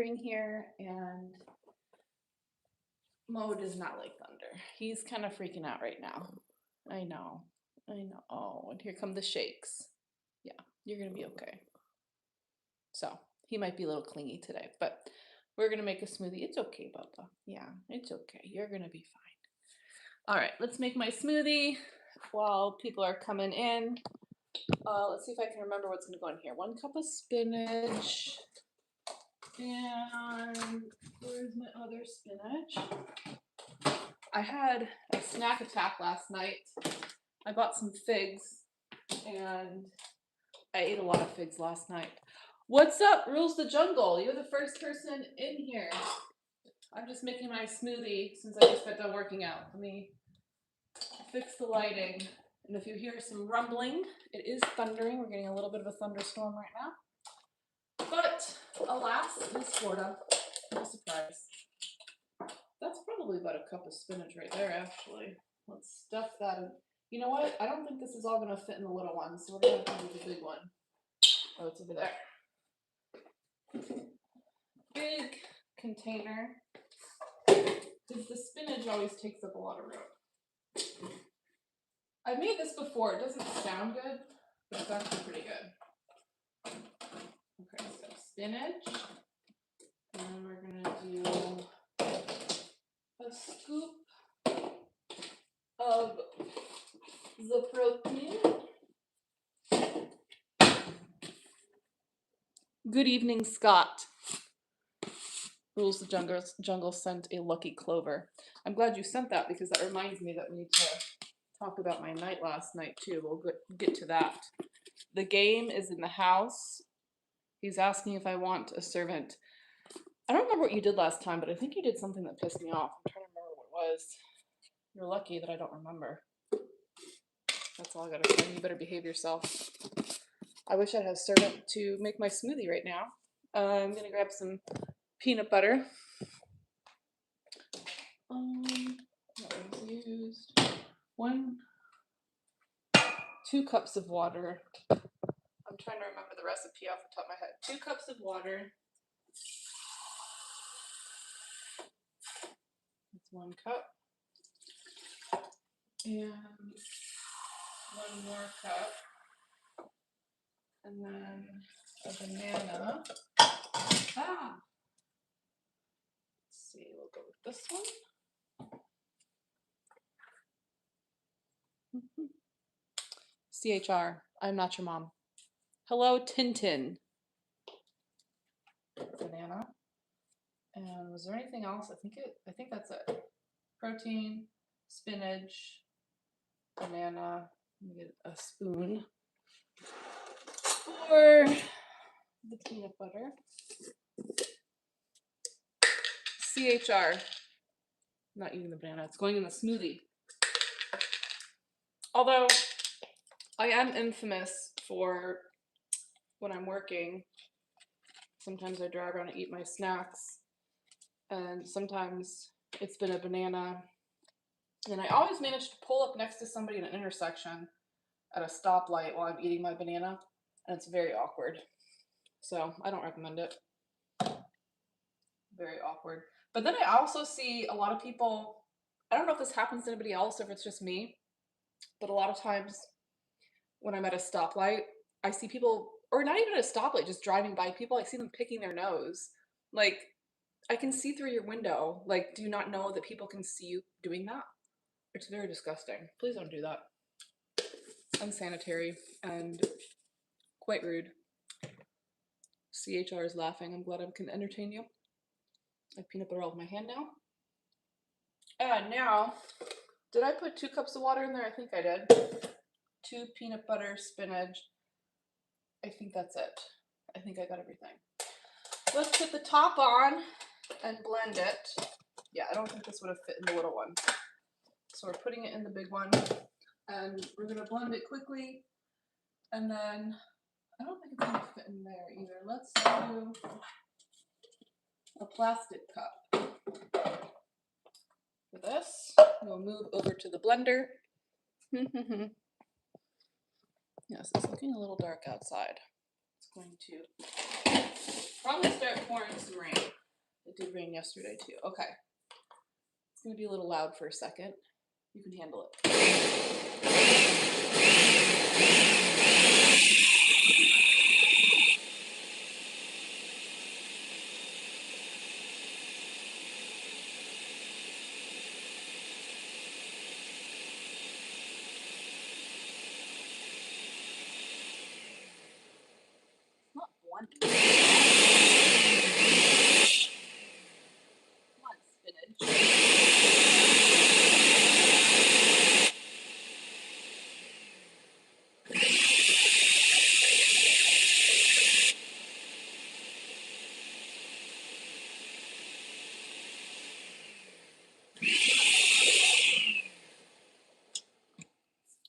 thundering here, and Mo does not like thunder. He's kind of freaking out right now. I know. Oh, and here come the shakes. Yeah, you're gonna be okay. So he might be a little clingy today, but we're gonna make a smoothie. It's okay, Bubba. Yeah, it's okay. You're gonna be fine. All right, let's make my smoothie while people are coming in. Let's see if I can remember what's gonna go in here. 1 cup of spinach. And where's my other spinach? I had a snack attack last night. I bought some figs and I ate a lot of figs last night. What's up, Rules the Jungle? You're the first person in here. I'm just making my smoothie since I just got done working out. Let me fix the lighting. And if you hear some rumbling, it is thundering. We're getting a little bit of a thunderstorm right now. But alas, it is Florida. No surprise. That's probably about a cup of spinach right there, actually. Let's stuff that in. You know what? I don't think this is all going to fit in the little one, so we're going to have to do the big one. Oh, it's over there. Big container. Because the spinach always takes up a lot of room. I've made this before. It doesn't sound good, but it's actually pretty good. Okay, so spinach. And we're going to do a scoop of the protein. Good evening, Scott. Rules the Jungle sent a lucky clover. I'm glad you sent that because that reminds me that we need to talk about my night last night too. We'll get to that. The game is in the house. He's asking if I want a servant. I don't remember what you did last time, but I think you did something that pissed me off. I'm trying to remember what it was. You're lucky that I don't remember. That's all I gotta say. You better behave yourself. I wish I had a servant to make my smoothie right now. I'm gonna grab some peanut butter. That was used. 2 cups of water. I'm trying to remember the recipe off the top of my head. 2 cups of water. That's 1 cup. And 1 more cup. And then a banana. Let's see, we'll go with this one. CHR, I'm not your mom. Hello, Tintin. Banana. And was there anything else? I think that's it. Protein, spinach, banana. Let me get a spoon for the peanut butter. CHR. I'm not eating the banana. It's going in the smoothie. Although I am infamous for when I'm working, sometimes I drive around and eat my snacks, and sometimes it's been a banana, and I always manage to pull up next to somebody in an intersection at a stoplight while I'm eating my banana, and it's very awkward. So I don't recommend it. Very awkward. But then I also see a lot of people, I don't know if this happens to anybody else or if it's just me, but a lot of times when I'm at a stoplight, I see people, or not even at a stoplight, just driving by people, I see them picking their nose. Like, I can see through your window. Like, do you not know that people can see you doing that? It's very disgusting. Please don't do that. Unsanitary and quite rude. CHR is laughing. I'm glad I can entertain you. I have peanut butter all over my hand now. And now, did I put 2 cups of water in there? I think I did. 2 peanut butter, spinach. I think that's it. I think I got everything. Let's put the top on and blend it. Yeah, I don't think this would have fit in the little one. So we're putting it in the big one. And we're going to blend it quickly. And then, I don't think it's going to fit in there either. Let's do a plastic cup. For this, we'll move over to the blender. Yes, it's looking a little dark outside. It's going to probably start pouring some rain. It did rain yesterday too. Okay. It's going to be a little loud for a second. You can handle it. Not one. Come on, spinach.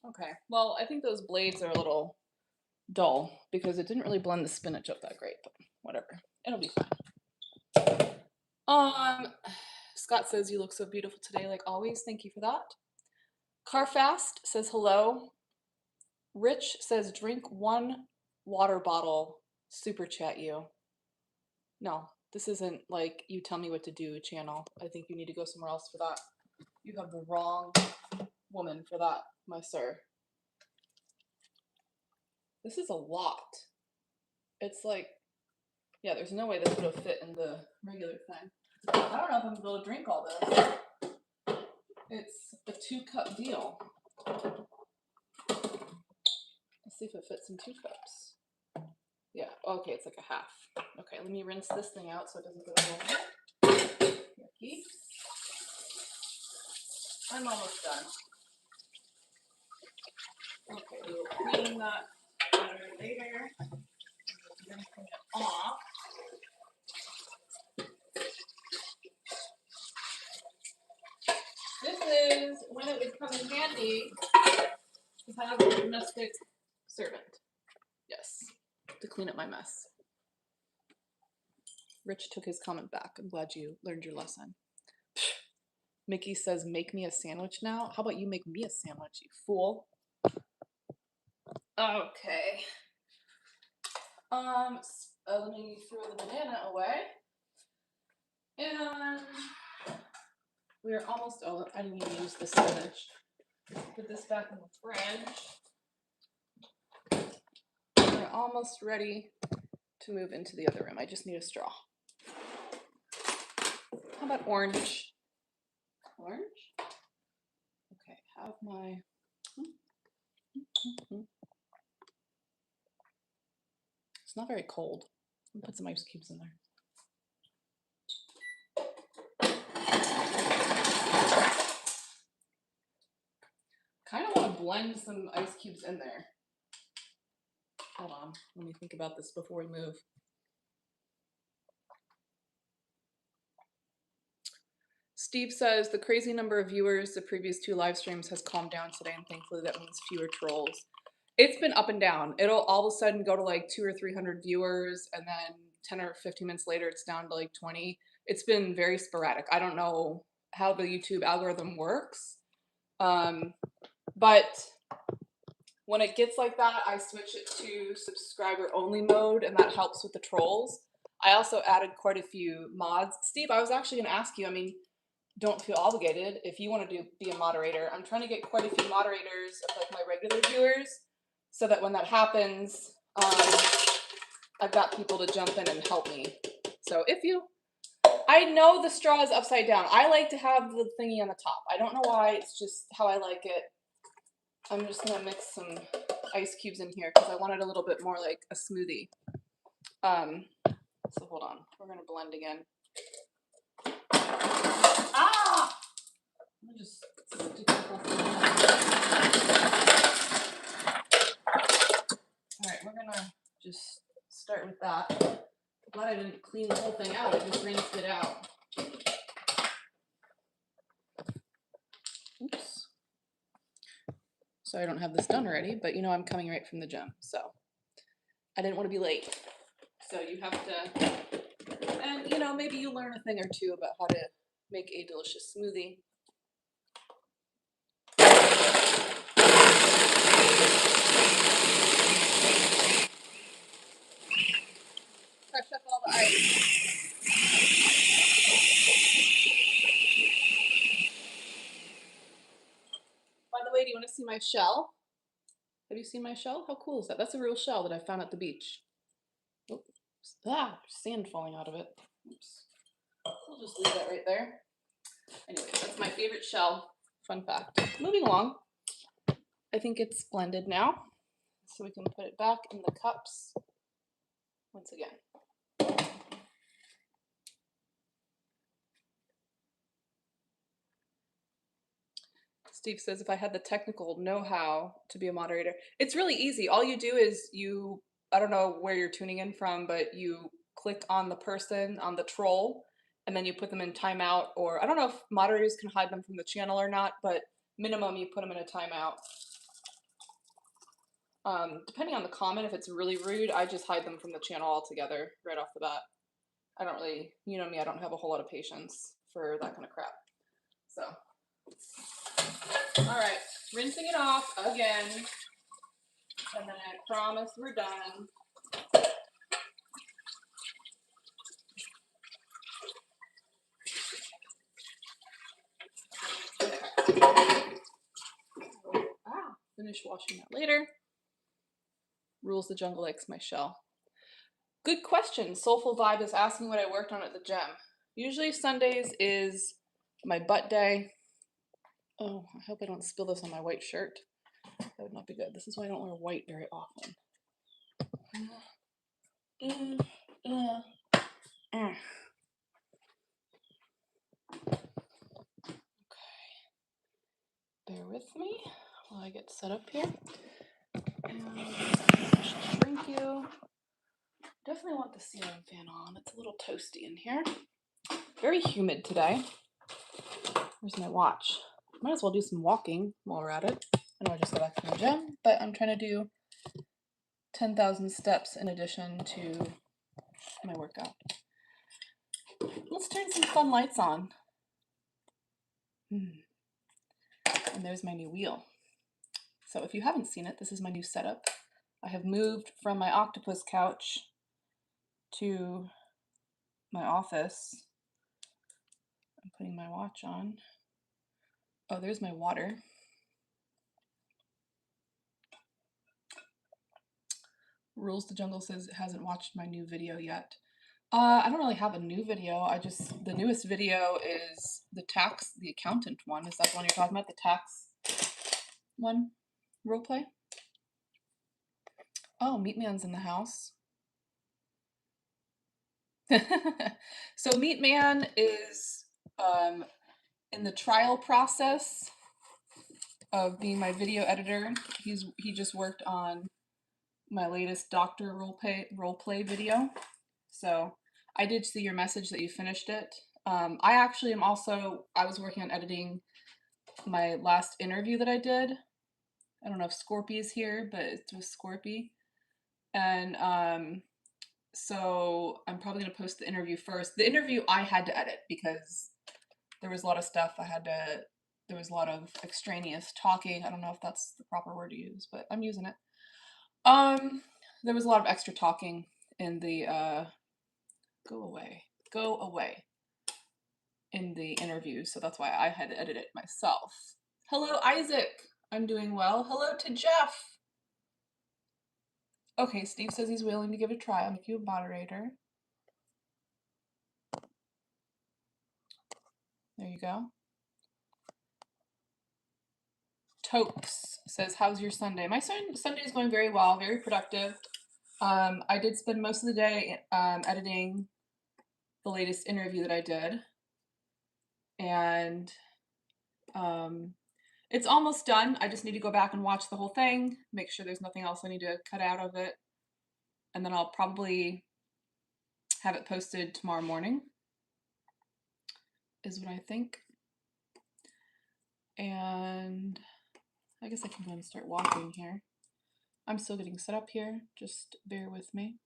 Okay, well, I think those blades are a little dull because it didn't really blend the spinach up that great, but whatever. It'll be fine. Scott says you look so beautiful today, like always. Thank you for that. Carfast says hello. Rich says drink 1 water bottle. Super chat you. No, this isn't like you tell me what to do channel. I think you need to go somewhere else for that. You have the wrong woman for that, my sir. This is a lot. It's like, yeah, there's no way this would have fit in the regular thing. I don't know if I'm gonna be able to drink all this. It's a 2-cup deal. Let's see if it fits in 2 cups. Yeah, okay, it's like a half. Okay, let me rinse this thing out so it doesn't go wrong. Yucky. I'm almost done. Okay, we will clean that later. Rinsing it off. This is when it would come in handy to have a domestic servant. Yes, to clean up my mess. Rich took his comment back. I'm glad you learned your lesson. Mickey says, make me a sandwich now. How about you make me a sandwich, you fool? Okay. Let me throw the banana away. And we're almost, I didn't even use the spinach. Put this back in the fridge. We're almost ready to move into the other room. I just need a straw. How about orange? Orange? Okay, have my... It's not very cold. I'll put some ice cubes in there. Kind of want to blend some ice cubes in there. Hold on, let me think about this before we move. Steve says the crazy number of viewers the previous 2 live streams has calmed down today, and thankfully that means fewer trolls. It's been up and down. It'll all of a sudden go to like 200 or 300 viewers, and then 10 or 15 minutes later it's down to like 20. It's been very sporadic. I don't know how the YouTube algorithm works, but when it gets like that, I switch it to subscriber only mode, and that helps with the trolls. I also added quite a few mods. Steve, I was actually going to ask you, I mean, don't feel obligated if you want to be a moderator. I'm trying to get quite a few moderators of like my regular viewers, so that when that happens, I've got people to jump in and help me. So if you, I know the straw is upside down. I like to have the thingy on the top. I don't know why, it's just how I like it. I'm just gonna mix some ice cubes in here because I want it a little bit more like a smoothie. So hold on, we're gonna blend again. Ah! Let me just stick the whole thing in. All right, we're gonna just start with that. I'm glad I didn't clean the whole thing out, I just rinsed it out. Oops. So I don't have this done already, but you know I'm coming right from the gym, so I didn't want to be late. So you have to, and you know, maybe you learn a thing or two about how to make a delicious smoothie. Crush up all the ice. see my shell? Have you seen my shell? How cool is that? That's a real shell that I found at the beach. Oops. There's sand falling out of it. Oops. We'll just leave that right there. Anyway, that's my favorite shell. Fun fact. Moving along. I think it's blended now. So we can put it back in the cups once again. Steve says, if I had the technical know-how to be a moderator, it's really easy. All you do is I don't know where you're tuning in from, but you click on the person, on the troll, and then you put them in timeout, or I don't know if moderators can hide them from the channel or not, but minimum you put them in a timeout. Depending on the comment, if it's really rude, I just hide them from the channel altogether right off the bat. I don't really, you know me, I don't have a whole lot of patience for that kind of crap. So, all right, rinsing it off again, and then I promise we're done. Finish washing that later. Rules the Jungle likes my shell. Good question. Soulful Vibe is asking what I worked on at the gym. Usually Sundays is my butt day. Oh, I hope I don't spill this on my white shirt. That would not be good. This is why I don't wear white very often. Okay. Bear with me while I get set up here. And thank you. Definitely want the ceiling fan on. It's a little toasty in here. Very humid today. Where's my watch? Might as well do some walking while we're at it. I know I just got back from the gym, but I'm trying to do 10,000 steps in addition to my workout. Let's turn some fun lights on. And there's my new wheel. So if you haven't seen it, this is my new setup. I have moved from my octopus couch to my office. I'm putting my watch on. Oh, there's my water. Rules the Jungle says it hasn't watched my new video yet. I don't really have a new video. The newest video is the accountant one. Is that the one you're talking about? The tax one? Roleplay? Oh, Meat Man's in the house. So Meat Man is in the trial process of being my video editor. He just worked on my latest doctor roleplay video. So I did see your message that you finished it. I was working on editing my last interview that I did. I don't know if Scorpy is here, but it's with Scorpy. And so I'm probably going to post the interview first. The interview I had to edit because there was a lot of stuff there was a lot of extraneous talking. I don't know if that's the proper word to use, but I'm using it. There was a lot of extra talking in the go away in the interview, so that's why I had to edit it myself. Hello, Isaac. I'm doing well. Hello to Jeff. Okay, Steve says he's willing to give it a try. I'll make you a moderator. There you go. Tokes says, how's your Sunday? My Sunday is going very well, very productive. I did spend most of the day editing the latest interview that I did. And it's almost done. I just need to go back and watch the whole thing, make sure there's nothing else I need to cut out of it. And then I'll probably have it posted tomorrow morning, is what I think. And I guess I can go and start walking here. I'm still getting set up here. Just bear with me.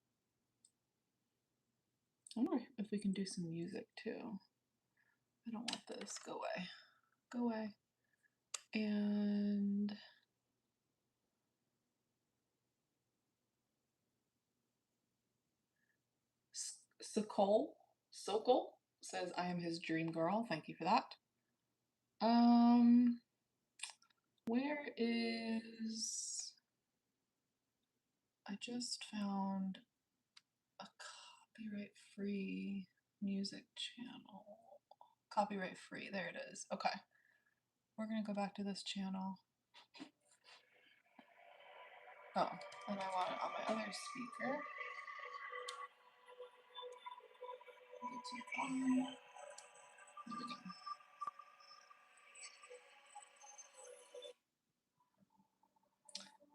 I wonder if we can do some music too. I don't want this. Go away. Go away. And Sokol says, I am his dream girl. Thank you for that. Where is... I just found a copyright-free music channel. Copyright-free, there it is. Okay. We're gonna go back to this channel. Oh, and I want it on my other speaker. There we go.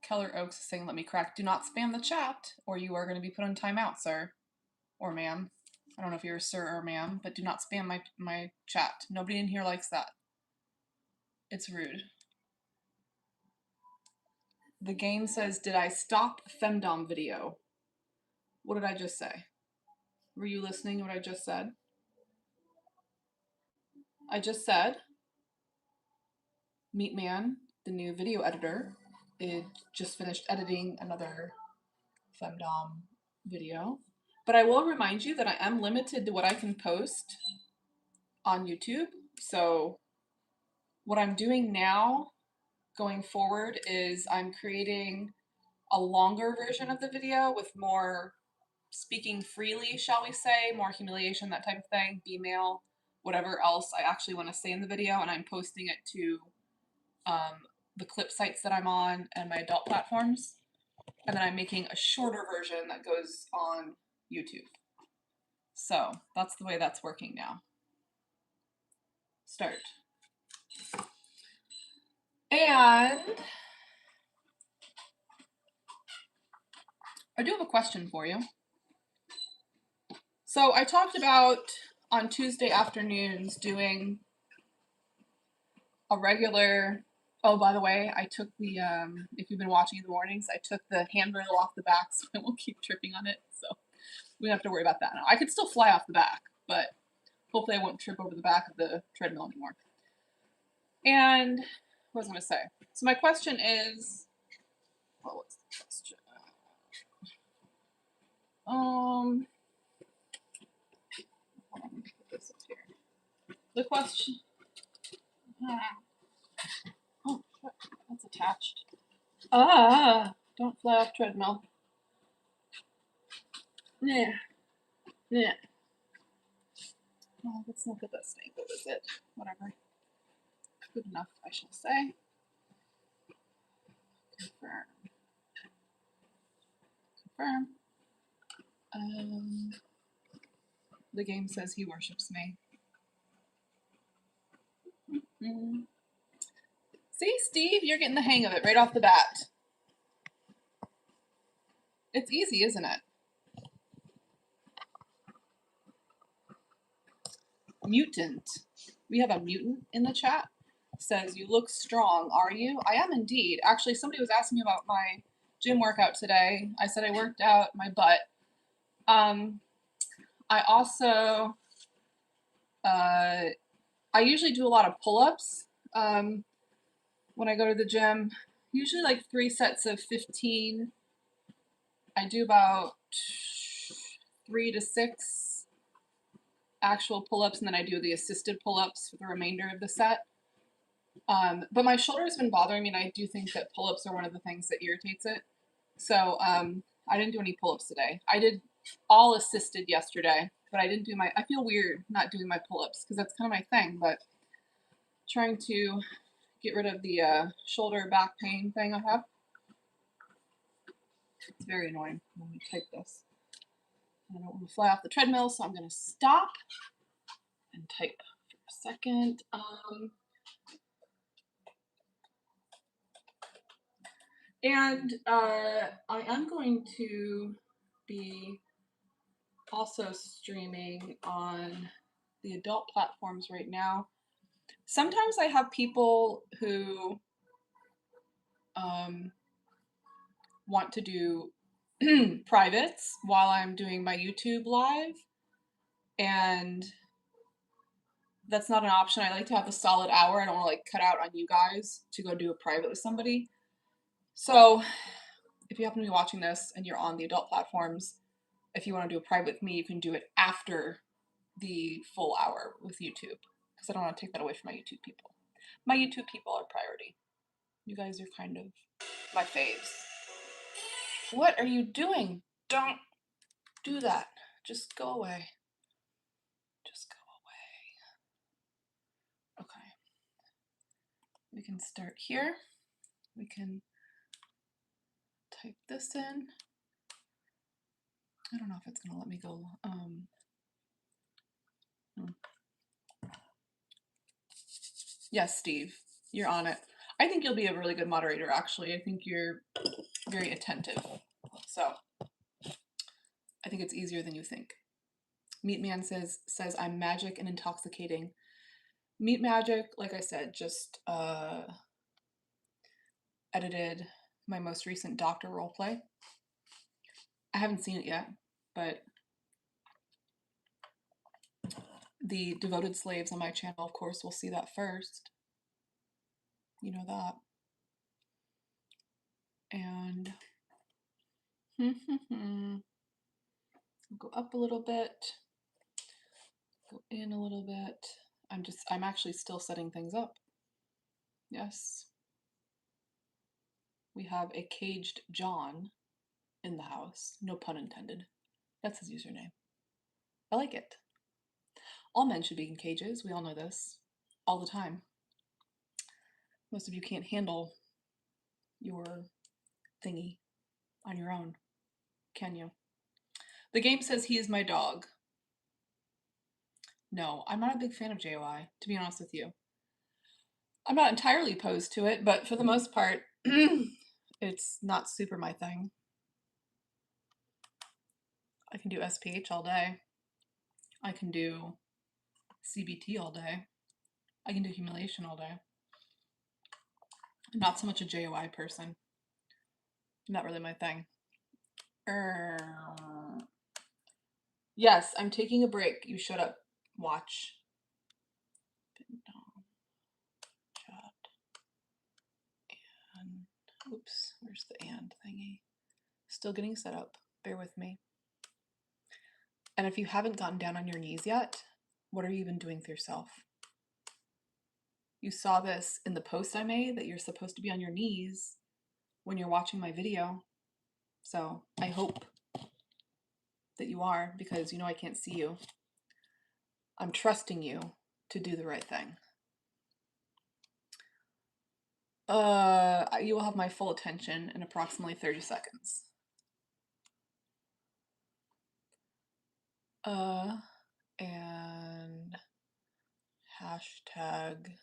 Keller Oaks is saying, let me correct. Do not spam the chat or you are going to be put on timeout, sir. Or ma'am. I don't know if you're a sir or ma'am, but do not spam my chat. Nobody in here likes that. It's rude. The game says, did I stop Findom video? What did I just say? Were you listening to what I just said? I just said, Meatman, the new video editor, it just finished editing another Findom video. But I will remind you that I am limited to what I can post on YouTube. So what I'm doing now going forward is I'm creating a longer version of the video with more speaking freely, shall we say, more humiliation, that type of thing, B-mail, whatever else I actually want to say in the video, and I'm posting it to the clip sites that I'm on and my adult platforms. And then I'm making a shorter version that goes on YouTube. So that's the way that's working now. Start. And I do have a question for you. So I talked about on Tuesday afternoons doing a regular, oh, by the way, I took the, if you've been watching in the mornings, I took the handrail off the back so I won't keep tripping on it. So we don't have to worry about that now. I could still fly off the back, but hopefully I won't trip over the back of the treadmill anymore. And what was I going to say? So my question is, what was the question? Let me put this up here. The question, oh, that's attached. Don't fly off treadmill. Yeah. Well, let's look at this thing. What is it? Whatever. Good enough, I shall say. Confirm. The game says he worships me. See, Steve, you're getting the hang of it right off the bat. It's easy, isn't it? Mutant. We have a mutant in the chat. Says, you look strong, are you? I am indeed. Actually, somebody was asking me about my gym workout today. I said I worked out my butt. I also, I usually do a lot of pull-ups when I go to the gym. Usually like 3 sets of 15. I do about 3 to 6 actual pull-ups, and then I do the assisted pull-ups for the remainder of the set. But my shoulder has been bothering me, and I do think that pull-ups are one of the things that irritates it. So I didn't do any pull-ups today. I did all assisted yesterday, but I didn't do my, I feel weird not doing my pull-ups because that's kind of my thing, but trying to get rid of the shoulder back pain thing I have. It's very annoying when we type this. I don't want to fly off the treadmill, so I'm going to stop and type for a second. And I am going to be also streaming on the adult platforms right now. Sometimes I have people who want to do privates while I'm doing my YouTube live, and that's not an option. I like to have a solid hour. I don't want to like cut out on you guys to go do a private with somebody. So if you happen to be watching this and you're on the adult platforms, if you want to do a private with me, you can do it after the full hour with YouTube, because I don't want to take that away from my YouTube people. My YouTube people are priority. You guys are kind of my faves. What are you doing? Don't do that. Just go away. Just go away. Okay. We can start here. We can type this in. I don't know if it's gonna let me go. Yes, Steve, you're on it. I think you'll be a really good moderator, actually. I think you're very attentive. So I think it's easier than you think. Meat Man says I'm magic and intoxicating. Meat Magic, like I said, just edited my most recent doctor roleplay. I haven't seen it yet, but the devoted slaves on my channel, of course, will see that first. You know that. And I'll go up a little bit, go in a little bit. I'm actually still setting things up. Yes. We have a caged John in the house. No pun intended. That's his username. I like it. All men should be in cages. We all know this. All the time. Most of you can't handle your thingy on your own, can you? The game says he is my dog. No, I'm not a big fan of JOI, to be honest with you. I'm not entirely opposed to it, but for the most part, it's not super my thing. I can do SPH all day. I can do CBT all day. I can do humiliation all day. I'm not so much a JOI person. Not really my thing. Yes, I'm taking a break. You shut up. Watch. Findom, chat. And oops, where's the and thingy? Still getting set up. Bear with me. And if you haven't gotten down on your knees yet, what are you even doing with yourself? You saw this in the post I made that you're supposed to be on your knees when you're watching my video. So I hope that you are, because you know I can't see you. I'm trusting you to do the right thing. You will have my full attention in approximately 30 seconds. And hashtag,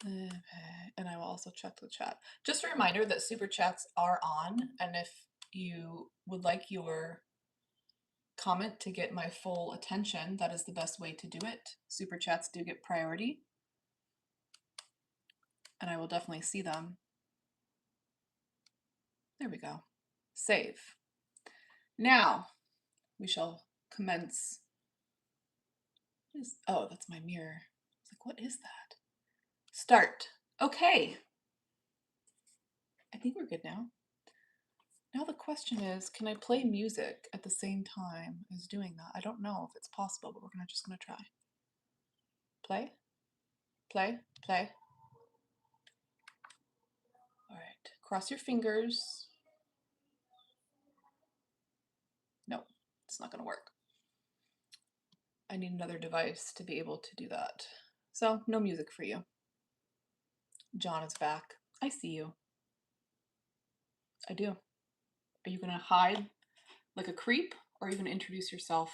and I will also check the chat. Just a reminder that super chats are on, and if you would like your comment to get my full attention, that is the best way to do it. Super chats do get priority, and I will definitely see them. There we go. Save. Now we shall commence. Oh, that's my mirror. It's like, what is that? Start. Okay. I think we're good now. Now the question is, can I play music at the same time as doing that? I don't know if it's possible, but we're just gonna try. Play, play, play. All right, cross your fingers. No, it's not gonna work. I need another device to be able to do that. So no music for you. John is back. I see you. I do. Are you gonna hide like a creep, or are you gonna introduce yourself?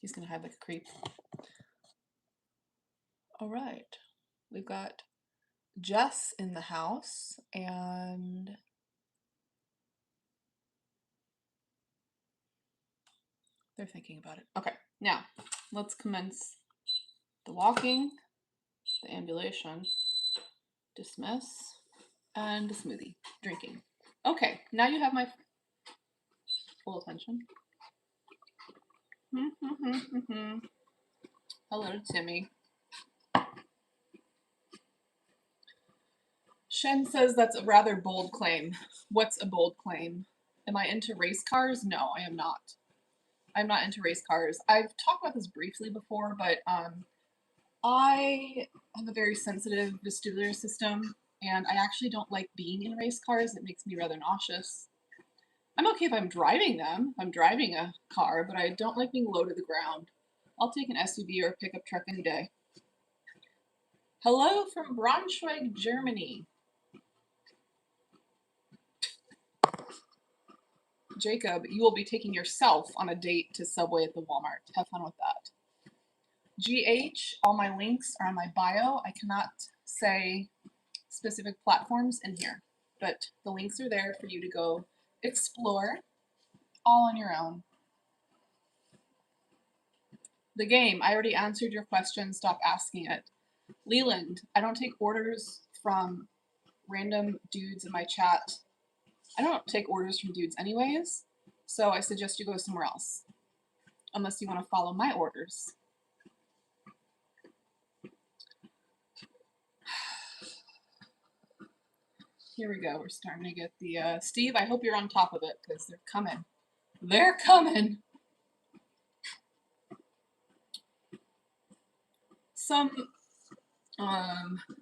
He's gonna hide like a creep. All right, we've got Jess in the house, and they're thinking about it. Okay, now let's commence the walking, the ambulation, dismiss, and the smoothie, drinking. Okay, now you have my full attention. Hello, Timmy. Shen says that's a rather bold claim. What's a bold claim? Am I into race cars? No, I am not. I'm not into race cars. I've talked about this briefly before, but I have a very sensitive vestibular system, and I actually don't like being in race cars. It makes me rather nauseous. I'm okay if I'm driving them. I'm driving a car, but I don't like being low to the ground. I'll take an SUV or a pickup truck any day. Hello from Braunschweig, Germany. Jacob, you will be taking yourself on a date to Subway at the Walmart. Have fun with that. GH, all my links are on my bio. I cannot say specific platforms in here, but the links are there for you to go explore all on your own. The game, I already answered your question. Stop asking it. Leland, I don't take orders from random dudes in my chat. I don't take orders from dudes anyways, so I suggest you go somewhere else, unless you want to follow my orders. Here we go. We're starting to get the, Steve, I hope you're on top of it, because they're coming. They're coming! Some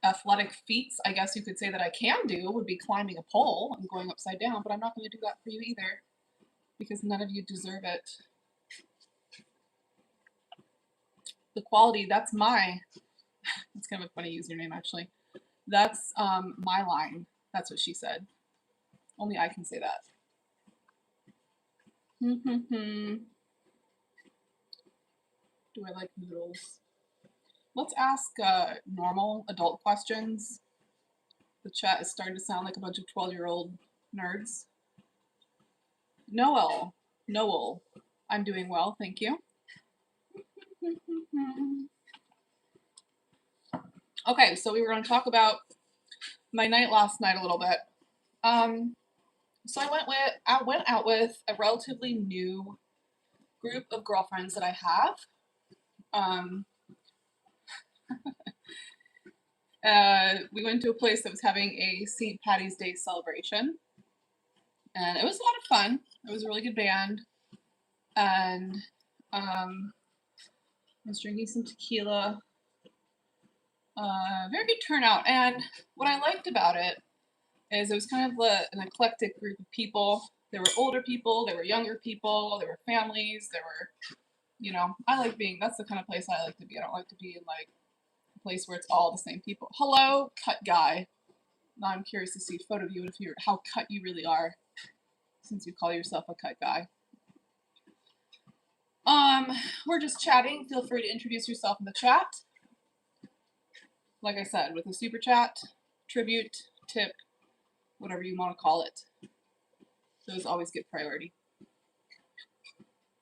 athletic feats, I guess you could say, that I can do would be climbing a pole and going upside down, but I'm not going to do that for you either, because none of you deserve it. The quality, that's my, that's kind of a funny username actually. That's my line. That's what she said. Only I can say that. Do I like noodles? Let's ask normal adult questions. The chat is starting to sound like a bunch of 12-year-old nerds. Noel, I'm doing well, thank you. Okay, so we were going to talk about my night last night a little bit. So I went out with a relatively new group of girlfriends that I have. We went to a place that was having a St. Patty's Day celebration, and it was a lot of fun. It was a really good band, and I was drinking some tequila. Very good turnout, and what I liked about it is it was kind of an eclectic group of people. There were older people, there were younger people, there were families, there were, you know, that's the kind of place I like to be. I don't like to be in like a place where it's all the same people. Hello, cut guy. Now I'm curious to see a photo of you and how cut you really are, since you call yourself a cut guy. We're just chatting. Feel free to introduce yourself in the chat. Like I said, with a super chat, tribute, tip, whatever you want to call it. Those always get priority.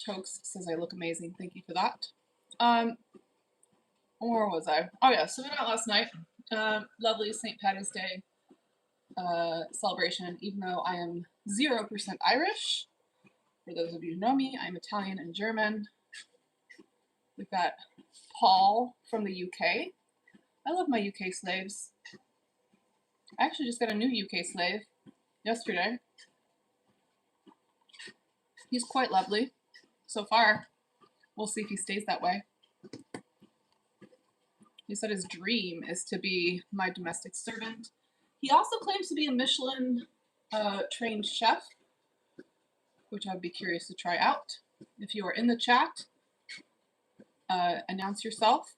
Tokes says I look amazing. Thank you for that. Where was I? Oh yeah, so we went out last night. Lovely St. Patty's Day celebration, even though I am 0% Irish. For those of you who know me, I'm Italian and German. We've got Paul from the UK. I love my UK slaves. I actually just got a new UK slave yesterday. He's quite lovely so far. We'll see if he stays that way. He said his dream is to be my domestic servant. He also claims to be a Michelin trained chef, which I'd be curious to try out. If you are in the chat, announce yourself.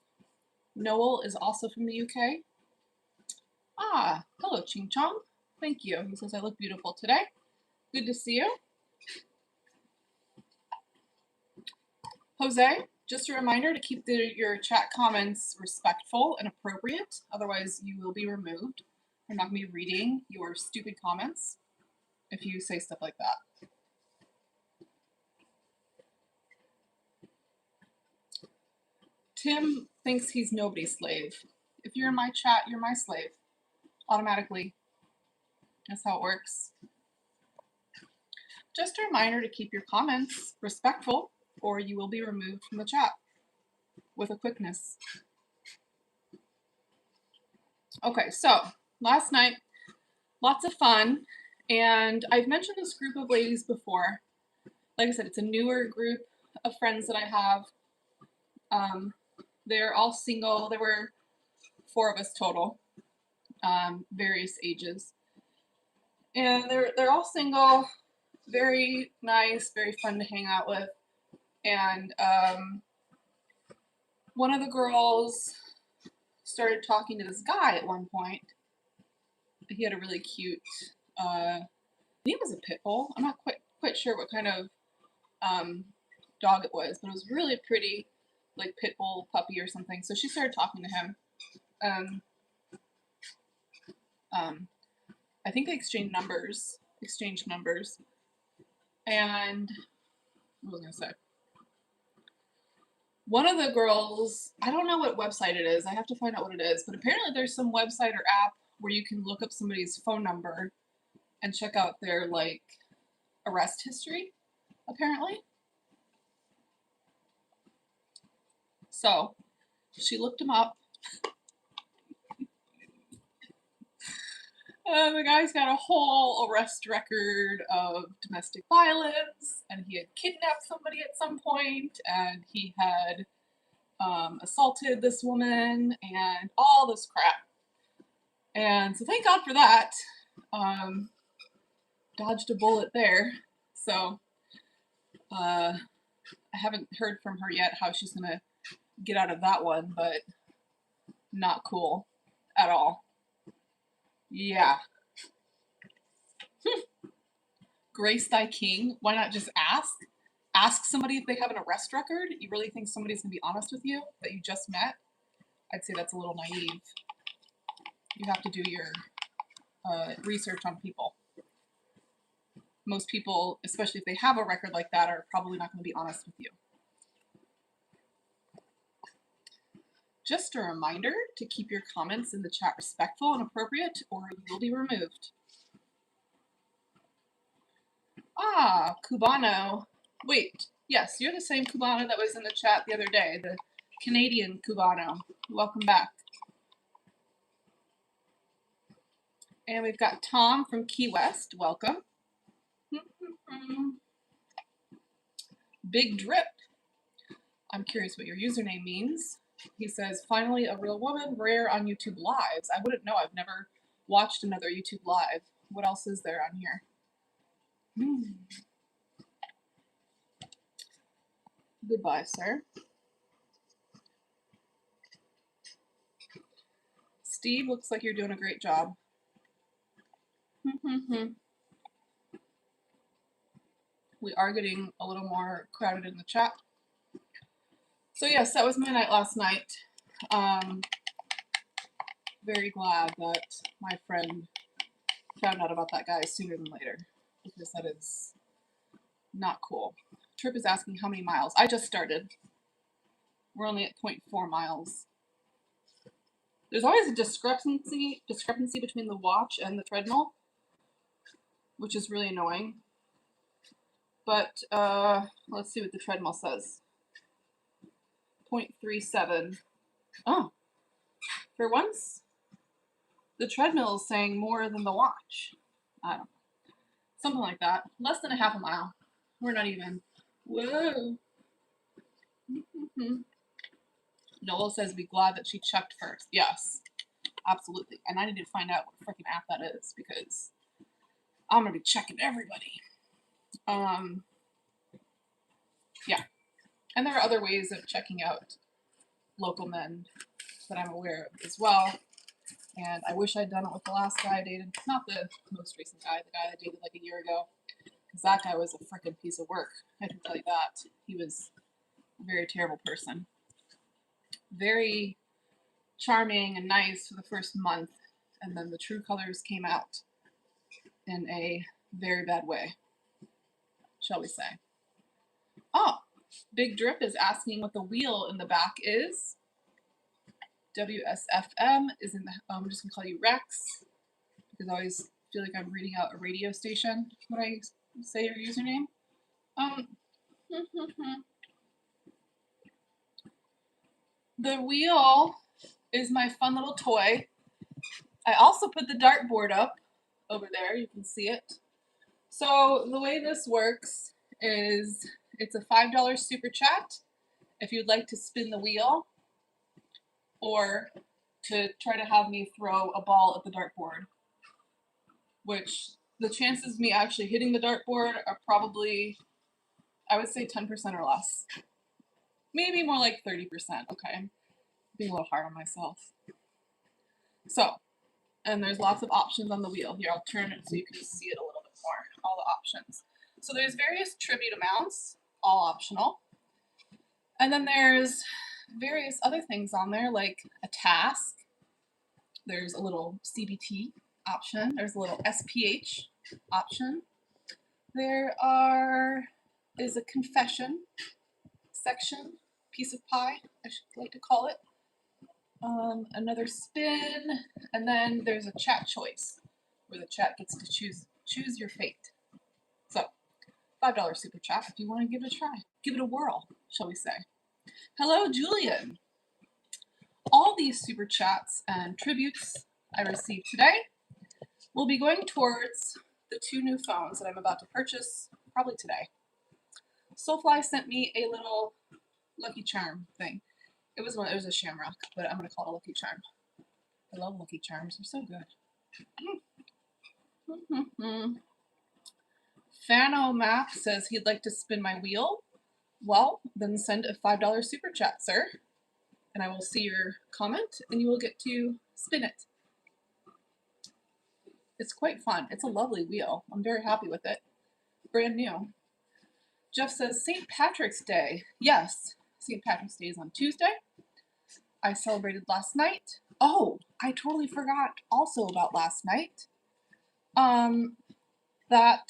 Noel is also from the UK. Ah, hello Ching Chong. Thank you. He says I look beautiful today. Good to see you. Jose, just a reminder to keep your chat comments respectful and appropriate. Otherwise, you will be removed. I'm not going to be reading your stupid comments if you say stuff like that. Tim thinks he's nobody's slave. If you're in my chat, you're my slave. Automatically. That's how it works. Just a reminder to keep your comments respectful, or you will be removed from the chat with a quickness. Okay, so last night, lots of fun, and I've mentioned this group of ladies before. Like I said, it's a newer group of friends that I have. They're all single. There were 4 of us total, various ages. And they're all single, very nice, very fun to hang out with. And one of the girls started talking to this guy at one point. He had a really cute, I think it was a pit bull. I'm not quite sure what kind of dog it was, but it was really pretty, like pit bull puppy or something. So she started talking to him. I think they exchanged numbers. And what was I gonna say? One of the girls, I don't know what website it is. I have to find out what it is. But apparently there's some website or app where you can look up somebody's phone number and check out their, like, arrest history, apparently. So she looked him up. The guy's got a whole arrest record of domestic violence, and he had kidnapped somebody at some point, and he had assaulted this woman, and all this crap. And so thank God for that. Dodged a bullet there. So I haven't heard from her yet how she's gonna get out of that one, but not cool at all. Yeah. Grace thy king. Why not just ask? Ask somebody if they have an arrest record. You really think somebody's gonna be honest with you that you just met? I'd say that's a little naive. You have to do your research on people. Most people, especially if they have a record like that, are probably not going to be honest with you. Just a reminder to keep your comments in the chat respectful and appropriate, or you'll be removed. Ah, Cubano. Wait, yes, you're the same Cubano that was in the chat the other day, the Canadian Cubano. Welcome back. And we've got Tom from Key West. Welcome. Big Drip. I'm curious what your username means. He says, finally a real woman, rare on YouTube Lives. I wouldn't know. I've never watched another YouTube Live. What else is there on here? Goodbye, sir. Steve, looks like you're doing a great job. We are getting a little more crowded in the chat. So yes, that was my night last night. Very glad that my friend found out about that guy sooner than later, because that is not cool. Trip is asking how many miles. I just started. We're only at 0.4 miles. There's always a discrepancy between the watch and the treadmill, which is really annoying. But let's see what the treadmill says. 0.37. Oh, for once, the treadmill is saying more than the watch. I don't know. Something like that. Less than a half a mile. We're not even. Whoa. Noel says, be glad that she checked first. Yes, absolutely. And I need to find out what freaking app that is, because I'm going to be checking everybody. Yeah. And there are other ways of checking out local men that I'm aware of as well. And I wish I'd done it with the last guy I dated. Not the most recent guy, the guy I dated like a year ago. Because that guy was a freaking piece of work. I can tell you that. He was a very terrible person. Very charming and nice for the first month. And then the true colors came out in a very bad way, shall we say. Oh, Big Drip is asking what the wheel in the back is. WSFM is in the, I'm just gonna call you Rex, because I always feel like I'm reading out a radio station when I say your username. The wheel is my fun little toy. I also put the dartboard up over there, you can see it. So the way this works is It's a $5 super chat if you'd like to spin the wheel or to try to have me throw a ball at the dartboard, which the chances of me actually hitting the dartboard are probably, I would say 10% or less. Maybe more like 30%, okay? Being a little hard on myself. So, and there's lots of options on the wheel. Here, I'll turn it so you can see it a little bit more, all the options. So there's various tribute amounts, all optional. And then there's various other things on there, like a task. There's a little CBT option. There's a little SPH option. There is a confession section, piece of pie, I should like to call it. Another spin, and then there's a chat choice where the chat gets to choose your fate. So, $5 super chat if you want to give it a try. Give it a whirl, shall we say. Hello, Julian. All these super chats and tributes I received today will be going towards the 2 new phones that I'm about to purchase probably today. Soulfly sent me a little Lucky Charm thing. It was a shamrock, but I'm going to call it a Lucky Charm. I love Lucky Charms. They're so good. Fano Mac says he'd like to spin my wheel. Well, then send a $5 super chat, sir. And I will see your comment, and you will get to spin it. It's quite fun. It's a lovely wheel. I'm very happy with it. Brand new. Jeff says, St. Patrick's Day. Yes, St. Patrick's Day is on Tuesday. I celebrated last night. Oh, I totally forgot also about last night. That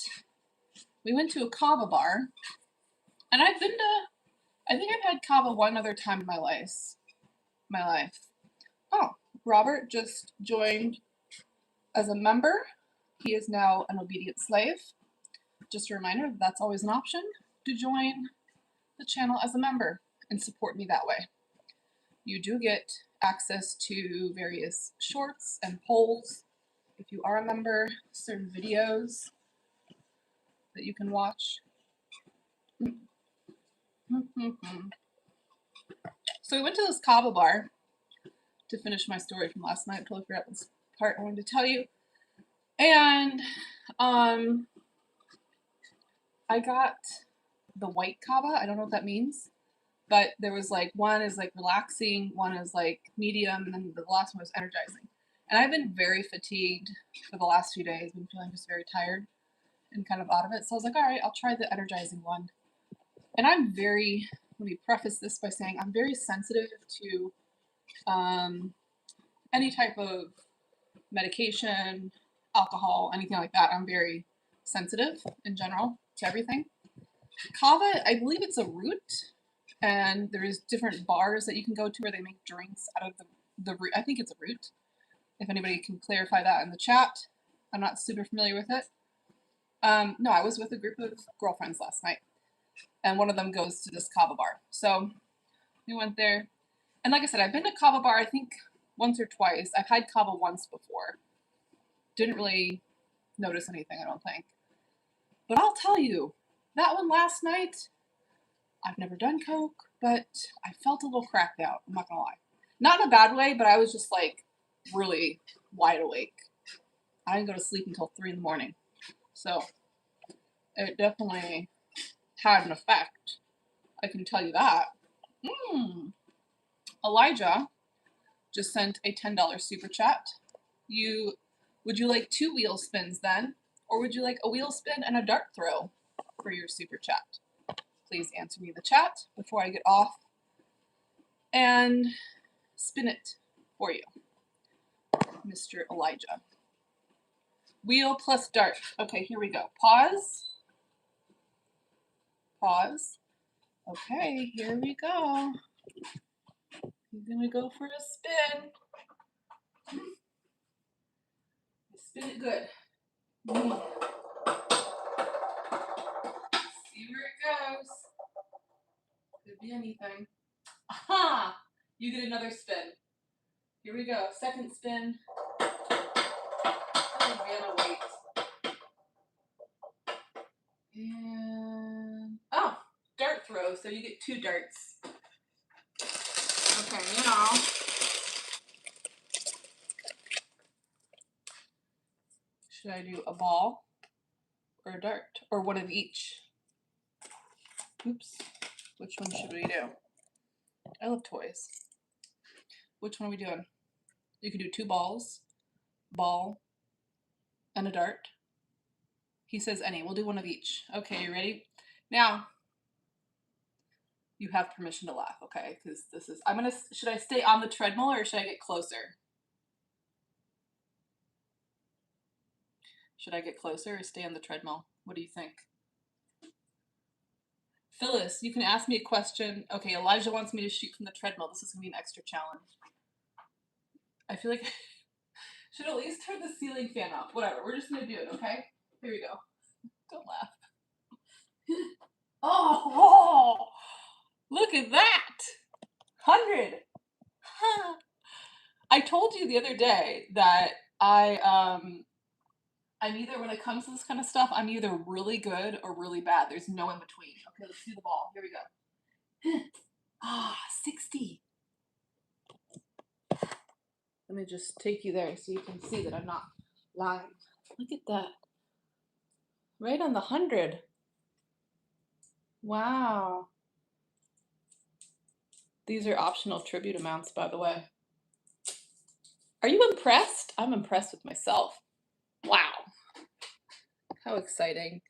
we went to a kava bar. And I think I've had kava one other time in my life. Oh, Robert just joined as a member. He is now an obedient slave. Just a reminder, that's always an option to join the channel as a member and support me that way. You do get access to various shorts and polls if you are a member, certain videos that you can watch. So we went to this kava bar to finish my story from last night. I totally forgot this part I wanted to tell you. And I got the white kava. I don't know what that means. But there was like, one is like relaxing, one is like medium, and then the last one was energizing. And I've been very fatigued for the last few days. I've been feeling just very tired and kind of out of it. So I was like, all right, I'll try the energizing one. And let me preface this by saying I'm very sensitive to any type of medication, alcohol, anything like that. I'm very sensitive in general to everything. Kava, I believe it's a root. And there's different bars that you can go to where they make drinks out of the root. I think it's a root. If anybody can clarify that in the chat. I'm not super familiar with it. No, I was with a group of girlfriends last night. And one of them goes to this kava bar. So we went there. And like I said, I've been to kava bar, I think, once or twice. I've had kava once before. Didn't really notice anything, I don't think. But I'll tell you, that one last night, I've never done coke, but I felt a little cracked out. I'm not gonna lie. Not in a bad way, but I was just like really wide awake. I didn't go to sleep until 3 in the morning. So it definitely had an effect. I can tell you that. Elijah just sent a $10 super chat. Would you like 2 wheel spins then? Or would you like a wheel spin and a dart throw for your super chat? Please answer me in the chat before I get off and spin it for you, Mr. Elijah. Wheel plus dart. Okay, here we go. Pause. Pause. Okay, here we go. I'm gonna go for a spin. Spin it good. See where it goes. Could be anything. Aha! You get another spin. Here we go. Second spin. Oh, man, wait. And oh, dart go. So you get 2 darts. Okay, now should I do a ball or a dart or one of each? Oops. Which one should we do? I love toys. Which one are we doing? You can do 2 balls, ball, and a dart. He says any. We'll do one of each. Okay, you ready? Now, you have permission to laugh, okay? Because this is, should I stay on the treadmill or should I get closer? Should I get closer or stay on the treadmill? What do you think? Phyllis, you can ask me a question. Okay, Elijah wants me to shoot from the treadmill. This is going to be an extra challenge. I feel like I should at least turn the ceiling fan off. Whatever, we're just going to do it, okay? Here we go. Don't laugh. Oh, look at that. 100. I told you the other day that I'm either, when it comes to this kind of stuff, I'm either really good or really bad. There's no in between. Okay, let's do the ball. Here we go. 60. Let me just take you there so you can see that I'm not lying. Look at that. Right on the 100. Wow. These are optional tribute amounts, by the way. Are you impressed? I'm impressed with myself. Wow. How exciting.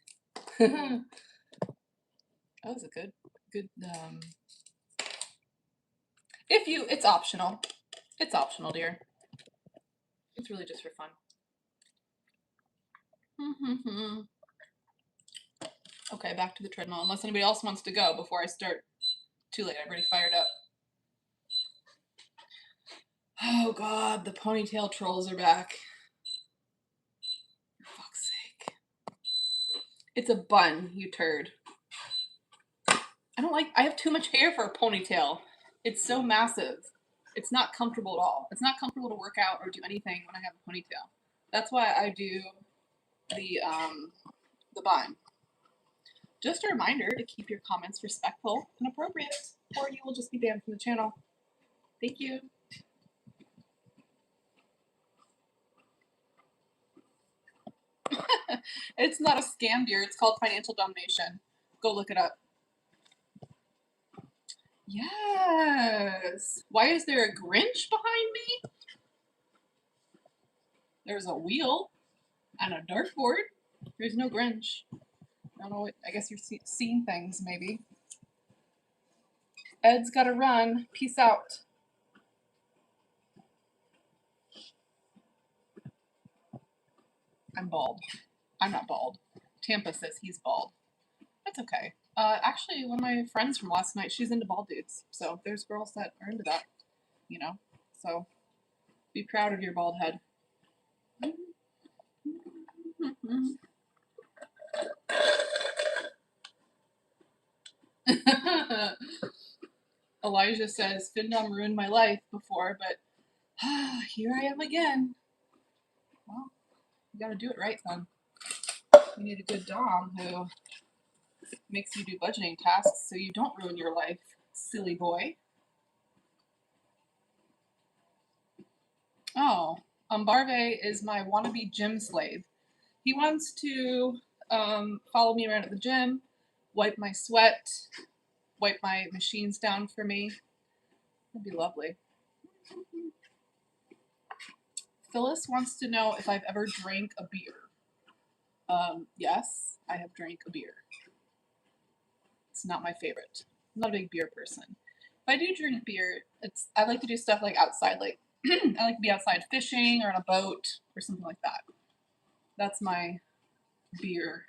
That was a good, it's optional. It's optional, dear. It's really just for fun. Okay, back to the treadmill. Unless anybody else wants to go before I start. Too late, I've already fired up. Oh God, the ponytail trolls are back. For fuck's sake. It's a bun, you turd. I have too much hair for a ponytail. It's so massive. It's not comfortable at all. It's not comfortable to work out or do anything when I have a ponytail. That's why I do the bun. Just a reminder to keep your comments respectful and appropriate, or you will just be banned from the channel. Thank you. It's not a scam, dear. It's called financial domination. Go look it up. Yes. Why is there a Grinch behind me? There's a wheel and a dartboard. There's no Grinch. I don't know what, I guess you're seeing things, maybe. Ed's gotta run. Peace out. I'm bald. I'm not bald. Tampa says he's bald. That's okay. Actually, one of my friends from last night, she's into bald dudes. So there's girls that are into that, you know. So be proud of your bald head. Elijah says, Findom ruined my life before, but here I am again. Well, you gotta do it right then. You need a good dom who makes you do budgeting tasks so you don't ruin your life, silly boy. Oh, Barve is my wannabe gym slave. He wants to follow me around at the gym, wipe my sweat, wipe my machines down for me. That'd be lovely. Phyllis wants to know if I've ever drank a beer. Yes, I have drank a beer. It's not my favorite. I'm not a big beer person. If I do drink beer, I like to do stuff like outside, like I like to be outside fishing or on a boat or something like that. That's my beer.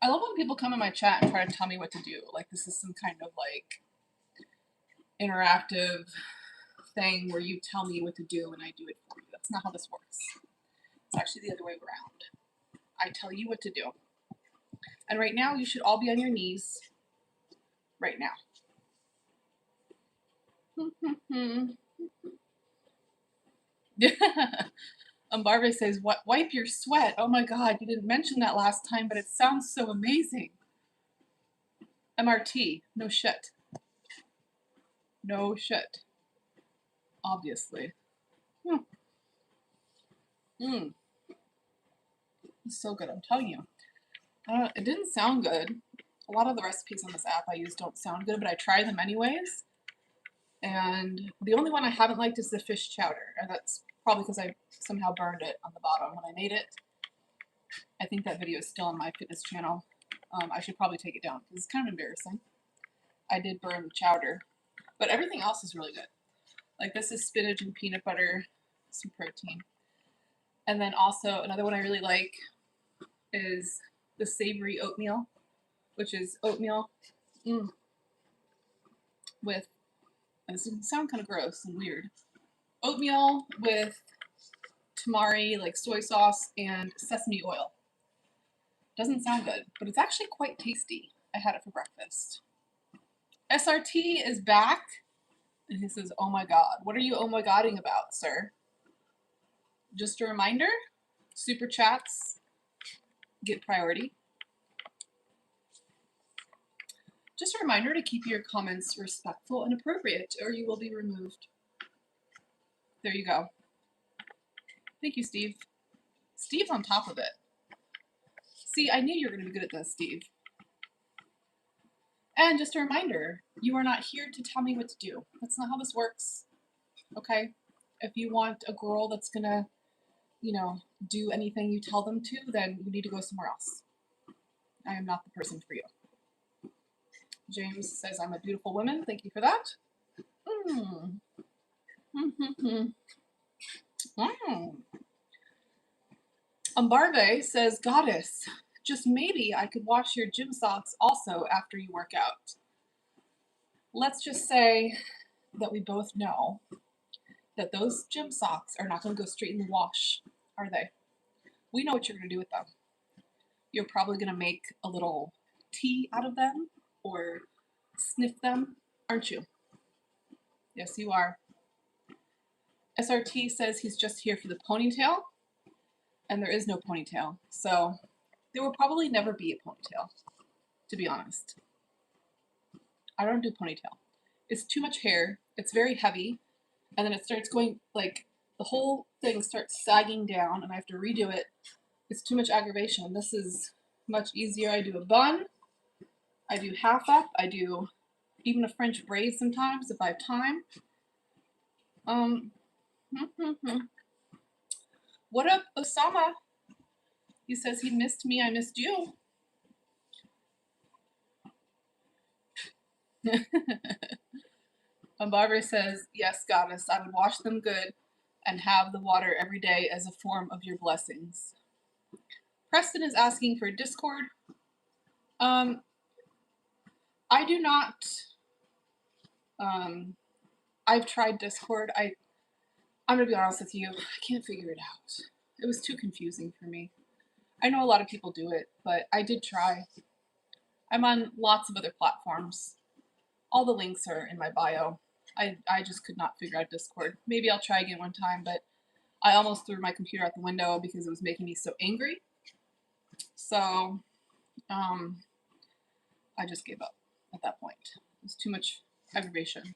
I love when people come in my chat and try to tell me what to do. Like this is some kind of like interactive thing where you tell me what to do and I do it for you. That's not how this works. It's actually the other way around. I tell you what to do. And right now, you should all be on your knees. Right now. Barbara says, "What? Wipe your sweat." Oh my God, you didn't mention that last time, but it sounds so amazing. MRT, no shit. No shit. Obviously. It's so good, I'm telling you. It didn't sound good. A lot of the recipes on this app I use don't sound good, but I try them anyways. And the only one I haven't liked is the fish chowder, and that's probably because I somehow burned it on the bottom when I made it. I think that video is still on my fitness channel. I should probably take it down because it's kind of embarrassing. I did burn the chowder, but everything else is really good. Like this is spinach and peanut butter, some protein. And then also another one I really like is the savory oatmeal, which is oatmeal with, and this can sound kind of gross and weird, oatmeal with tamari, like soy sauce, and sesame oil. Doesn't sound good, but it's actually quite tasty. I had it for breakfast. SRT is back, and he says, "Oh my God, what are you oh my godding about, sir?" Just a reminder, super chats get priority. Just a reminder to keep your comments respectful and appropriate, or you will be removed. There you go. Thank you, Steve. Steve's on top of it. See, I knew you were going to be good at this, Steve. And just a reminder, you are not here to tell me what to do. That's not how this works, okay? If you want a girl that's going to, you know, do anything you tell them to, then you need to go somewhere else. I am not the person for you. James says, "I'm a beautiful woman." Thank you for that. Ambarve says, "Goddess, just maybe I could wash your gym socks also after you work out." Let's just say that we both know that those gym socks are not going to go straight in the wash, are they? We know what you're going to do with them. You're probably going to make a little tea out of them or sniff them, aren't you? Yes, you are. SRT says he's just here for the ponytail, and there is no ponytail, so there will probably never be a ponytail, to be honest. I don't do ponytail. It's too much hair, it's very heavy, and then it starts going, like, the whole thing starts sagging down, and I have to redo it. It's too much aggravation. This is much easier. I do a bun, I do half up, I do even a French braid sometimes if I have time. What up, Osama? He says he missed me, I missed you. Barbara says, "Yes, goddess, I would wash them good and have the water every day as a form of your blessings." Preston is asking for Discord. I do not. I've tried Discord. I'm gonna be honest with you. I can't figure it out. It was too confusing for me. I know a lot of people do it, but I did try. I'm on lots of other platforms. All the links are in my bio. I just could not figure out Discord. Maybe I'll try again one time, but I almost threw my computer out the window because it was making me so angry. So, I just gave up at that point. It was too much aggravation.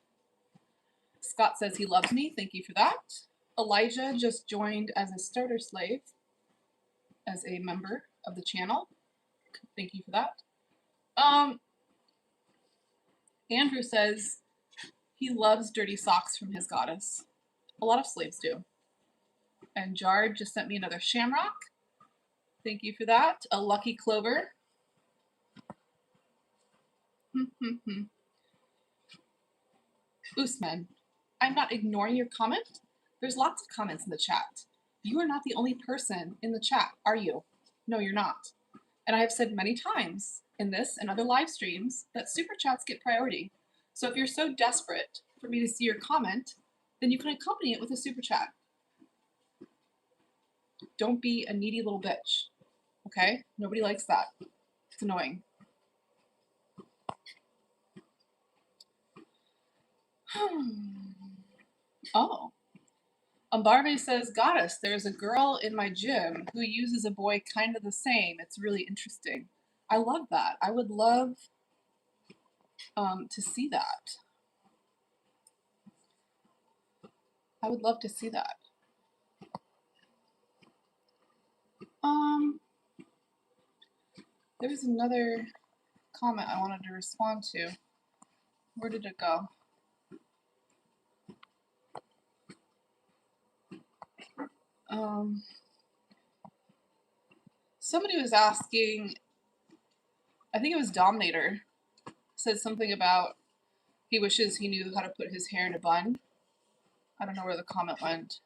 Scott says he loves me. Thank you for that. Elijah just joined as a starter slave, as a member of the channel. Thank you for that. Andrew says he loves dirty socks from his goddess. A lot of slaves do. And Jard just sent me another shamrock. Thank you for that. A lucky clover. Usman, I'm not ignoring your comment. There's lots of comments in the chat. You are not the only person in the chat, are you? No, you're not. And I have said many times in this and other live streams that super chats get priority. So if you're so desperate for me to see your comment, then you can accompany it with a super chat. Don't be a needy little bitch, okay? Nobody likes that. It's annoying. Oh, Umbarbe says, Goddess, there's a girl in my gym who uses a boy kind of the same. It's really interesting. I love that. I would love to see that. I would love to see that. There was another comment I wanted to respond to. Where did it go? Somebody was asking, I think it was Dominator, said something about he wishes he knew how to put his hair in a bun. I don't know where the comment went.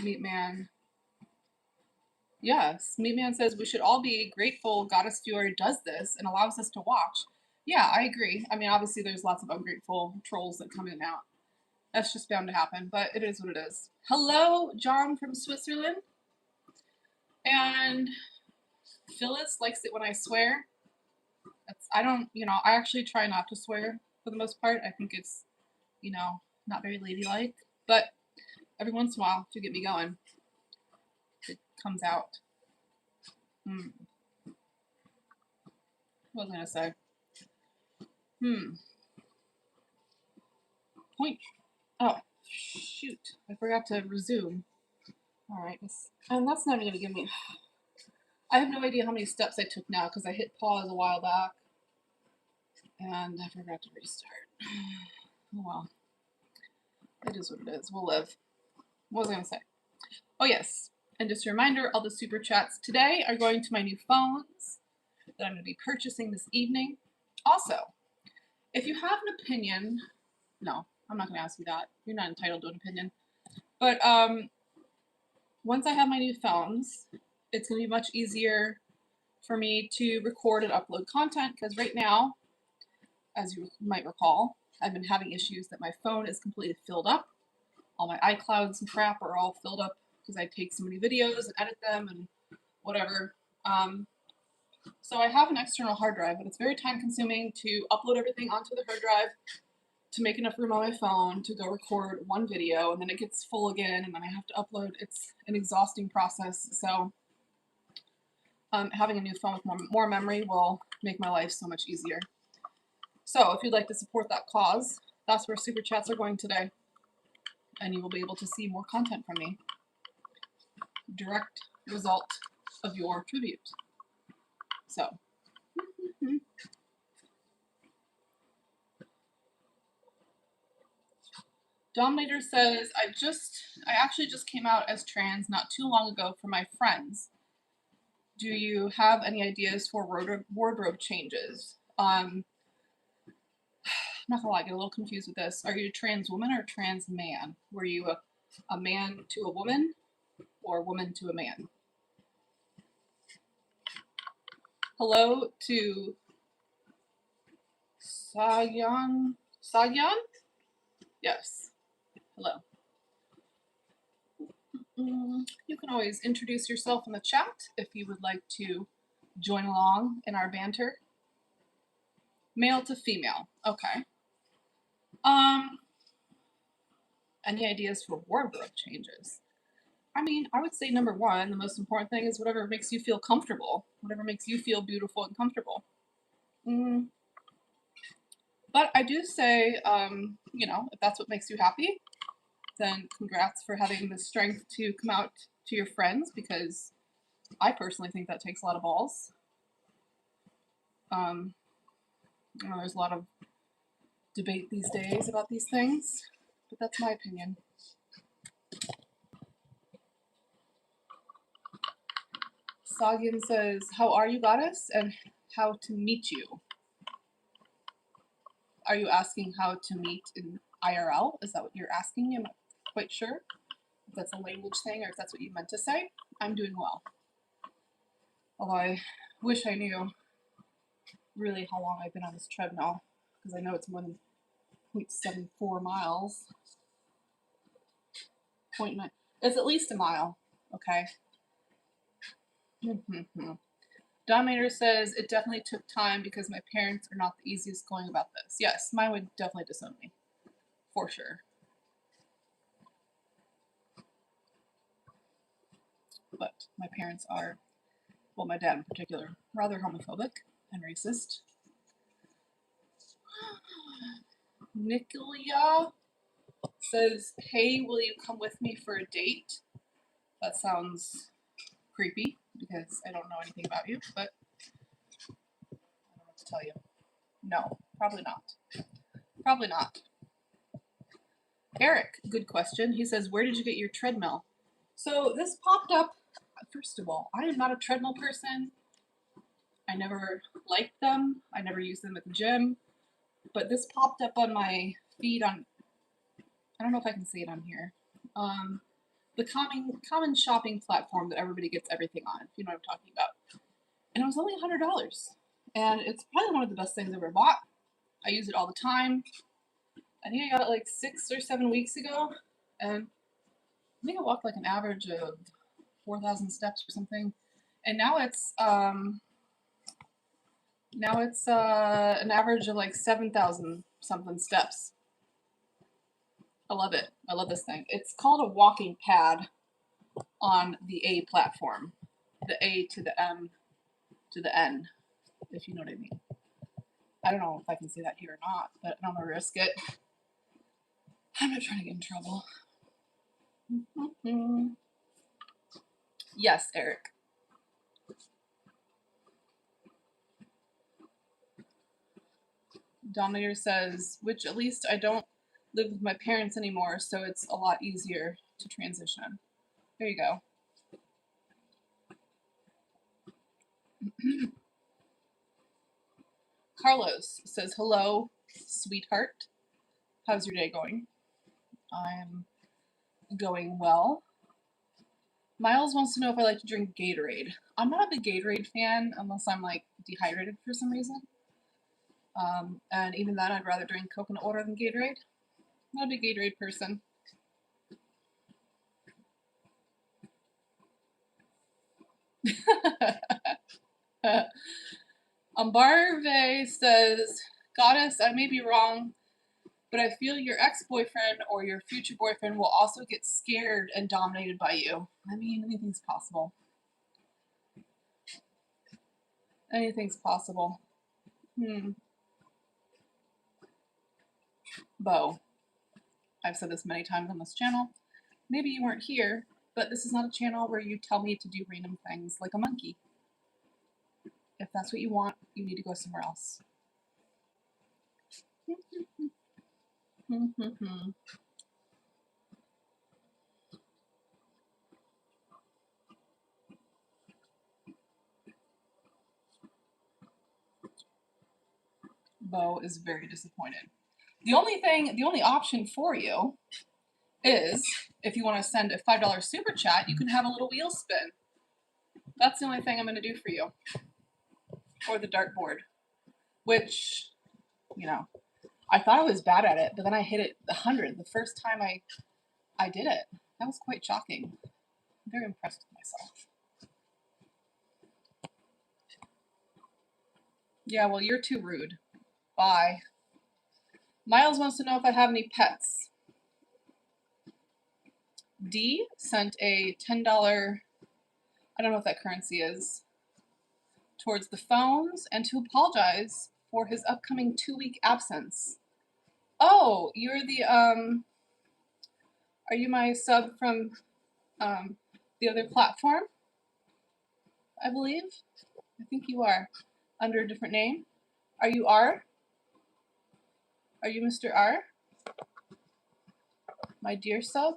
Meatman. Yes, Meatman says we should all be grateful Goddess Viewer does this and allows us to watch. Yeah, I agree. I mean, obviously there's lots of ungrateful trolls that come in and out. That's just bound to happen, but it is what it is. Hello, John from Switzerland. And Phyllis likes it when I swear. I don't, I actually try not to swear for the most part. I think it's, not very ladylike. But every once in a while, to get me going, it comes out. What was I going to say? Point. Oh, shoot. I forgot to resume. All right. And that's not even going to give me... I have no idea how many steps I took now because I hit pause a while back. And I forgot to restart. Oh, well. It is what it is. We'll live. What was I going to say? Oh, yes. And just a reminder, all the super chats today are going to my new phones that I'm going to be purchasing this evening. Also, if you have an opinion... No, I'm not going to ask you that. You're not entitled to an opinion. But once I have my new phones, it's going to be much easier for me to record and upload content because right now, as you might recall, I've been having issues that my phone is completely filled up. All my iClouds and crap are all filled up because I take so many videos and edit them and whatever. So I have an external hard drive, but it's very time consuming to upload everything onto the hard drive, to make enough room on my phone to go record one video, and then it gets full again, and then I have to upload. It's an exhausting process, so having a new phone with more memory will make my life so much easier. So if you'd like to support that cause, that's where Super Chats are going today, and you will be able to see more content from me. Direct result of your tribute. So. Dominator says, I actually just came out as trans not too long ago for my friends. Do you have any ideas for wardrobe changes? I'm not gonna lie, I get a little confused with this. Are you a trans woman or a trans man? Were you a man to a woman or a woman to a man? Hello to Sagyan? Yes. Hello. You can always introduce yourself in the chat if you would like to join along in our banter. Male to female. Okay. Any ideas for wardrobe changes? I mean, I would say number one, the most important thing is whatever makes you feel comfortable, whatever makes you feel beautiful and comfortable. But I do say, if that's what makes you happy, then congrats for having the strength to come out to your friends, because I personally think that takes a lot of balls. There's a lot of debate these days about these things, but that's my opinion. Sagian says, how are you, Goddess, and how to meet you? Are you asking how to meet in IRL? Is that what you're asking me? I'm not quite sure if that's a language thing or if that's what you meant to say. I'm doing well. Although I wish I knew really how long I've been on this treadmill, because I know it's more than 0.74 miles. 0.9. It's at least a mile, okay? Dominator says, it definitely took time because my parents are not the easiest going about this. Yes, mine would definitely disown me. For sure. But my parents are, well, my dad in particular, rather homophobic and racist. Nicolia says, hey, will you come with me for a date? That sounds creepy because I don't know anything about you, but I don't know what to tell you. No, probably not. Probably not. Eric, good question. He says, where did you get your treadmill? So this popped up. First of all, I am not a treadmill person. I never liked them. I never used them at the gym. But this popped up on my feed on, I don't know if I can see it on here. The common shopping platform that everybody gets everything on, if you know what I'm talking about. And it was only $100. And it's probably one of the best things I've ever bought. I use it all the time. I think I got it like 6 or 7 weeks ago. And I think I walked like an average of 4,000 steps or something. And now it's an average of like 7,000 something steps. I love it. I love this thing. It's called a walking pad on the A platform. The A to the M to the N, if you know what I mean. I don't know if I can say that here or not, but I'm gonna risk it. I'm not trying to get in trouble. Yes, Eric. Dominator says, which at least I don't live with my parents anymore, so it's a lot easier to transition. There you go. Carlos says, hello, sweetheart. How's your day going? I'm going well. Miles wants to know if I like to drink Gatorade. I'm not a big Gatorade fan unless I'm like dehydrated for some reason. And even then, I'd rather drink coconut water than Gatorade. I'm not a big Gatorade person. Ambarve says, Goddess, I may be wrong, but I feel your ex-boyfriend or your future boyfriend will also get scared and dominated by you. I mean, anything's possible. Anything's possible. Bo, I've said this many times on this channel. Maybe you weren't here, but this is not a channel where you tell me to do random things like a monkey. If that's what you want, you need to go somewhere else. Bo is very disappointed. The only option for you is if you want to send a $5 super chat, you can have a little wheel spin. That's the only thing I'm going to do for you. Or the dartboard, which, you know, I thought I was bad at it, but then I hit it 100 the first time I did it. That was quite shocking. I'm very impressed with myself. Yeah, well, you're too rude. Bye. Miles wants to know if I have any pets. D sent a $10, I don't know what that currency is, towards the phones and to apologize for his upcoming 2-week absence. Oh, you're the, are you my sub from the other platform? I believe. I think you are. Under a different name. Are you R? Are you Mr. R? My dear sub?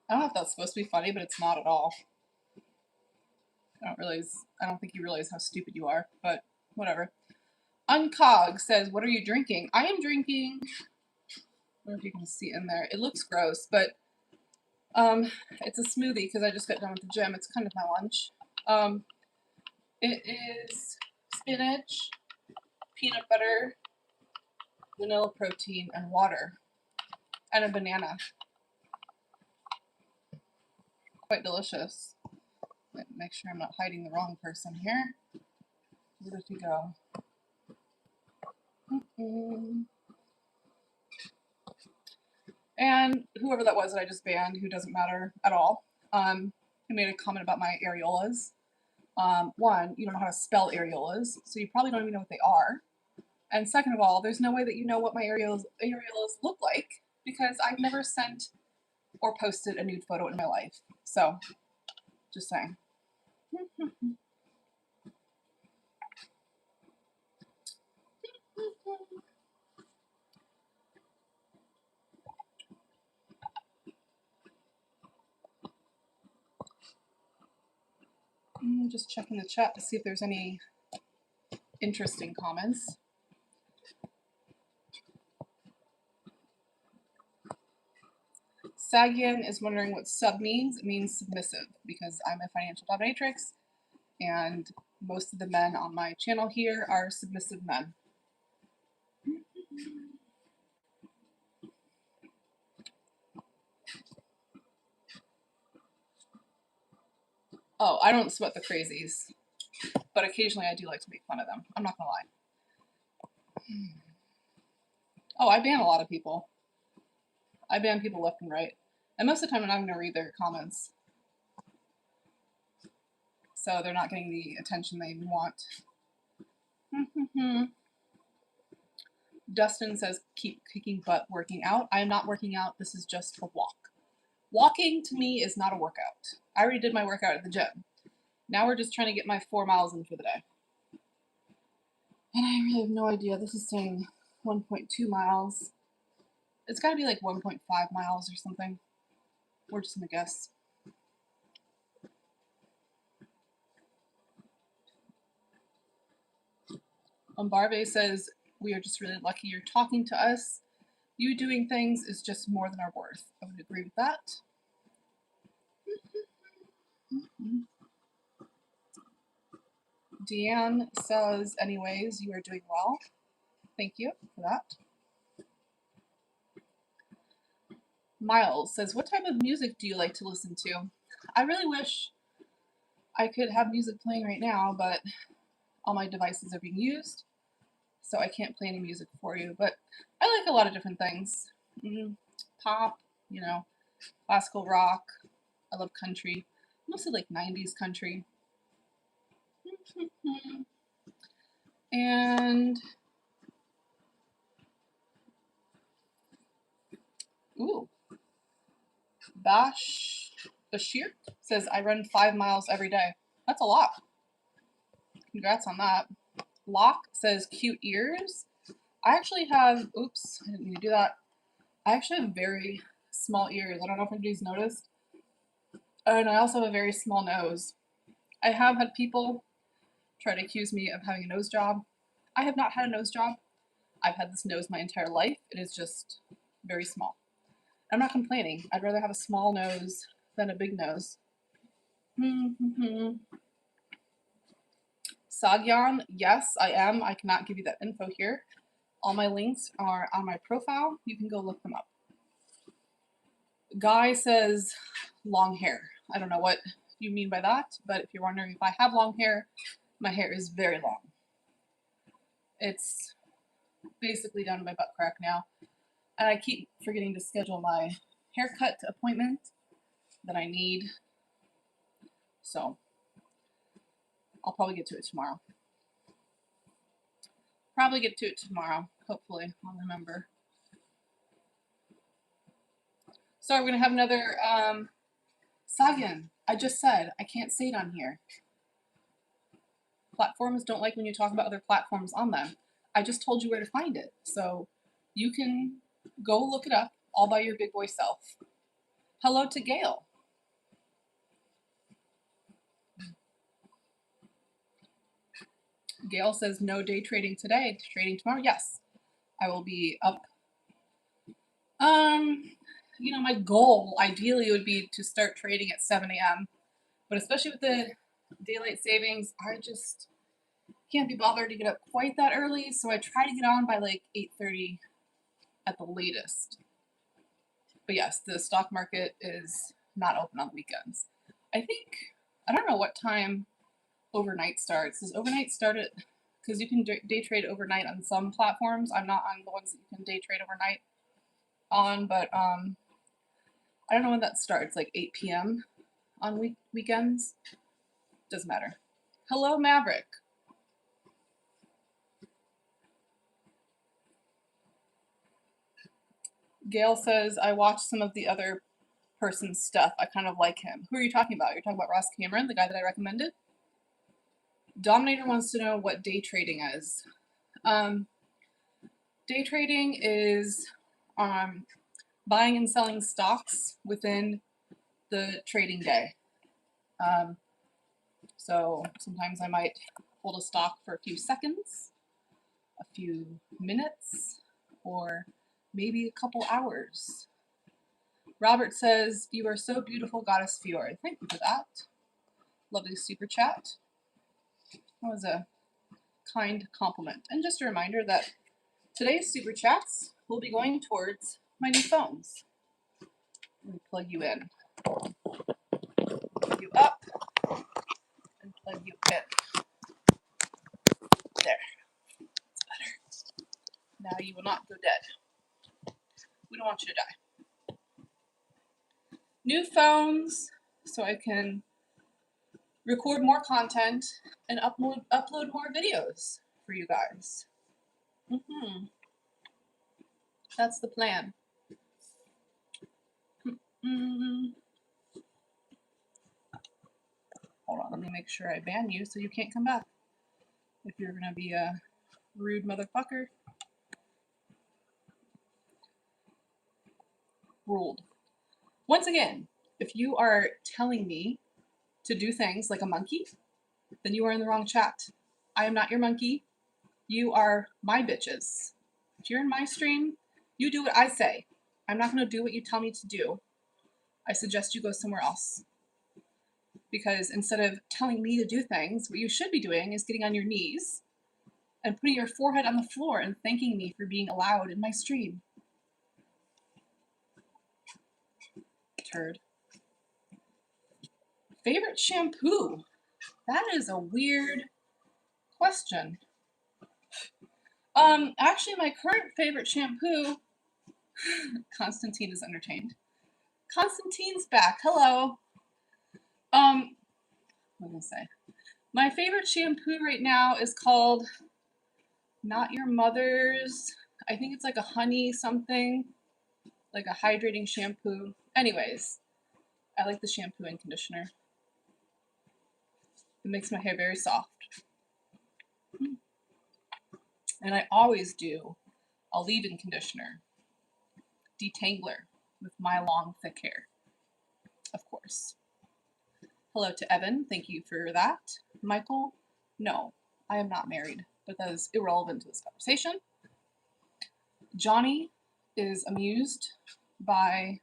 I don't know if that's supposed to be funny, but it's not at all. I don't think you realize how stupid you are, but whatever. Uncog says, what are you drinking? I am drinking, I don't know if you can see in there. It looks gross, but it's a smoothie because I just got done with the gym. It's kind of my lunch. It is spinach, peanut butter, vanilla protein, and water. and a banana. Quite delicious. Make sure I'm not hiding the wrong person here. Where did he go? And whoever that was that I just banned, who doesn't matter at all, who made a comment about my areolas. One, you don't know how to spell areolas, so you probably don't even know what they are. And second of all, there's no way that you know what my areolas look like because I've never sent or posted a nude photo in my life. So, just saying. Just checking the chat to see if there's any interesting comments. Sagian is wondering what sub means. It means submissive because I'm a financial dominatrix and most of the men on my channel here are submissive men. Oh, I don't sweat the crazies, but occasionally I do like to make fun of them. I'm not gonna lie. Oh, I ban a lot of people. I ban people left and right. And most of the time I'm not gonna read their comments. So they're not getting the attention they want. Dustin says, keep kicking butt working out. I am not working out. This is just a walk. Walking to me is not a workout. I already did my workout at the gym. Now we're just trying to get my 4 miles in for the day. And I really have no idea. This is saying 1.2 miles. It's got to be like 1.5 miles or something. We're just going to guess. Umbarve says, we are just really lucky you're talking to us. You doing things is just more than our worth. I would agree with that. Deanne says, anyways, you are doing well. Thank you for that. Miles says, what type of music do you like to listen to? I really wish I could have music playing right now, but all my devices are being used, so I can't play any music for you. But I like a lot of different things. Pop, you know, classical rock. I love country, mostly like 90s country. And ooh, Bashir says, I run 5 miles every day. That's a lot. Congrats on that. Locke says, cute ears. I actually have, oops, I didn't mean to do that. I actually have very small ears. I don't know if anybody's noticed. And I also have a very small nose. I have had people try to accuse me of having a nose job. I have not had a nose job. I've had this nose my entire life. It is just very small. I'm not complaining. I'd rather have a small nose than a big nose. Sagyan, yes, I am. I cannot give you that info here. All my links are on my profile. You can go look them up. Guy says long hair. I don't know what you mean by that, but if you're wondering if I have long hair, my hair is very long. It's basically down to my butt crack now. And I keep forgetting to schedule my haircut appointment that I need. So I'll probably get to it tomorrow. Hopefully I'll remember. So we're going to have another Sagan. I just said I can't say it on here. Platforms don't like when you talk about other platforms on them. I just told you where to find it. So you can go look it up all by your big boy self. Hello to Gail. Gail says no day trading today, trading tomorrow. Yes, I will be up. You know, my goal ideally would be to start trading at 7 a.m. But especially with the daylight savings, I just can't be bothered to get up quite that early. So I try to get on by like 8:30 at the latest. But yes, the stock market is not open on the weekends. I don't know what time overnight starts. Does overnight start at, because you can day trade overnight on some platforms. I'm not on the ones that you can day trade overnight on, but I don't know when that starts, like 8 p.m. on weekends. Doesn't matter. Hello, Maverick. Gail says, I watched some of the other person's stuff. I kind of like him. Who are you talking about? You're talking about Ross Cameron, the guy that I recommended? Dominator wants to know what day trading is. Day trading is buying and selling stocks within the trading day. So sometimes I might hold a stock for a few seconds, a few minutes, or maybe a couple hours. Robert says, you are so beautiful, Goddess Fiore. Thank you for that. Lovely super chat. That was a kind compliment. And just a reminder that today's super chats will be going towards my new phones. Let me plug you in. Plug you up and plug you in. There. That's better. Now you will not go dead. We don't want you to die. New phones, so I can record more content and upload more videos for you guys. That's the plan. Hold on, let me make sure I ban you so you can't come back. If you're gonna be a rude motherfucker. Ruled. Once again, if you are telling me to do things like a monkey, then you are in the wrong chat. I am not your monkey. You are my bitches. If you're in my stream, you do what I say. I'm not going to do what you tell me to do. I suggest you go somewhere else. Because instead of telling me to do things, what you should be doing is getting on your knees and putting your forehead on the floor and thanking me for being allowed in my stream. Turd. Favorite shampoo? That is a weird question. Actually, my current favorite shampoo, Constantine is entertained. Constantine's back. Hello. What am I gonna say? My favorite shampoo right now is called Not Your Mother's. I think it's like a honey something, like a hydrating shampoo. Anyways, I like the shampoo and conditioner. It makes my hair very soft. And I always do a leave-in conditioner, detangler with my long, thick hair, of course. Hello to Evan. Thank you for that. Michael, no, I am not married, but that is irrelevant to this conversation. Johnny is amused by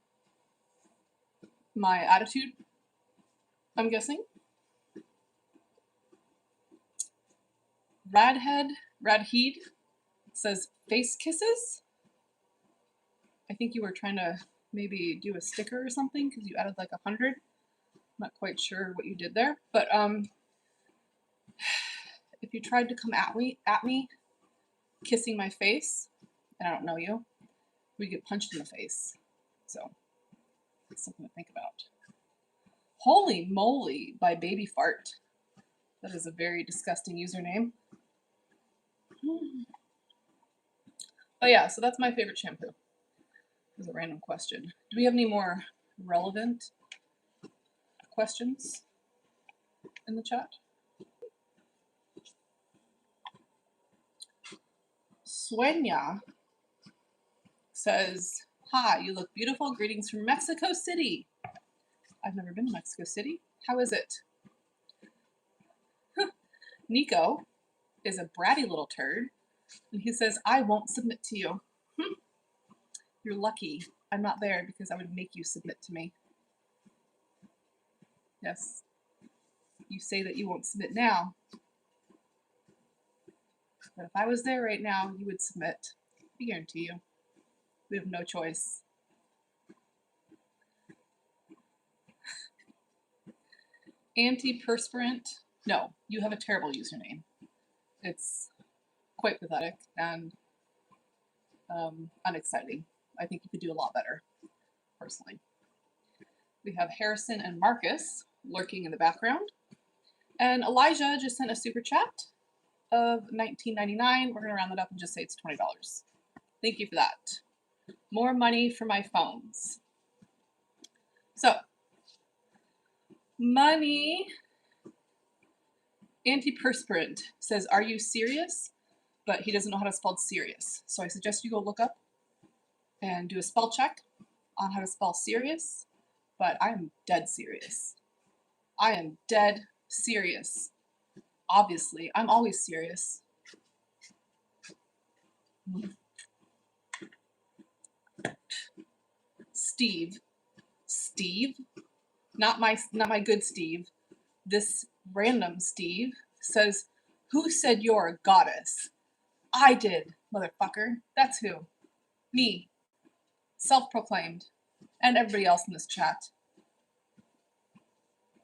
my attitude, I'm guessing. Radheed says face kisses. I think you were trying to maybe do a sticker or something because you added like 100. I'm not quite sure what you did there, but if you tried to come at me kissing my face, and I don't know you, we get punched in the face. So it's something to think about. Holy moly by Baby Fart. That is a very disgusting username. Oh yeah, so that's my favorite shampoo. That was a random question. Do we have any more relevant questions in the chat? Sueña says, hi, you look beautiful. Greetings from Mexico City. I've never been to Mexico City. How is it? Nico is a bratty little turd, and he says, I won't submit to you. You're lucky I'm not there because I would make you submit to me. Yes. You say that you won't submit now, but if I was there right now, you would submit. I guarantee you. We have no choice. Antiperspirant. No, you have a terrible username. It's quite pathetic and unexciting. I think you could do a lot better, personally. We have Harrison and Marcus lurking in the background. And Elijah just sent a super chat of $19.99. We're going to round it up and just say it's $20. Thank you for that. More money for my phones. So, money. Antiperspirant says, are you serious? But he doesn't know how to spell serious. So I suggest you go look up and do a spell check on how to spell serious. But I am dead serious. I am dead serious. Obviously, I'm always serious. Steve. Steve? Not my good Steve. This random Steve says, who said you're a goddess? I did, motherfucker. That's who. Me. Self-proclaimed. And everybody else in this chat.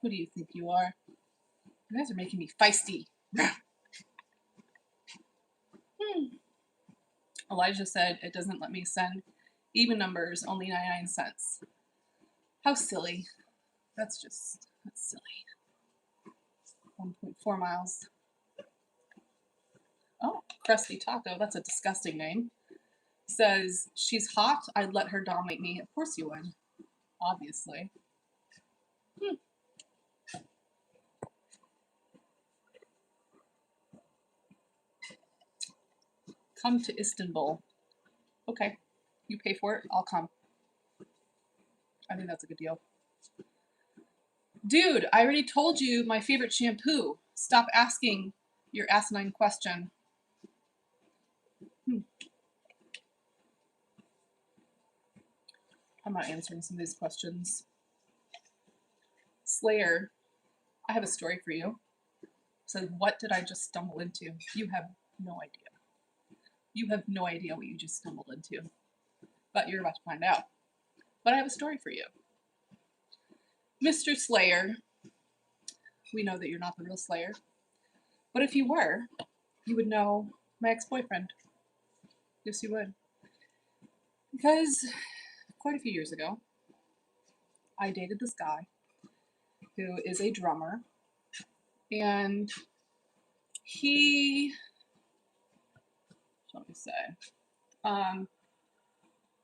Who do you think you are? You guys are making me feisty. Elijah said it doesn't let me send even numbers, only 99 cents. How silly. That's silly. 1.4 miles. Oh, Crusty Taco, that's a disgusting name. Says, she's hot, I'd let her dominate me. Of course you would. Obviously. Come to Istanbul. Okay. You pay for it, I'll come. I think that's a good deal. Dude, I already told you my favorite shampoo. Stop asking your asinine question. I'm not answering some of these questions. Slayer, I have a story for you. So what did I just stumble into? You have no idea. You have no idea what you just stumbled into. But you're about to find out. But I have a story for you. Mr. Slayer, we know that you're not the real Slayer. But if you were, you would know my ex-boyfriend. Yes, you would. Because quite a few years ago, I dated this guy who is a drummer. And he, what shall we say,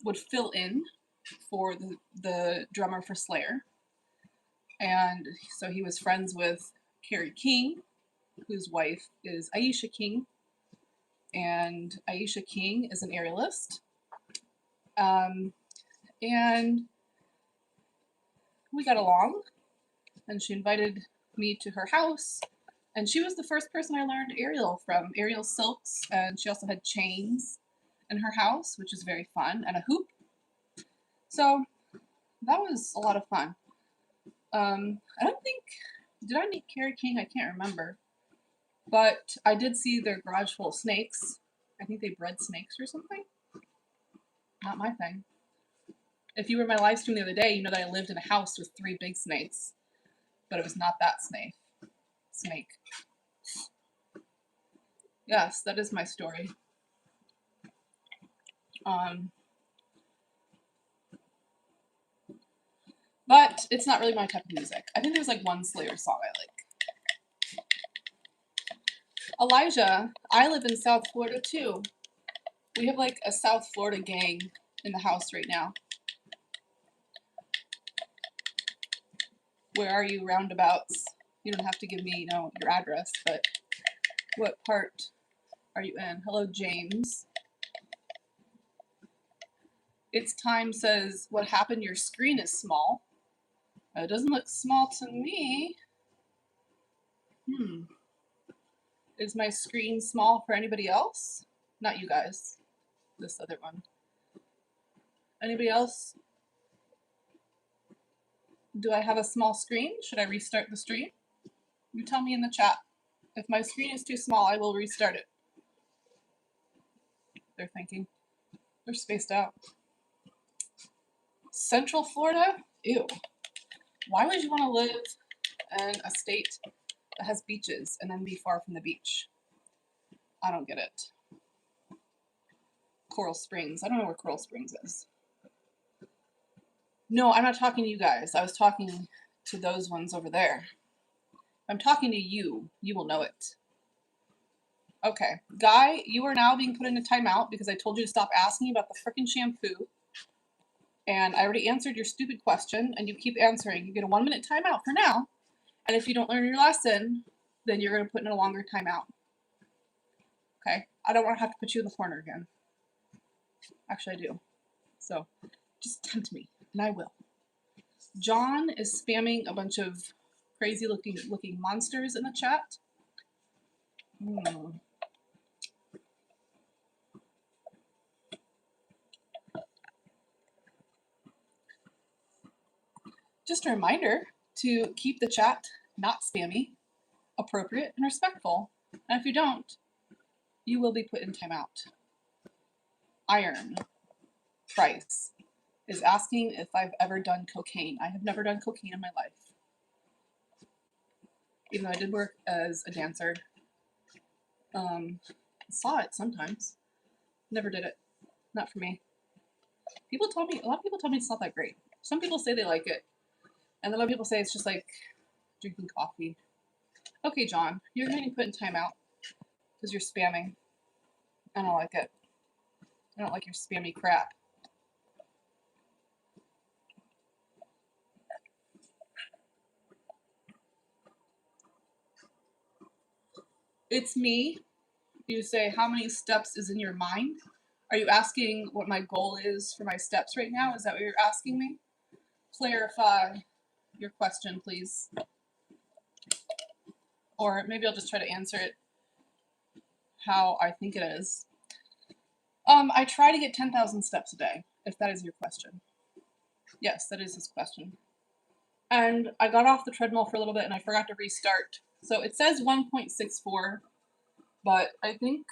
would fill in for the drummer for Slayer. And so he was friends with Carrie King, whose wife is Aisha King. And Aisha King is an aerialist. And we got along. And she invited me to her house. And she was the first person I learned aerial from. Aerial silks. And she also had chains in her house, which is very fun. And a hoop. So that was a lot of fun. I don't think, did I meet Carrie King? I can't remember. But I did see their garage full of snakes. I think they bred snakes or something. Not my thing. If you were in my live stream the other day, you know that I lived in a house with 3 big snakes. But it was not that snake. Yes, that is my story. But it's not really my type of music. I think there's like one Slayer song I like. Elijah, I live in South Florida too. We have like a South Florida gang in the house right now. Where are you, roundabouts? You don't have to give me, your address, but what part are you in? Hello, James. It's Time says, what happened? Your screen is small. It doesn't look small to me. Is my screen small for anybody else? Not you guys. This other one. Anybody else? Do I have a small screen? Should I restart the stream? You tell me in the chat. If my screen is too small, I will restart it. They're thinking. They're spaced out. Central Florida? Ew. Why would you want to live in a state that has beaches and then be far from the beach? I don't get it. Coral Springs. I don't know where Coral Springs is. No, I'm not talking to you guys. I was talking to those ones over there. I'm talking to you. You will know it. Okay. Guy, you are now being put in a timeout because I told you to stop asking about the frickin' shampoo. And I already answered your stupid question, and you keep answering. You get a 1-minute timeout for now. And if you don't learn your lesson, then you're going to put in a longer timeout. Okay? I don't want to have to put you in the corner again. Actually, I do. So, just tempt me, and I will. John is spamming a bunch of crazy looking monsters in the chat. Just a reminder to keep the chat not spammy, appropriate, and respectful. And if you don't, you will be put in timeout. Iron Price is asking if I've ever done cocaine. I have never done cocaine in my life. Even though I did work as a dancer. Saw it sometimes. Never did it. Not for me. A lot of people tell me it's not that great. Some people say they like it. And then other people say it's just like drinking coffee. Okay, John, you're getting put in timeout because you're spamming. I don't like it. I don't like your spammy crap. It's me. You say, how many steps is in your mind? Are you asking what my goal is for my steps right now? Is that what you're asking me? Clarify your question, please. Or maybe I'll just try to answer it how I think it is. I try to get 10,000 steps a day, if that is your question. Yes, that is his question. And I got off the treadmill for a little bit and I forgot to restart. So it says 1.64, but I think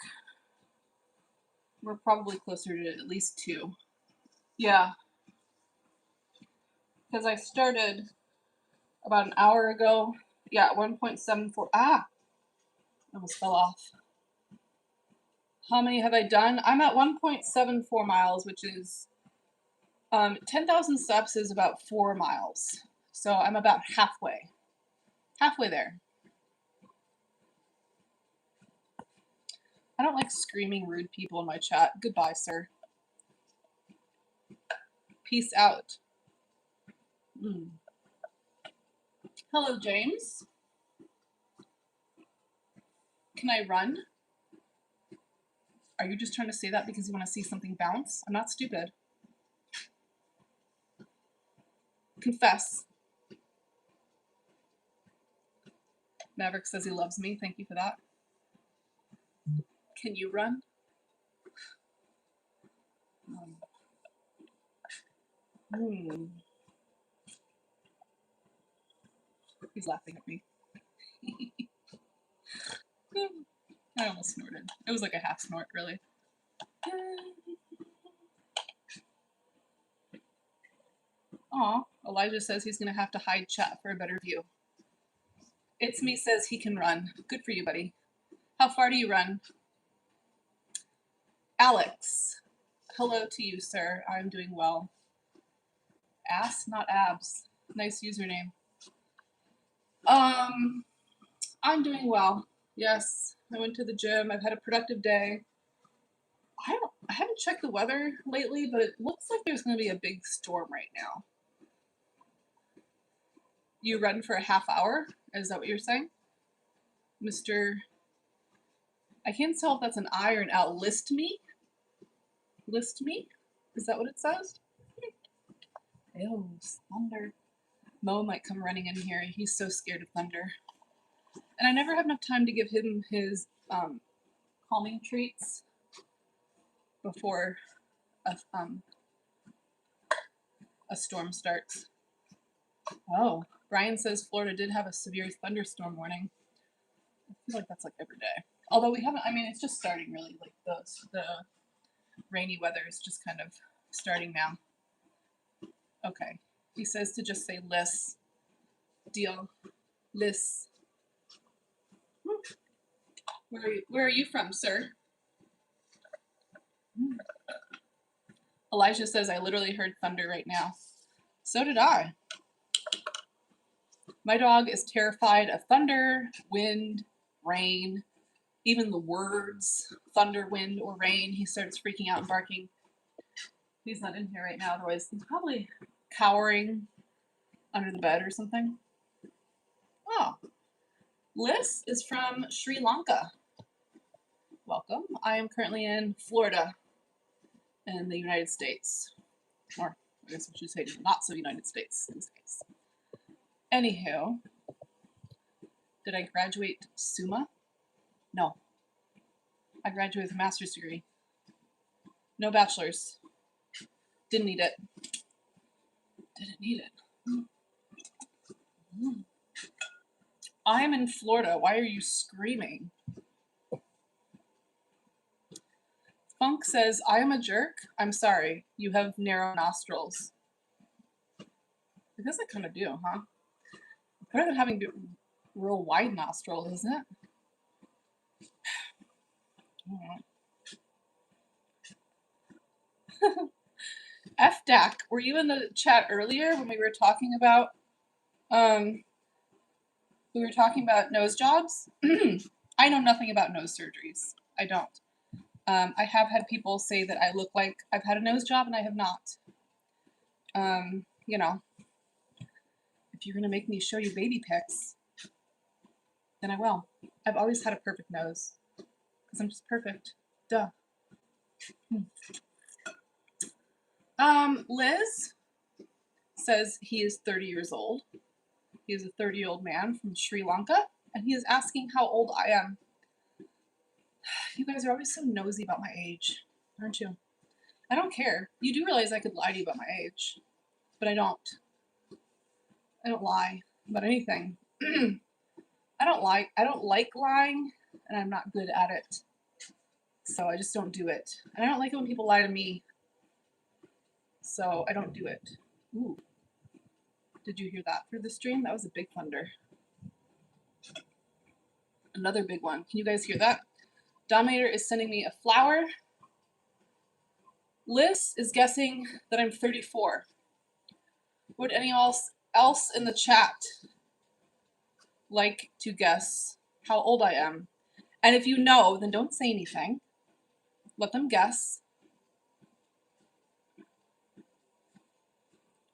we're probably closer to at least 2. Yeah. Because I started about an hour ago. Yeah, 1.74. Ah! Almost fell off. How many have I done? I'm at 1.74 miles, which is 10,000 steps is about 4 miles. So I'm about halfway. Halfway there. I don't like screaming rude people in my chat. Goodbye, sir. Peace out. Hello, James. Can I run? Are you just trying to say that because you want to see something bounce? I'm not stupid. Confess. Maverick says he loves me. Thank you for that. Can you run? He's laughing at me. I almost snorted. It was like a half snort, really. Aw, Elijah says he's going to have to hide chat for a better view. It's Me says he can run. Good for you, buddy. How far do you run? Alex. Hello to you, sir. I'm doing well. Ass, not abs. Nice username. I'm doing well. Yes, I went to the gym. I've had a productive day. I haven't checked the weather lately, but it looks like there's going to be a big storm right now. You run for a half hour? Is that what you're saying? Mr. I can't tell if that's an I or an L. List me? List me? Is that what it says? Ew, thunder. Mo might come running in here. He's so scared of thunder. And I never have enough time to give him his calming treats before a storm starts. Oh, Brian says Florida did have a severe thunderstorm warning. I feel like that's like every day. Although we haven't, I mean, it's just starting really. Like the rainy weather is just kind of starting now. Okay. He says to just say list. Deal. Liz. Where are you from, sir? Elijah says, I literally heard thunder right now. So did I. My dog is terrified of thunder, wind, rain, even the words thunder, wind, or rain. He starts freaking out and barking. He's not in here right now, otherwise he's probably cowering under the bed or something. Oh, Liz is from Sri Lanka. Welcome. I am currently in Florida in the United States. Or I guess I should say not so United States in this case. Anywho, did I graduate SUMA? No. I graduated with a master's degree. No bachelor's. Didn't need it. Didn't need it. I'm in Florida. Why are you screaming? Funk says, I am a jerk. I'm sorry. You have narrow nostrils. I guess I kind of do, huh? Better than having real wide nostrils, isn't it? FDAC, were you in the chat earlier when we were talking about nose jobs? I know nothing about nose surgeries. I don't. I have had people say that I look like I've had a nose job and I have not. You know, if you're gonna make me show you baby pics, then I will. I've always had a perfect nose because I'm just perfect. Duh. Liz says he is 30 years old. He is a 30-year-old man from Sri Lanka, and he is asking how old I am. You guys are always so nosy about my age, aren't you? I don't care. You do realize I could lie to you about my age, but I don't. I don't lie about anything. I don't like lying, and I'm not good at it. So I just don't do it. And I don't like it when people lie to me. So I don't do it. Ooh. Did you hear that through the stream? That was a big thunder. Another big one. Can you guys hear that? Dominator is sending me a flower. Liz is guessing that I'm 34. Would anyone else in the chat like to guess how old I am? And if you know, then don't say anything. Let them guess.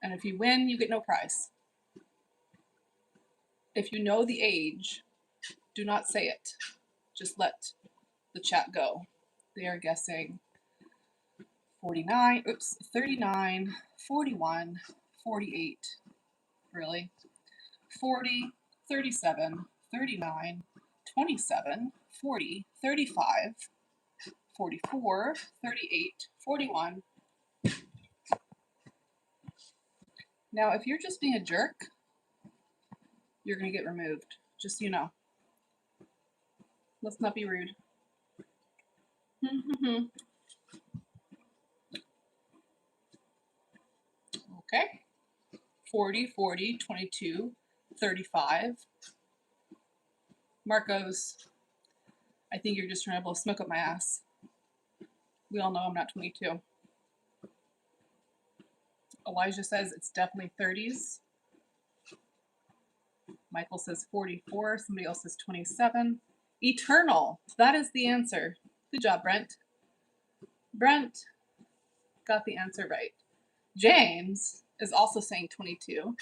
And if you win, you get no prize. If you know the age, do not say it. Just let the chat go. They are guessing 39, 41, 48, really, 40, 37, 39, 27, 40, 35, 44, 38, 41. Now, if you're just being a jerk, you're going to get removed, just so you know. Let's not be rude. Okay. 40, 40, 22, 35. Marcos, I think you're just trying to blow smoke up my ass. We all know I'm not 22. Elijah says it's definitely 30s. Michael says 44. Somebody else says 27. Eternal. That is the answer. Good job, Brent. Brent got the answer right. James is also saying 22.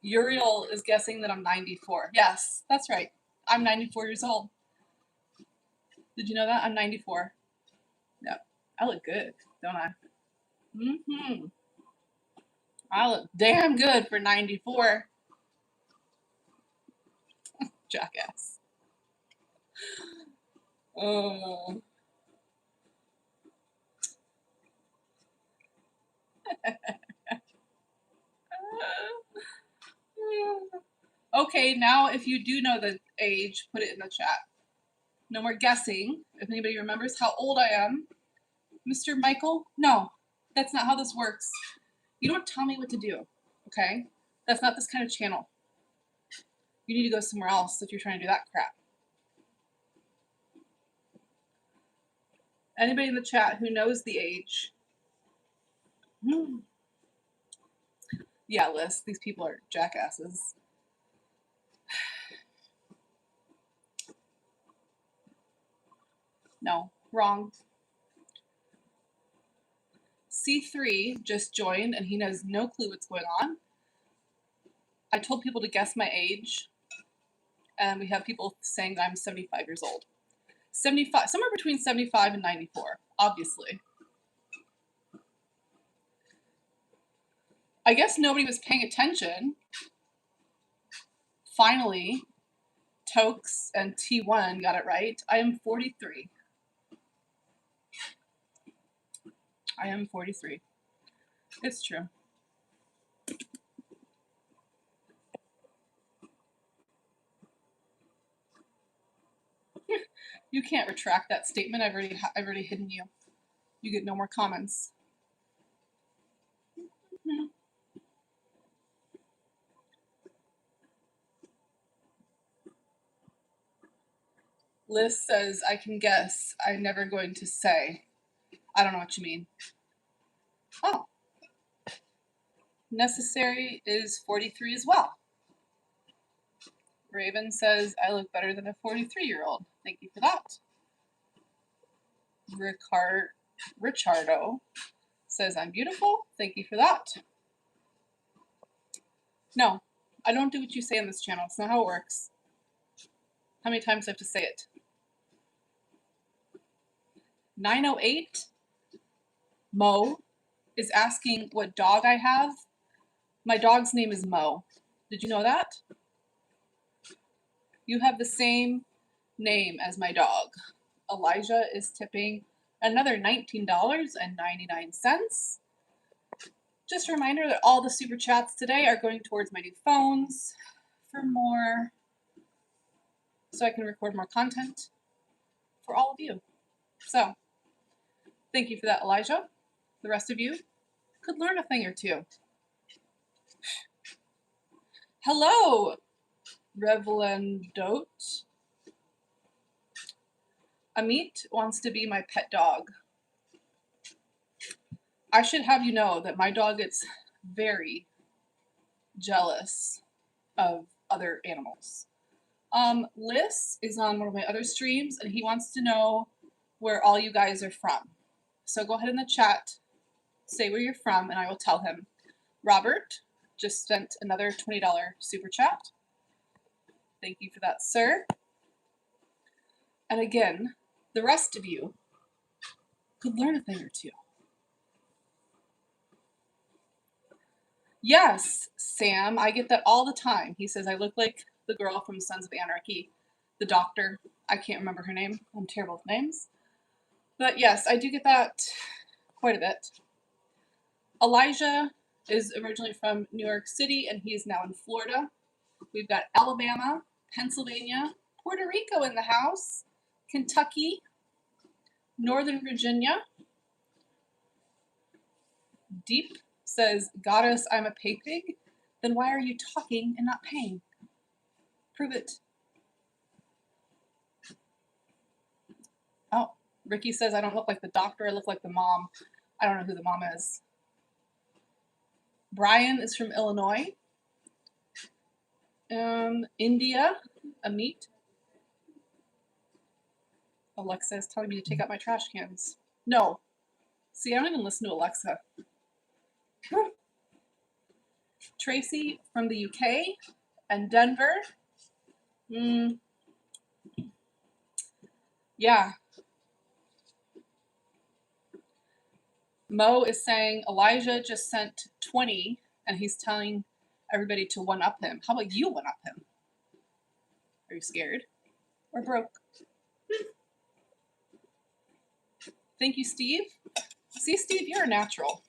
Uriel is guessing that I'm 94. Yes, that's right. I'm 94 years old. Did you know that? I'm 94. Yep. I look good, don't I? Mm-hmm. I look damn good for 94. Jackass. Oh. Okay, now if you do know the age, put it in the chat. No more guessing. If anybody remembers how old I am. Mr. Michael? No, that's not how this works. You don't tell me what to do, okay? That's not this kind of channel. You need to go somewhere else if you're trying to do that crap. Anybody in the chat who knows the age? Yeah, Liz, these people are jackasses. No, wrong. C3 just joined and he has no clue what's going on. I told people to guess my age, and we have people saying that I'm 75 years old. 75, somewhere between 75 and 94, obviously. I guess nobody was paying attention. Finally, Tokes and T1 got it right. I am 43. I am 43. It's true. You can't retract that statement. I've already hidden you. You get no more comments. Liz says, I can guess. I'm never going to say. I don't know what you mean. Oh. Necessary is 43 as well. Raven says, I look better than a 43-year-old. Thank you for that. Richardo says, I'm beautiful. Thank you for that. No, I don't do what you say on this channel. It's not how it works. How many times do I have to say it? 908 Mo is asking what dog I have. My dog's name is Mo. Did you know that? You have the same name as my dog. Elijah is tipping another $19.99. Just a reminder that all the super chats today are going towards my new phones for more, so I can record more content for all of you. So, thank you for that, Elijah. The rest of you could learn a thing or two. Hello, Revelandote. Amit wants to be my pet dog. I should have you know that my dog gets very jealous of other animals. Liz is on one of my other streams and he wants to know where all you guys are from. So go ahead in the chat, say where you're from, and I will tell him. Robert just sent another $20 super chat. Thank you for that, sir. And again, the rest of you could learn a thing or two. Yes, Sam, I get that all the time. He says I look like the girl from Sons of Anarchy, the doctor. I can't remember her name. I'm terrible with names. But yes, I do get that quite a bit. Elijah is originally from New York City and he is now in Florida. We've got Alabama, Pennsylvania, Puerto Rico in the house, Kentucky, Northern Virginia. Deep says, Goddess, I'm a pay pig. Then why are you talking and not paying? Prove it. Oh, Ricky says, I don't look like the doctor. I look like the mom. I don't know who the mom is. Brian is from Illinois. India, Amit. Alexa is telling me to take out my trash cans. No. See, I don't even listen to Alexa. Tracy from the UK and Denver. Yeah. Mo is saying Elijah just sent 20 and he's telling everybody to one-up him. How about you one-up him? Are you scared or broke? Thank you, Steve. See, Steve, you're a natural.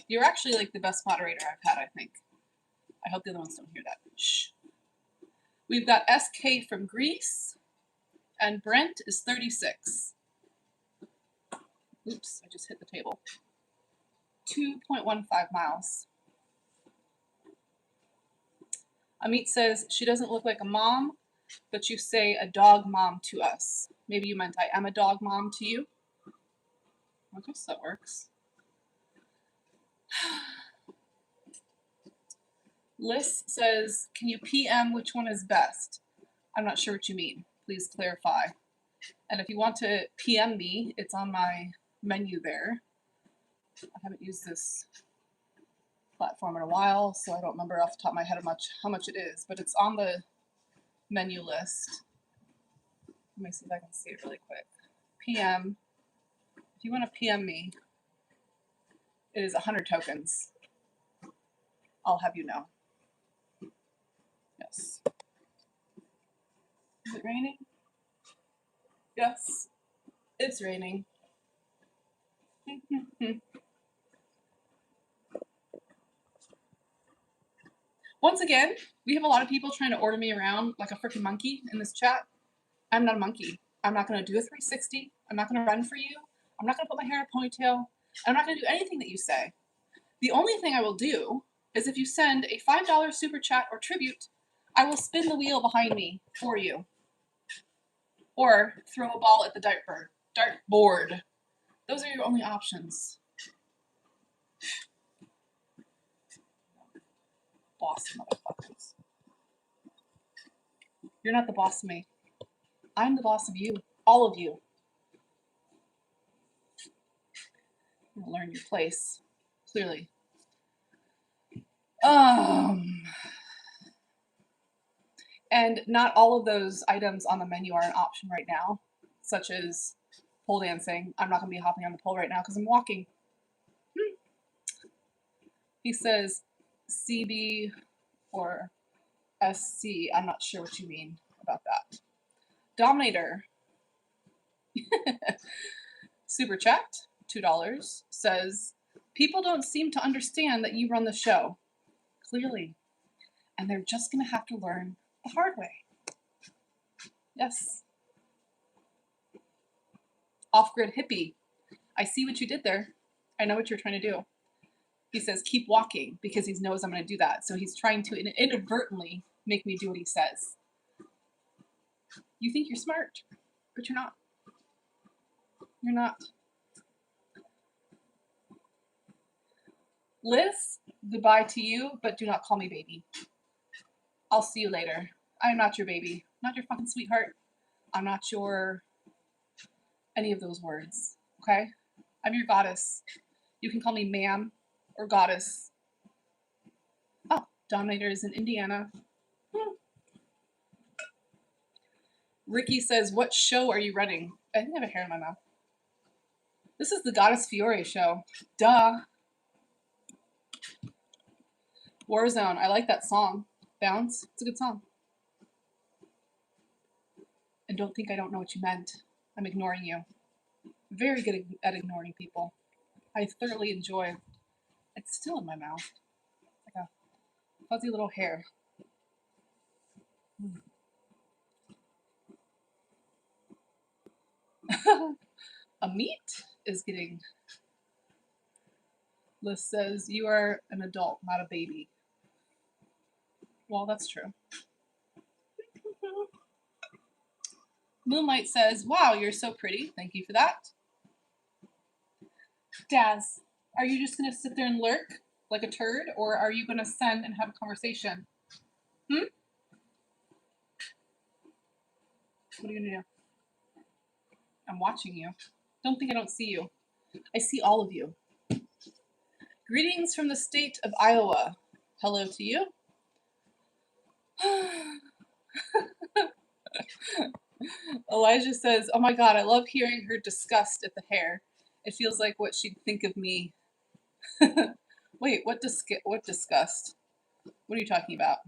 You're actually like the best moderator I've had, I think. I hope the other ones don't hear that. Shh. We've got SK from Greece, and Brent is 36. Oops, I just hit the table. 2.15 miles. Amit says, she doesn't look like a mom, but you say a dog mom to us. Maybe you meant I am a dog mom to you. I guess that works. Liz says, can you PM which one is best? I'm not sure what you mean. Please clarify. And if you want to PM me, it's on my menu there. I haven't used this platform in a while, so I don't remember off the top of my head how much it is, but it's on the menu list. Let me see if I can see it really quick. PM. If you want to PM me, it is 100 tokens. I'll have you know. Yes. Is it raining? Yes, it's raining. Once again, we have a lot of people trying to order me around like a freaking monkey in this chat. I'm not a monkey. I'm not going to do a 360. I'm not going to run for you. I'm not going to put my hair in a ponytail. I'm not going to do anything that you say. The only thing I will do is if you send a $5 super chat or tribute, I will spin the wheel behind me for you. Or throw a ball at the dartboard. Those are your only options. Boss motherfuckers. You're not the boss of me. I'm the boss of you. All of you. You'll learn your place. Clearly. And not all of those items on the menu are an option right now, such as pole dancing. I'm not going to be hopping on the pole right now because I'm walking. He says CB or SC. I'm not sure what you mean about that. Dominator. Super chat, $2, says, people don't seem to understand that you run the show. Clearly. And they're just going to have to learn the hard way. Yes. Off-grid hippie. I see what you did there. I know what you're trying to do. He says, keep walking, because he knows I'm going to do that. So he's trying to inadvertently make me do what he says. You think you're smart, but you're not. You're not. Liz, goodbye to you, but do not call me baby. I'll see you later. I am not your baby. Not your fucking sweetheart. I'm not your any of those words. Okay? I'm your goddess. You can call me ma'am or goddess. Oh, Dominator is in Indiana. Ricky says, what show are you running? I think I have a hair in my mouth. This is the Goddess Fiore show. Duh. Warzone. I like that song. Bounce. It's a good song. And don't think I don't know what you meant. I'm ignoring you. Very good at ignoring people. I thoroughly enjoy. It's still in my mouth. Like a fuzzy little hair. Amit is getting. Liz says, you are an adult, not a baby. Well, that's true. Moonlight says, wow, you're so pretty. Thank you for that. Daz, are you just going to sit there and lurk like a turd, or are you going to send and have a conversation? What are you going to do? I'm watching you. Don't think I don't see you. I see all of you. Greetings from the state of Iowa. Hello to you. Elijah says, oh my God, I love hearing her disgust at the hair. It feels like what she'd think of me. Wait, what disgust? What are you talking about?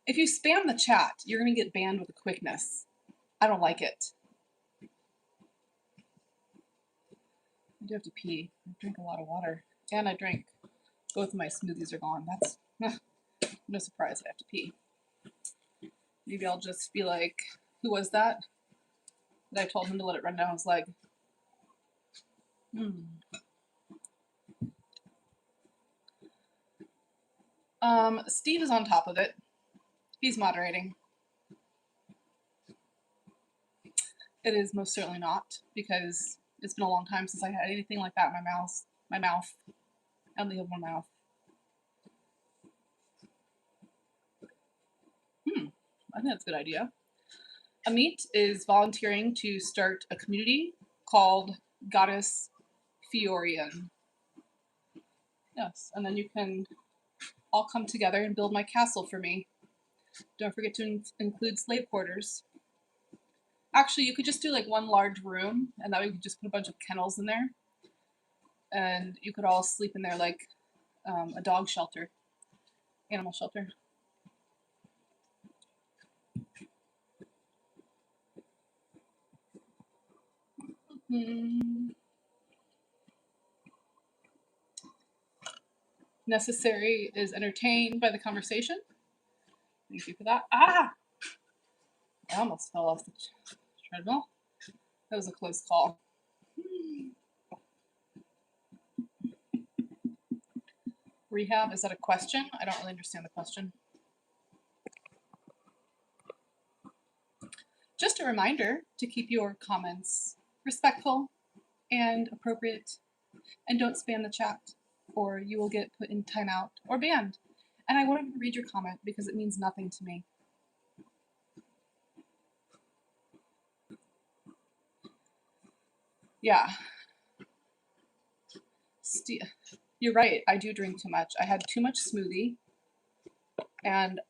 If you spam the chat, you're going to get banned with a quickness. I don't like it. I do have to pee. I drink a lot of water. And I drink. Both of my smoothies are gone. That's no surprise I have to pee. Maybe I'll just be like, who was that? That I told him to let it run down his leg. Steve is on top of it. He's moderating. It is most certainly not, because it's been a long time since I had anything like that in my mouth. I only have one mouth. I think that's a good idea. Amit is volunteering to start a community called Goddess Fiorian. Yes, and then you can all come together and build my castle for me. Don't forget to include slave quarters. Actually, you could just do like one large room, and that way you could just put a bunch of kennels in there. And you could all sleep in there like a dog shelter, animal shelter. Necessary is entertained by the conversation. Thank you for that. Ah! I almost fell off the treadmill. That was a close call. Rehab, is that a question? I don't really understand the question. Just a reminder to keep your comments respectful and appropriate, and don't spam the chat, or you will get put in timeout or banned. And I won't even read your comment because it means nothing to me. Yeah. You're right, I do drink too much. I had too much smoothie and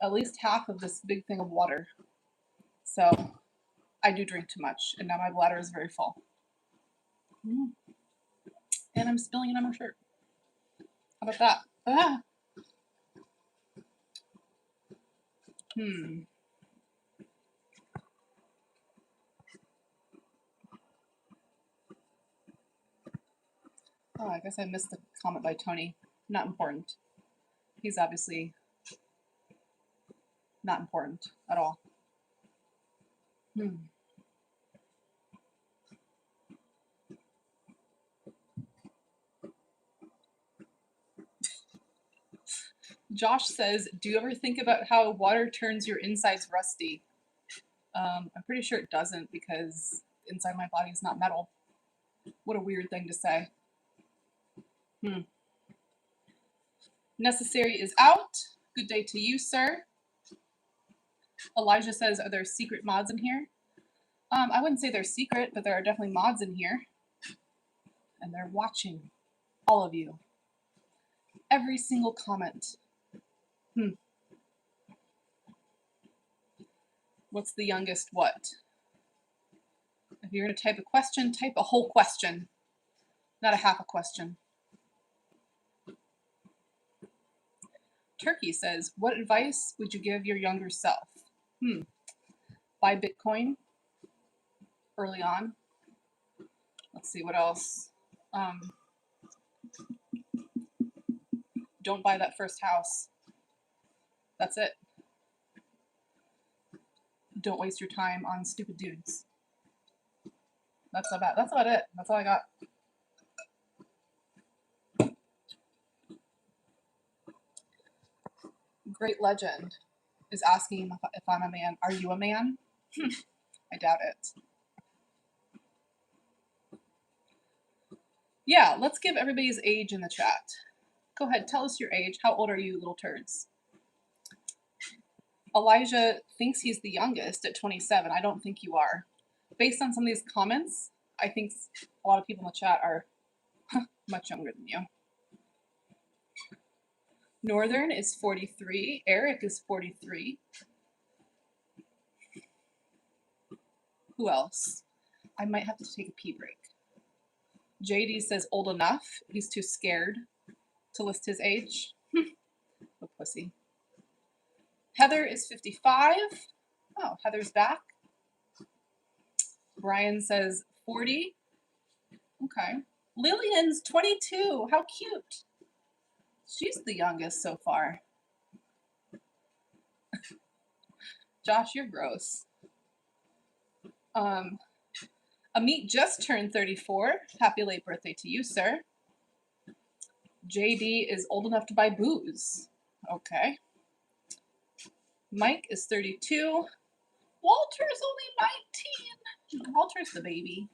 at least half of this big thing of water. So I do drink too much, and now my bladder is very full. And I'm spilling it on my shirt. How about that? Ah. Oh, I guess I missed the comment by Tony. Not important. He's obviously not important at all. Josh says, do you ever think about how water turns your insides rusty? I'm pretty sure it doesn't, because inside my body is not metal. What a weird thing to say. Necessary is out. Good day to you, sir. Elijah says, are there secret mods in here? I wouldn't say they're secret, but there are definitely mods in here. And they're watching. All of you. Every single comment. What's the youngest what? If you're going to type a question, type a whole question, not a half a question. Turkey says, what advice would you give your younger self? Buy Bitcoin early on. Let's see, what else? Don't buy that first house. That's it. Don't waste your time on stupid dudes. That's about it. That's all I got. Great Legend is asking if I'm a man. Are you a man? I doubt it. Yeah, let's give everybody's age in the chat. Go ahead, tell us your age. How old are you, little turds? Elijah thinks he's the youngest at 27. I don't think you are. Based on some of these comments, I think a lot of people in the chat are much younger than you. Northern is 43. Eric is 43. Who else? I might have to take a pee break. JD says old enough. He's too scared to list his age. Oh, pussy. Heather is 55. Oh, Heather's back. Brian says 40. Okay. Lillian's 22. How cute. She's the youngest so far. Josh, you're gross. Amit just turned 34. Happy late birthday to you, sir. JD is old enough to buy booze. Okay. Mike is 32. Walter is only 19. Walter's the baby.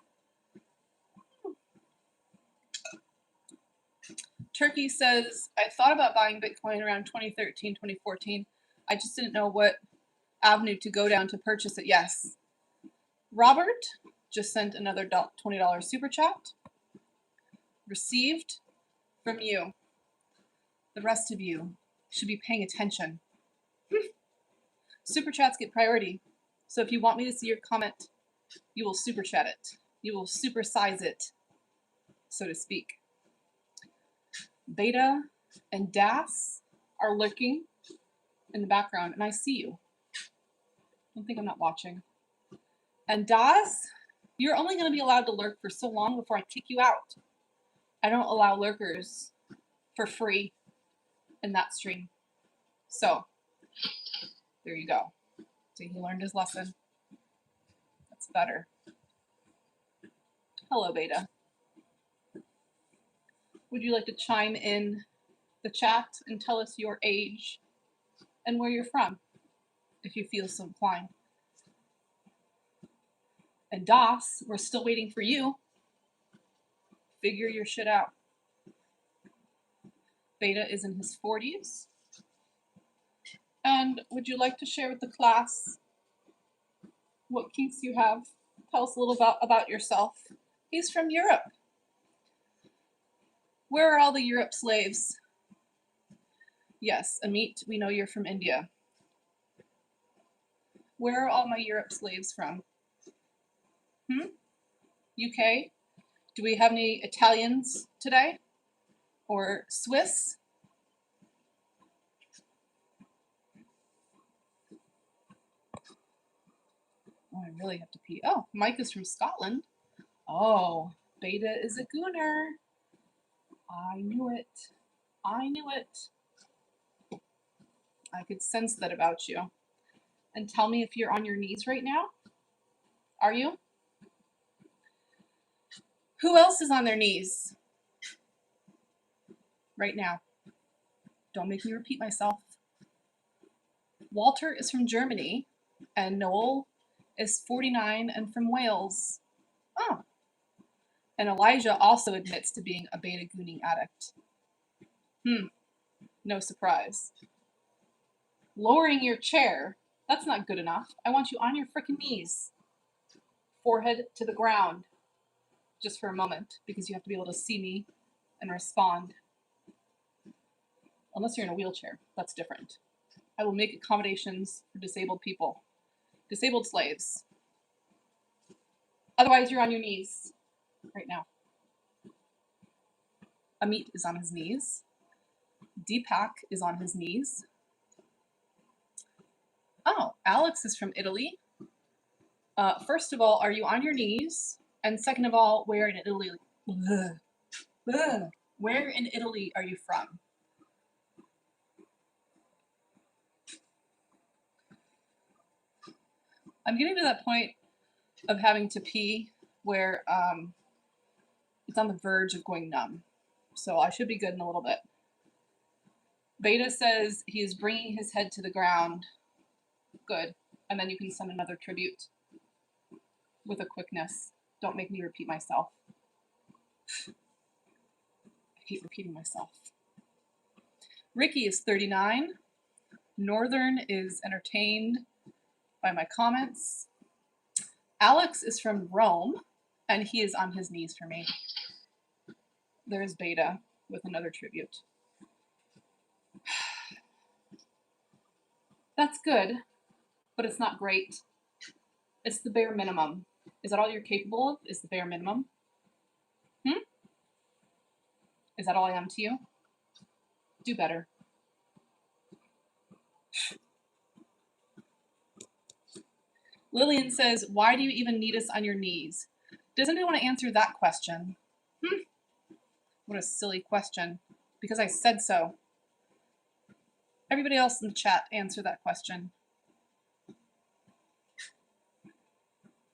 Turkey says, I thought about buying Bitcoin around 2013, 2014. I just didn't know what avenue to go down to purchase it. Yes. Robert just sent another $20 super chat. Received from you. The rest of you should be paying attention. Super chats get priority. So if you want me to see your comment, you will super chat it. You will supersize it, so to speak. Beta and Das are lurking in the background, and I see you. Don't think I'm not watching. And Das, you're only going to be allowed to lurk for so long before I kick you out. I don't allow lurkers for free in that stream. So, there you go. So he learned his lesson. That's better. Hello, Beta. Would you like to chime in the chat and tell us your age and where you're from, if you feel so inclined? And Das, we're still waiting for you. Figure your shit out. Beta is in his 40s. And would you like to share with the class what kinks you have? Tell us a little about yourself. He's from Europe. Where are all the Europe slaves? Yes, Amit, we know you're from India. Where are all my Europe slaves from? UK? Do we have any Italians today? Or Swiss? Oh, I really have to pee. Oh, Mike is from Scotland. Oh, Beta is a gooner. I knew it. I knew it. I could sense that about you. And tell me if you're on your knees right now. Are you? Who else is on their knees right now? Don't make me repeat myself. Walter is from Germany, and Noel is 49 and from Wales. Oh. And Elijah also admits to being a beta gooning addict. No surprise. Lowering your chair, that's not good enough. I want you on your frickin' knees. Forehead to the ground. Just for a moment, because you have to be able to see me and respond. Unless you're in a wheelchair, that's different. I will make accommodations for disabled people. Disabled slaves. Otherwise, you're on your knees right now. Amit is on his knees. Deepak is on his knees. Oh, Alex is from Italy. First of all, are you on your knees? And second of all, where in Italy? Where in Italy are you from? I'm getting to that point of having to pee where it's on the verge of going numb. So I should be good in a little bit. Beta says he is bringing his head to the ground. Good. And then you can send another tribute with a quickness. Don't make me repeat myself. I hate repeating myself. Ricky is 39. Northern is entertained by my comments. Alex is from Rome, and he is on his knees for me. There's Beta with another tribute. That's good, but it's not great. It's the bare minimum. Is that all you're capable of? Is the bare minimum? Is that all I am to you? Do better. Lillian says, why do you even need us on your knees? Does anybody want to answer that question? What a silly question. Because I said so. Everybody else in the chat, answer that question.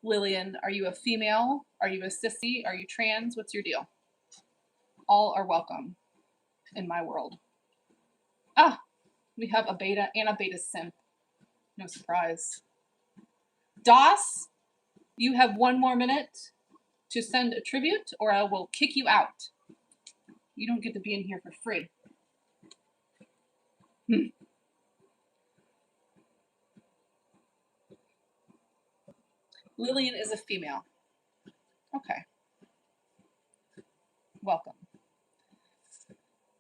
Lillian, are you a female? Are you a sissy? Are you trans? What's your deal? All are welcome. in my world. Ah, we have a beta and a beta simp. No surprise. DOS, you have 1 more minute to send a tribute or I will kick you out. You don't get to be in here for free. Lillian is a female. Okay. Welcome.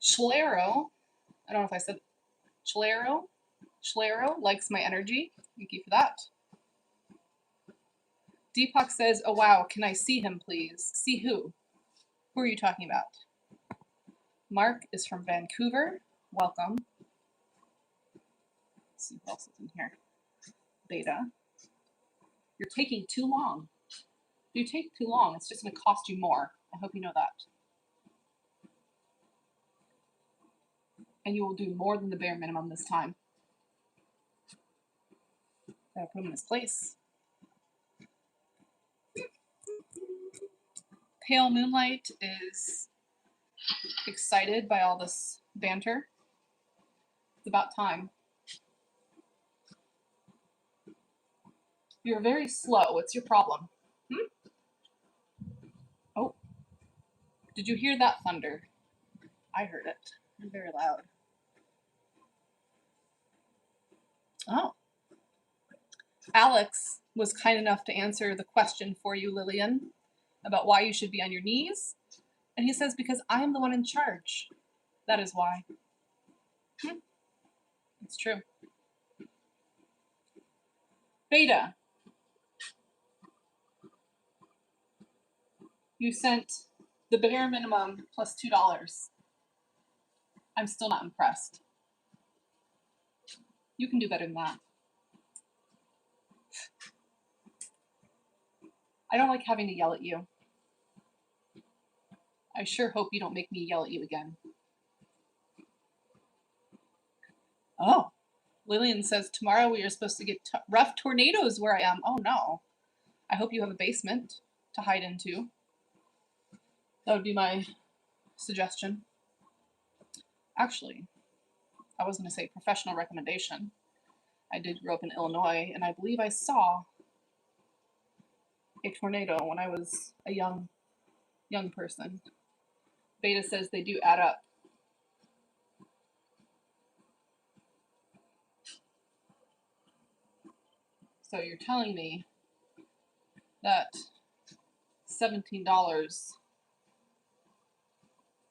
Schlero, I don't know if I said Schlero likes my energy. Thank you for that. Deepak says, oh wow, can I see him please? See who? Who are you talking about? Mark is from Vancouver. Welcome. Let's see who else is in here. Beta. You're taking too long. If you take too long, it's just going to cost you more. I hope you know that. And you will do more than the bare minimum this time. Gotta put him in his place. Pale Moonlight is excited by all this banter. It's about time. You're very slow. What's your problem? Oh, did you hear that thunder? I heard it. Very loud. Oh. Alex was kind enough to answer the question for you, Lillian, about why you should be on your knees. And he says, because I am the one in charge. That is why. It's true. Beta. You sent the bare minimum plus $2. I'm still not impressed. You can do better than that. I don't like having to yell at you. I sure hope you don't make me yell at you again. Oh, Lillian says tomorrow we are supposed to get rough tornadoes where I am. Oh no. I hope you have a basement to hide into. That would be my suggestion. Actually, I was going to say professional recommendation. I did grow up in Illinois, and I believe I saw a tornado when I was a young person. Beta says they do add up. So you're telling me that $17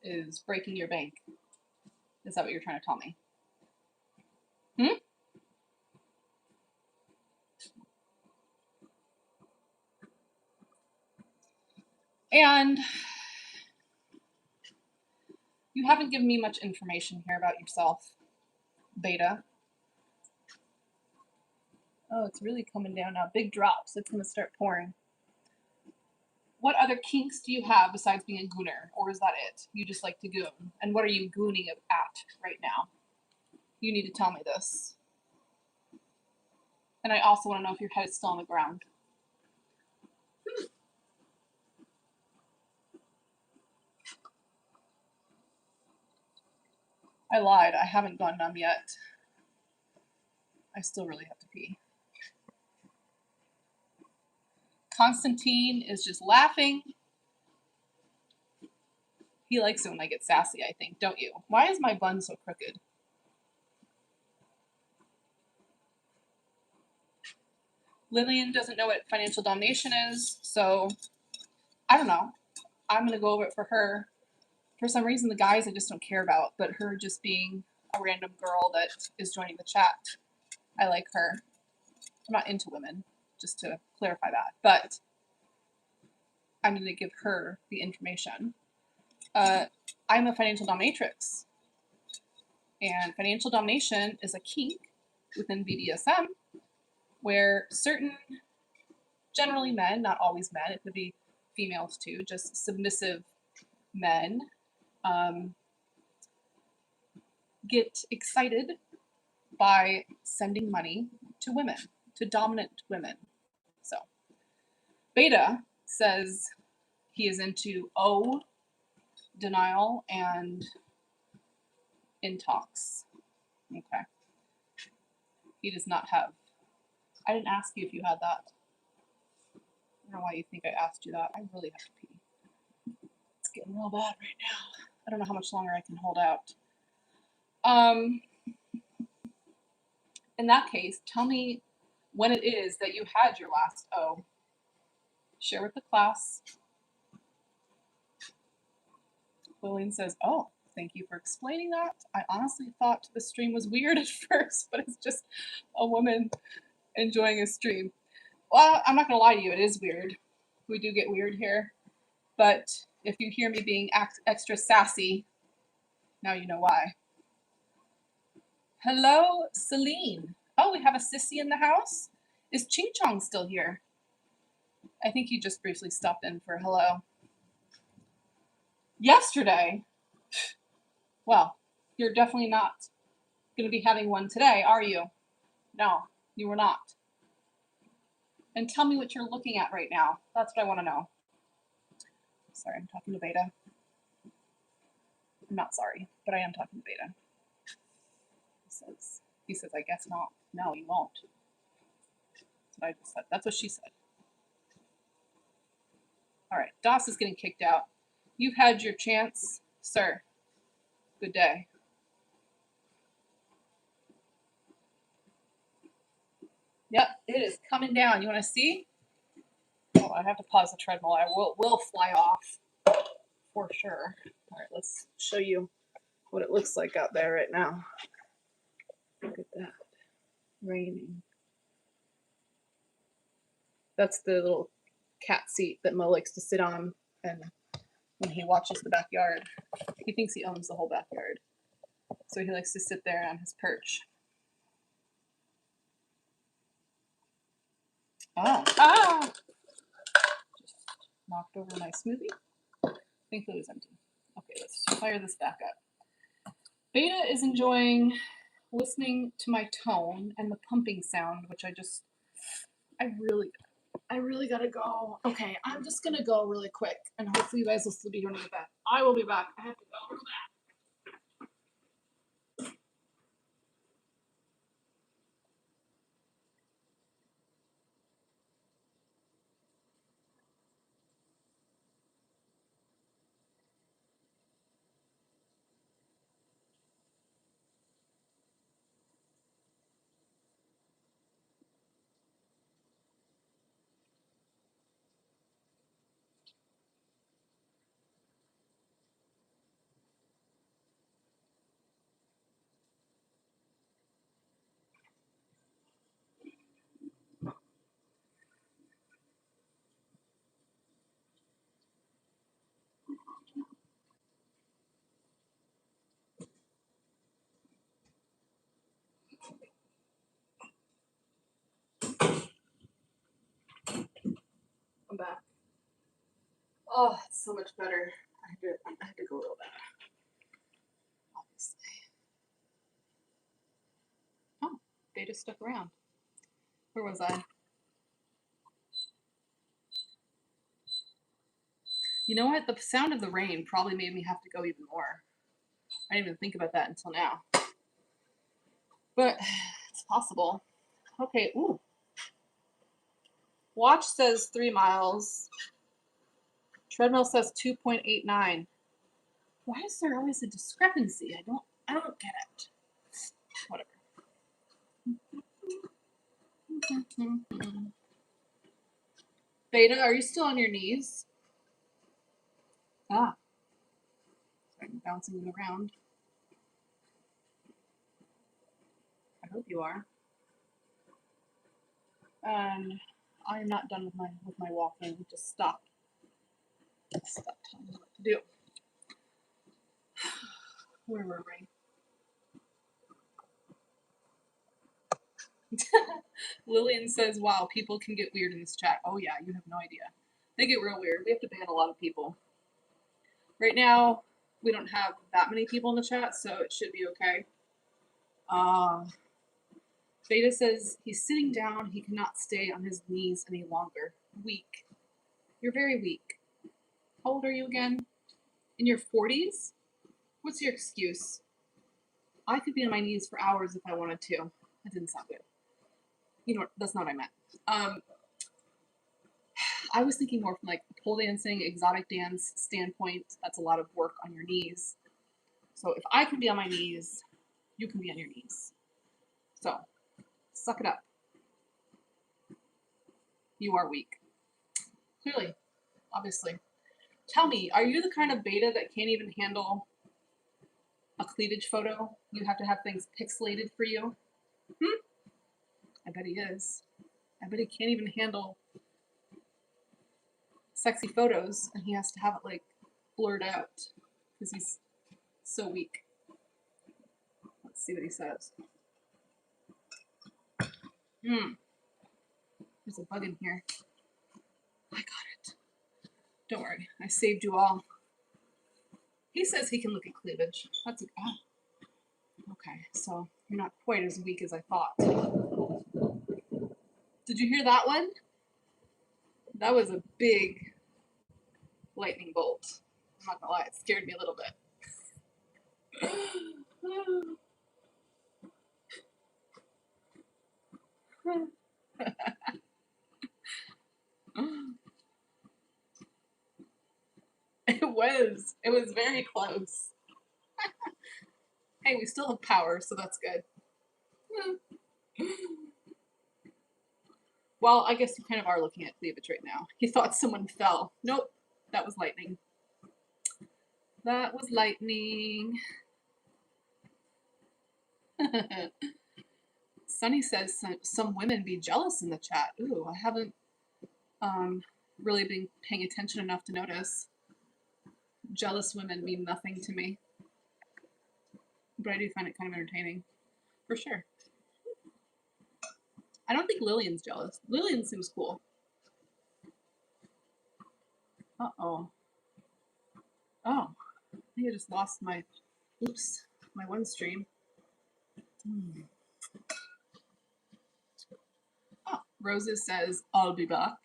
is breaking your bank. Is that what you're trying to tell me? And you haven't given me much information here about yourself, Beta. Oh, it's really coming down now. Big drops. It's going to start pouring. What other kinks do you have besides being a gooner? Or is that it? You just like to goon. And what are you gooning at right now? You need to tell me this. And I also want to know if your head is still on the ground. I lied. I haven't gone numb yet. I still really have to pee. Constantine is just laughing. He likes it when I get sassy, I think, don't you? Why is my bun so crooked? Lillian doesn't know what financial domination is, so I don't know. I'm going to go over it for her. For some reason, the guys I just don't care about, but her just being a random girl that is joining the chat, I like her. I'm not into women, just to clarify that, but I'm going to give her the information. I'm a financial dominatrix, and financial domination is a kink within BDSM where certain, generally men, not always men, it could be females too, just submissive men get excited by sending money to women, to dominant women. So Beta says he is into denial and intox. Okay. He does not have. I didn't ask you if you had that. I don't know why you think I asked you that. I really have to pee. It's getting real bad right now. I don't know how much longer I can hold out. In that case, tell me when it is that you had your last O. Share with the class. Lillian says, oh, thank you for explaining that. I honestly thought the stream was weird at first, but it's just a woman enjoying a stream. Well, I'm not going to lie to you. It is weird. We do get weird here. But if you hear me being extra sassy, now you know why. Hello, Celine. Oh, we have a sissy in the house? Is Ching Chong still here? I think he just briefly stopped in for hello. Yesterday? Well, you're definitely not going to be having one today, are you? No, you were not. And tell me what you're looking at right now. That's what I want to know. Sorry, I'm talking to Beta. I'm not sorry, but I am talking to Beta. He says, I guess not. No, you won't. That's what I just said. That's what she said. All right, Doss is getting kicked out. You've had your chance, sir. Good day. Yep, it is coming down. You want to see? Oh, I have to pause the treadmill. I will fly off for sure. All right, let's show you what it looks like out there right now. Look at that. Raining. That's the little cat seat that Mo likes to sit on and when he watches the backyard. He thinks he owns the whole backyard. So he likes to sit there on his perch. Oh. Ah! Just knocked over my smoothie. Thankfully it was empty. Okay, let's fire this back up. Beta is enjoying listening to my tone and the pumping sound, which I really gotta go. Okay, I'm just gonna go really quick, and hopefully you guys will still be here when I get back. I will be back. I have to go. I'm back. Oh, it's so much better. I had to go real bad. Obviously. Oh, they just stuck around. Where was I? You know what? The sound of the rain probably made me have to go even more. I didn't even think about that until now. But it's possible. Okay, ooh. Watch says 3 miles. Treadmill says 2.89. Why is there always a discrepancy? I don't get it. Whatever. Beta, are you still on your knees? Ah. I'm bouncing them around. I hope you are. And I am not done with my walking. Just stop. Stop telling me what to do. Where were we? Lillian says, wow, people can get weird in this chat. Oh yeah, you have no idea. They get real weird. We have to ban a lot of people. Right now, we don't have that many people in the chat, so it should be okay. Beta says he's sitting down. He cannot stay on his knees any longer. Weak. You're very weak. How old are you again? In your 40s? What's your excuse? I could be on my knees for hours if I wanted to. That didn't sound good. You know what? That's not what I meant. I was thinking more from like pole dancing, exotic dance standpoint. That's a lot of work on your knees. So if I can be on my knees, you can be on your knees. So suck it up. You are weak. Clearly, obviously. Tell me, are you the kind of beta that can't even handle a cleavage photo? You have to have things pixelated for you? I bet he is. I bet he can't even handle sexy photos, and he has to have it like blurred out because he's so weak. Let's see what he says. There's a bug in here. I got it. Don't worry, I saved you all. He says he can look at cleavage. That's a okay, so you're not quite as weak as I thought. Did you hear that one? That was a big lightning bolt. I'm not gonna lie, it scared me a little bit. It was very close. Hey, we still have power, so that's good. Well, I guess you kind of are looking at cleavage right now. He thought someone fell. Nope, that was lightning. That was lightning. Sunny says some women be jealous in the chat. Ooh, I haven't really been paying attention enough to notice. Jealous women mean nothing to me. But I do find it kind of entertaining. For sure. I don't think Lillian's jealous. Lillian seems cool. Uh-oh. Oh. I think I just lost my, oops, my one stream. Oh, Roses says, I'll be back.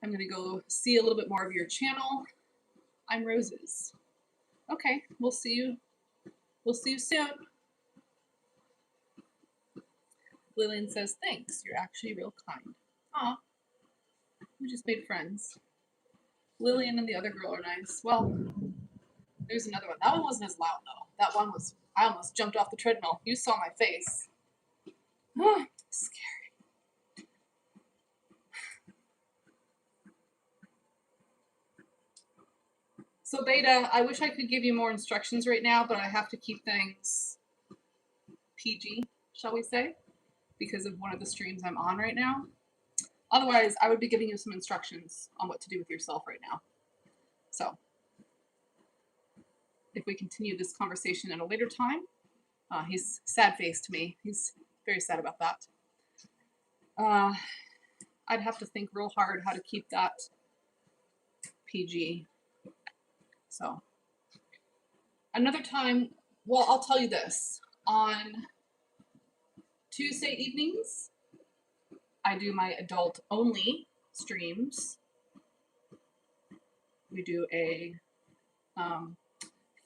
I'm going to go see a little bit more of your channel. I'm Roses. Okay, we'll see you. We'll see you soon. Lillian says, thanks. You're actually real kind. Aw. We just made friends. Lillian and the other girl are nice. Well, there's another one. That one wasn't as loud, though. That one was, I almost jumped off the treadmill. You saw my face. Scary. So Beta, I wish I could give you more instructions right now, but I have to keep things PG, shall we say, because of one of the streams I'm on right now. Otherwise, I would be giving you some instructions on what to do with yourself right now. So if we continue this conversation at a later time, he's sad-faced to me. He's very sad about that. I'd have to think real hard how to keep that PG. So another time, well, I'll tell you this. On Tuesday evenings, I do my adult-only streams. We do a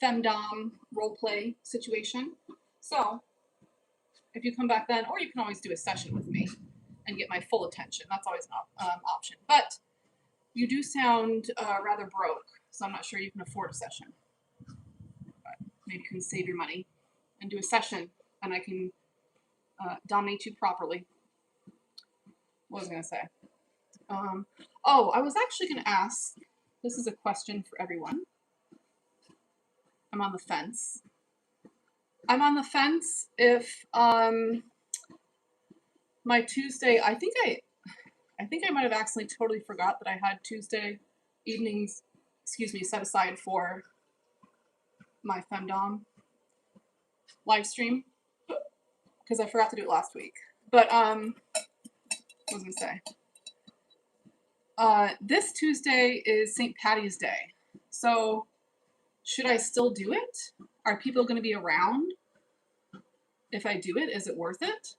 Findom roleplay situation. So if you come back then, or you can always do a session with me and get my full attention. That's always an option. But you do sound rather broke, so I'm not sure you can afford a session. But maybe you can save your money and do a session, and I can dominate you properly. What was I going to say? Oh, I was actually going to ask, this is a question for everyone. I'm on the fence. I'm on the fence if my Tuesday, I think I might have accidentally totally forgot that I had Tuesday evenings, set aside for my Findom live stream, because I forgot to do it last week. But what was I going to say? This Tuesday is St. Patty's Day. So should I still do it? Are people going to be around if I do it? Is it worth it?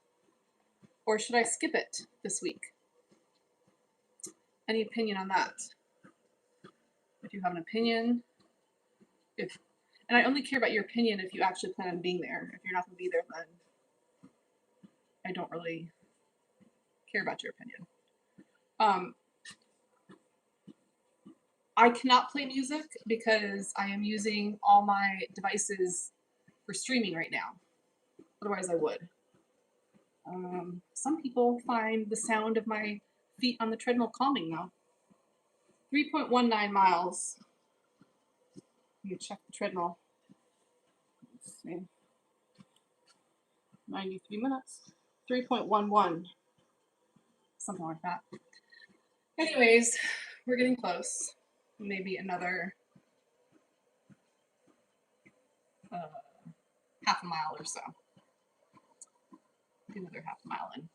Or should I skip it this week? Any opinion on that? If you have an opinion, And I only care about your opinion if you actually plan on being there. If you're not going to be there, then I don't really care about your opinion. I cannot play music because I am using all my devices for streaming right now. Otherwise I would. Some people find the sound of my feet on the treadmill calming though. 3.19 miles. Let me check the treadmill. Let's see. 93 minutes. 3.11. Something like that. Anyways, we're getting close. Maybe another half a mile or so. Another half a mile in.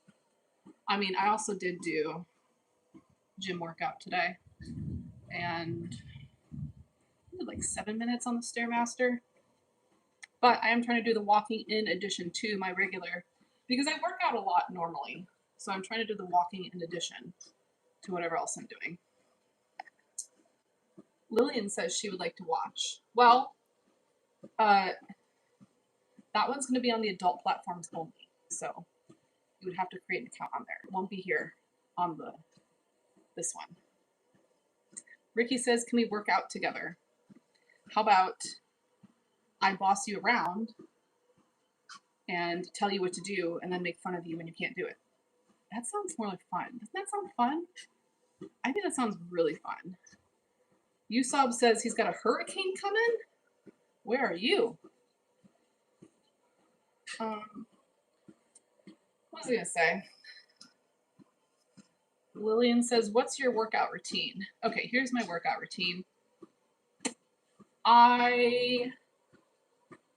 I mean, I also did do gym workout today, and I did like 7 minutes on the Stairmaster. But I am trying to do the walking in addition to my regular, because I work out a lot normally. So I'm trying to do the walking in addition to whatever else I'm doing. Lillian says she would like to watch. Well, that one's going to be on the adult platforms only. So you would have to create an account on there. It won't be here on this one. Ricky says, can we work out together? How about I boss you around and tell you what to do and then make fun of you when you can't do it? That sounds more like fun. Doesn't that sound fun? I think that sounds really fun. Usob says he's got a hurricane coming? Where are you? What was I going to say? Lillian says, what's your workout routine? Okay, here's my workout routine. Let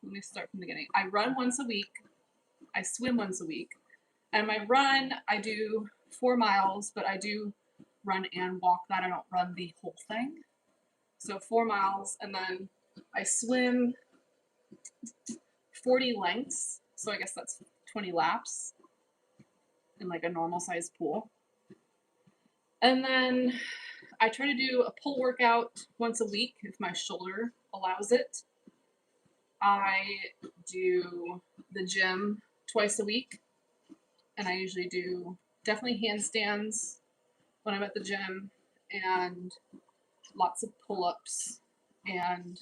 me start from the beginning. I run once a week. I swim once a week. And my run, I do 4 miles, but I do run and walk that. I don't run the whole thing. So 4 miles, and then I swim 40 lengths. So I guess that's 20 laps in like a normal sized pool. And then I try to do a pull workout once a week if my shoulder allows it. I do the gym twice a week, and I usually do definitely handstands when I'm at the gym, and lots of pull-ups, and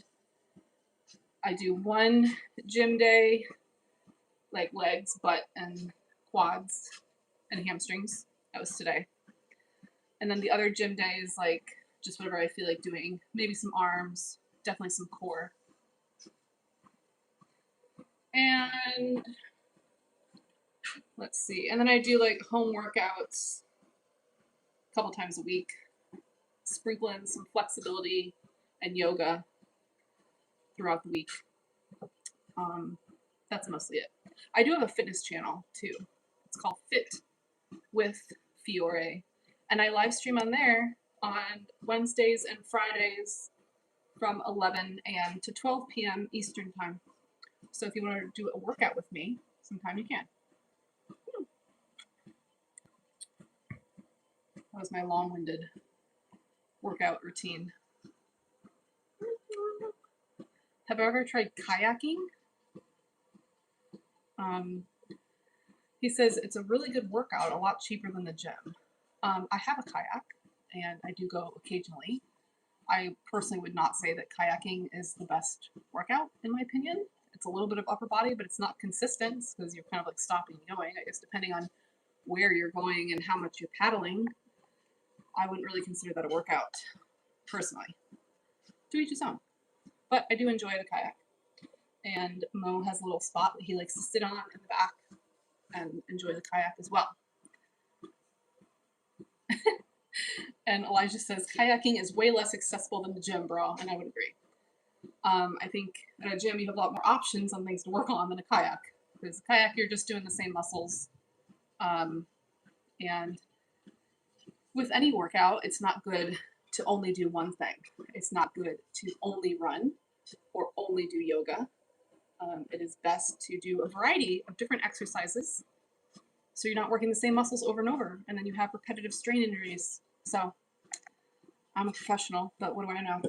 I do one gym day, like legs, butt, and quads, and hamstrings. That was today. And then the other gym day is like just whatever I feel like doing. Maybe some arms, definitely some core. And let's see. And then I do like home workouts a couple times a week. Sprinkle in some flexibility and yoga throughout the week. That's mostly it. I do have a fitness channel too. It's called Fit with Fiore. And I live stream on there on Wednesdays and Fridays from 11 a.m. to 12 p.m. Eastern time. So if you want to do a workout with me, sometime you can. That was my long-winded workout routine. Have I ever tried kayaking? He says it's a really good workout, a lot cheaper than the gym. I have a kayak, and I do go occasionally. I personally would not say that kayaking is the best workout, in my opinion. It's a little bit of upper body, but it's not consistent because you're kind of like stopping and going. I guess depending on where you're going and how much you're paddling, I wouldn't really consider that a workout, personally. To each his own. But I do enjoy the kayak. And Mo has a little spot that he likes to sit on in the back and enjoy the kayak as well. And Elijah says, kayaking is way less accessible than the gym, bro, and I would agree. I think at a gym you have a lot more options on things to work on than a kayak. Because a kayak, you're just doing the same muscles. And with any workout, it's not good to only do one thing. It's not good to only run or only do yoga. It is best to do a variety of different exercises so you're not working the same muscles over and over, and then you have repetitive strain injuries. So I'm a professional, but what do I know?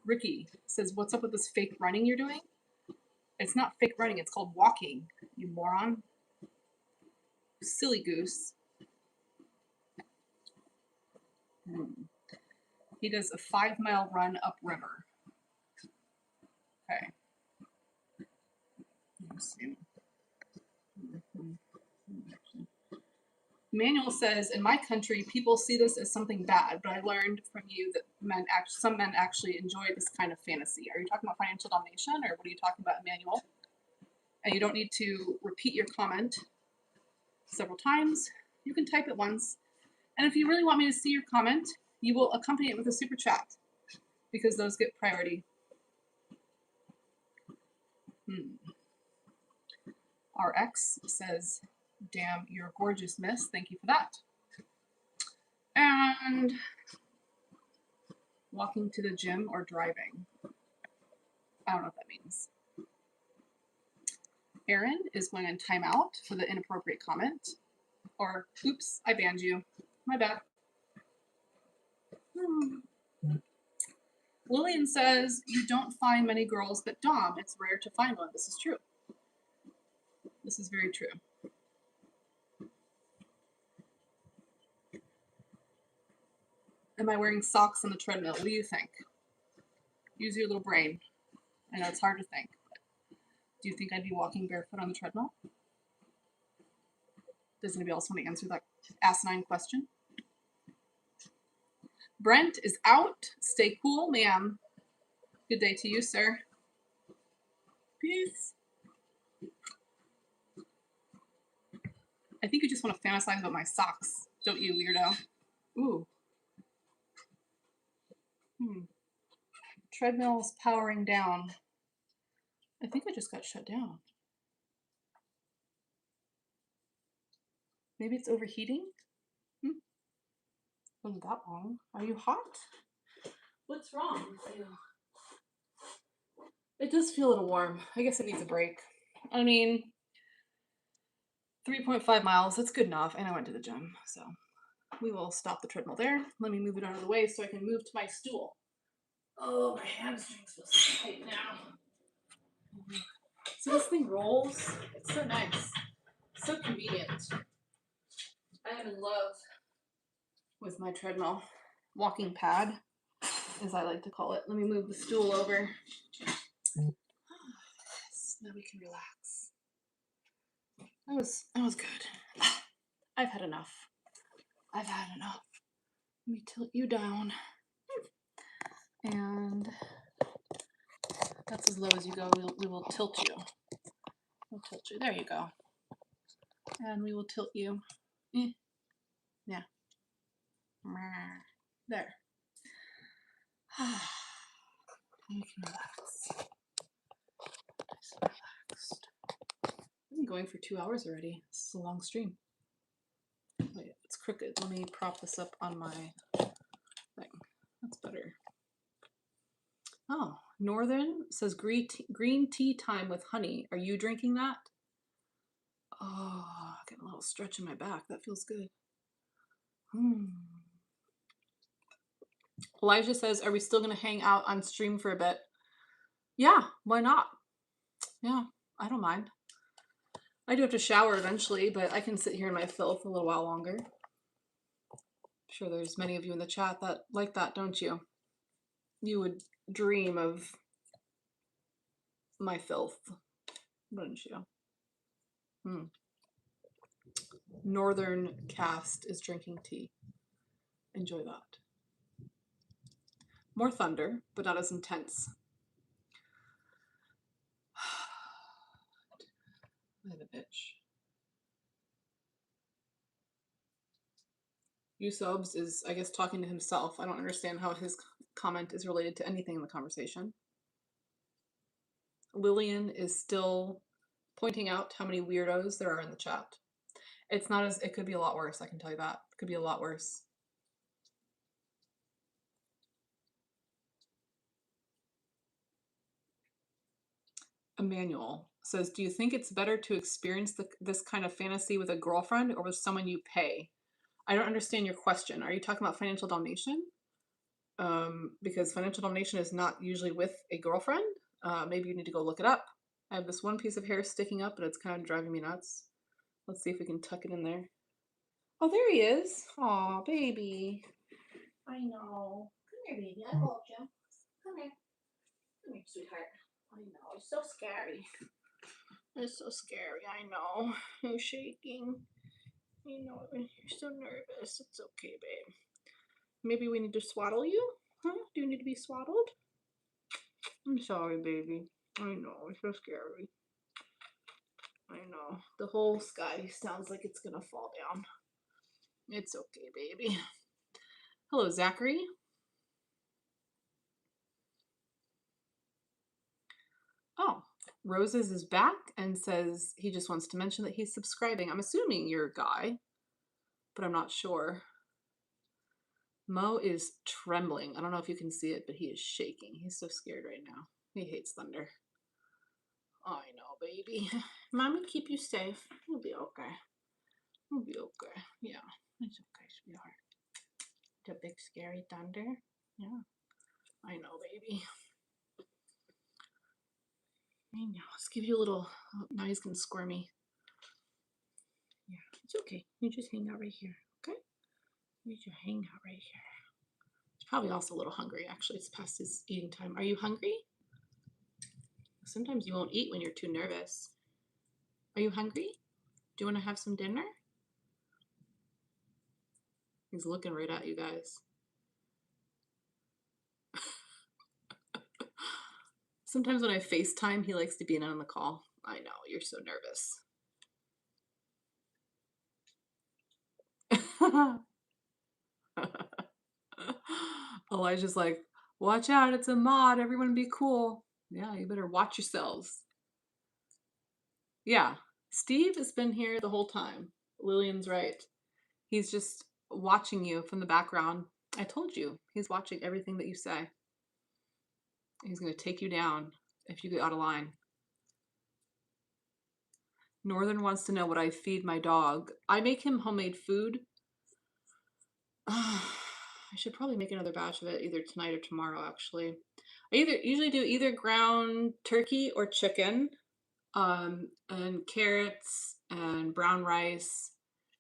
Ricky says, what's up with this fake running you're doing? It's not fake running, it's called walking, you moron. Silly goose. He does a 5-mile run upriver. Okay. Let's see. Manuel says, in my country, people see this as something bad, but I learned from you that some men actually enjoy this kind of fantasy. Are you talking about financial domination, or what are you talking about, Manuel? And you don't need to repeat your comment several times. You can type it once. And if you really want me to see your comment, you will accompany it with a super chat, because those get priority. RX says, damn, you're gorgeous, miss. Thank you for that. And walking to the gym or driving. I don't know what that means. Aaron is going in timeout for the inappropriate comment. Or, oops, I banned you. My bad. Lillian says, you don't find many girls that dom. It's rare to find one. This is true. This is very true. Am I wearing socks on the treadmill? What do you think? Use your little brain. I know it's hard to think. But do you think I'd be walking barefoot on the treadmill? Does anybody else want to answer that asinine question? Brent is out. Stay cool, ma'am. Good day to you, sir. Peace. I think you just want to fantasize about my socks, don't you, weirdo? Ooh. Treadmill's powering down. I think I just got shut down. Maybe it's overheating? Wasn't that long. Are you hot? What's wrong with you? It does feel a little warm. I guess it needs a break. I mean, 3.5 miles, that's good enough. And I went to the gym, so we will stop the treadmill there. Let me move it out of the way so I can move to my stool. Oh, my hamstrings feel so tight now. So this thing rolls. It's so nice. So convenient. I am in love with my treadmill. Walking pad, as I like to call it. Let me move the stool over. Yes, now we can relax. That was good. I've had enough. I've had enough. Let me tilt you down. And that's as low as you go. We will tilt you. We'll tilt you. There you go. And we will tilt you. Yeah. There. You can relax. Nice and relaxed. I've been going for 2 hours already. This is a long stream. Wait, it's crooked. Let me prop this up on my thing. That's better. Oh, Northern says green tea time with honey. Are you drinking that? Oh, getting a little stretch in my back. That feels good. Elijah says, are we still going to hang out on stream for a bit? Yeah, why not? Yeah, I don't mind. I do have to shower eventually, but I can sit here in my filth a little while longer. I'm sure there's many of you in the chat that like that, don't you? You would dream of my filth, wouldn't you? Northern cast is drinking tea. Enjoy that. More thunder, but not as intense. I have an itch. Usobs is, I guess, talking to himself. I don't understand how his comment is related to anything in the conversation. Lillian is still pointing out how many weirdos there are in the chat. It's not as, it could be a lot worse, I can tell you that. It could be a lot worse. Emmanuel says, do you think it's better to experience this kind of fantasy with a girlfriend or with someone you pay? I don't understand your question. Are you talking about financial domination? because financial domination is not usually with a girlfriend. Maybe you need to go look it up. I have this one piece of hair sticking up and it's kind of driving me nuts. Let's see if we can tuck it in there. Oh, there he is. Aw, baby. I know. Come here, baby. I hold you. Come here. Come here, sweetheart. I know. It's so scary. It's so scary. I know. You're shaking. I know. You're so nervous. It's okay, babe. Maybe we need to swaddle you? Huh? Do you need to be swaddled? I'm sorry, baby. I know. It's so scary. I know. The whole sky sounds like it's gonna fall down. It's okay, baby. Hello, Zachary. Oh, Roses is back and says he just wants to mention that he's subscribing. I'm assuming you're a guy, but I'm not sure. Mo is trembling. I don't know if you can see it, but he is shaking. He's so scared right now. He hates thunder. I know, baby. Mommy, keep you safe. You'll be okay. You'll be okay. Yeah, it's okay, sweetheart. The big scary thunder. Yeah, I know, baby. I know. Let's give you a little. Oh, now he's gonna squirmy. Yeah, it's okay. You just hang out right here, okay? You just hang out right here. He's probably also a little hungry. Actually, it's past his eating time. Are you hungry? Sometimes you won't eat when you're too nervous. Are you hungry? Do you want to have some dinner? He's looking right at you guys. Sometimes when I FaceTime, he likes to be in on the call. I know, you're so nervous. Elijah's like, watch out, it's a mod, everyone be cool. Yeah, you better watch yourselves. Yeah, Steve has been here the whole time. Lillian's right. He's just watching you from the background. I told you, he's watching everything that you say. He's going to take you down if you get out of line. Northern wants to know what I feed my dog. I make him homemade food. I should probably make another batch of it either tonight or tomorrow, actually. I usually do either ground turkey or chicken, and carrots and brown rice,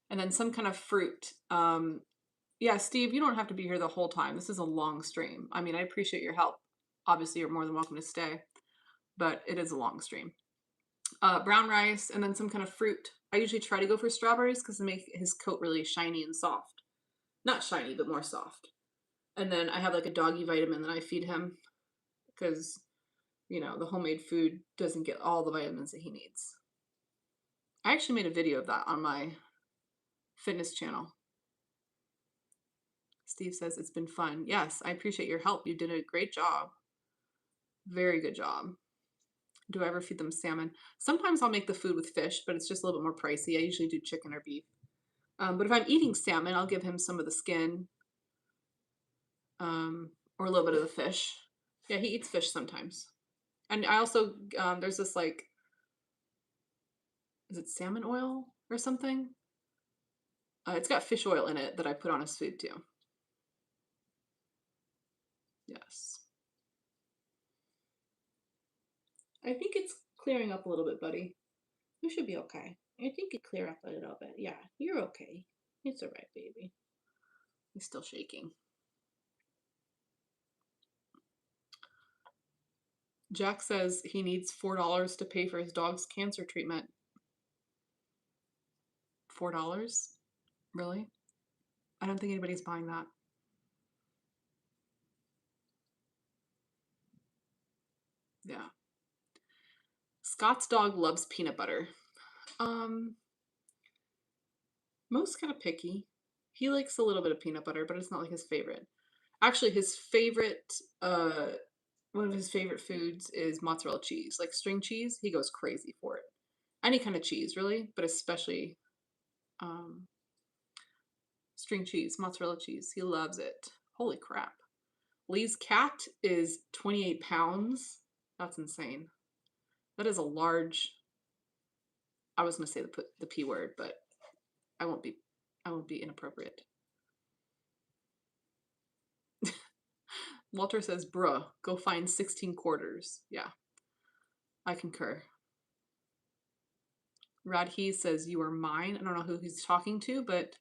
and then some kind of fruit. Yeah, Steve, you don't have to be here the whole time. This is a long stream. I mean, I appreciate your help. Obviously, you're more than welcome to stay, but it is a long stream. Brown rice and then some kind of fruit. I usually try to go for strawberries because they make his coat really shiny and soft. Not shiny, but more soft. And then I have like a doggy vitamin that I feed him because, you know, the homemade food doesn't get all the vitamins that he needs. I actually made a video of that on my fitness channel. Steve says it's been fun. Yes, I appreciate your help. You did a great job. Very good job. Do I ever feed them salmon? Sometimes I'll make the food with fish, but it's just a little bit more pricey. I usually do chicken or beef. But if I'm eating salmon, I'll give him some of the skin, or a little bit of the fish. Yeah, he eats fish sometimes. And I also, there's this like, is it salmon oil or something? It's got fish oil in it that I put on his food too. Yes. I think it's clearing up a little bit, buddy. You should be okay. I think it clear up a little bit. Yeah, you're okay. It's all right, baby. He's still shaking. Jack says he needs $4 to pay for his dog's cancer treatment. $4? Really? I don't think anybody's buying that. Yeah. Scott's dog loves peanut butter. Mo's kind of picky. He likes a little bit of peanut butter, but it's not like his favorite. Actually, his favorite, one of his favorite foods is mozzarella cheese, like string cheese. He goes crazy for it. Any kind of cheese, really, but especially string cheese, mozzarella cheese. He loves it. Holy crap. Lee's cat is 28 pounds. That's insane. That is a large, I was going to say the P word, but I won't be inappropriate. Walter says, bruh, go find 16 quarters. Yeah, I concur. Radhi says, you are mine. I don't know who he's talking to, but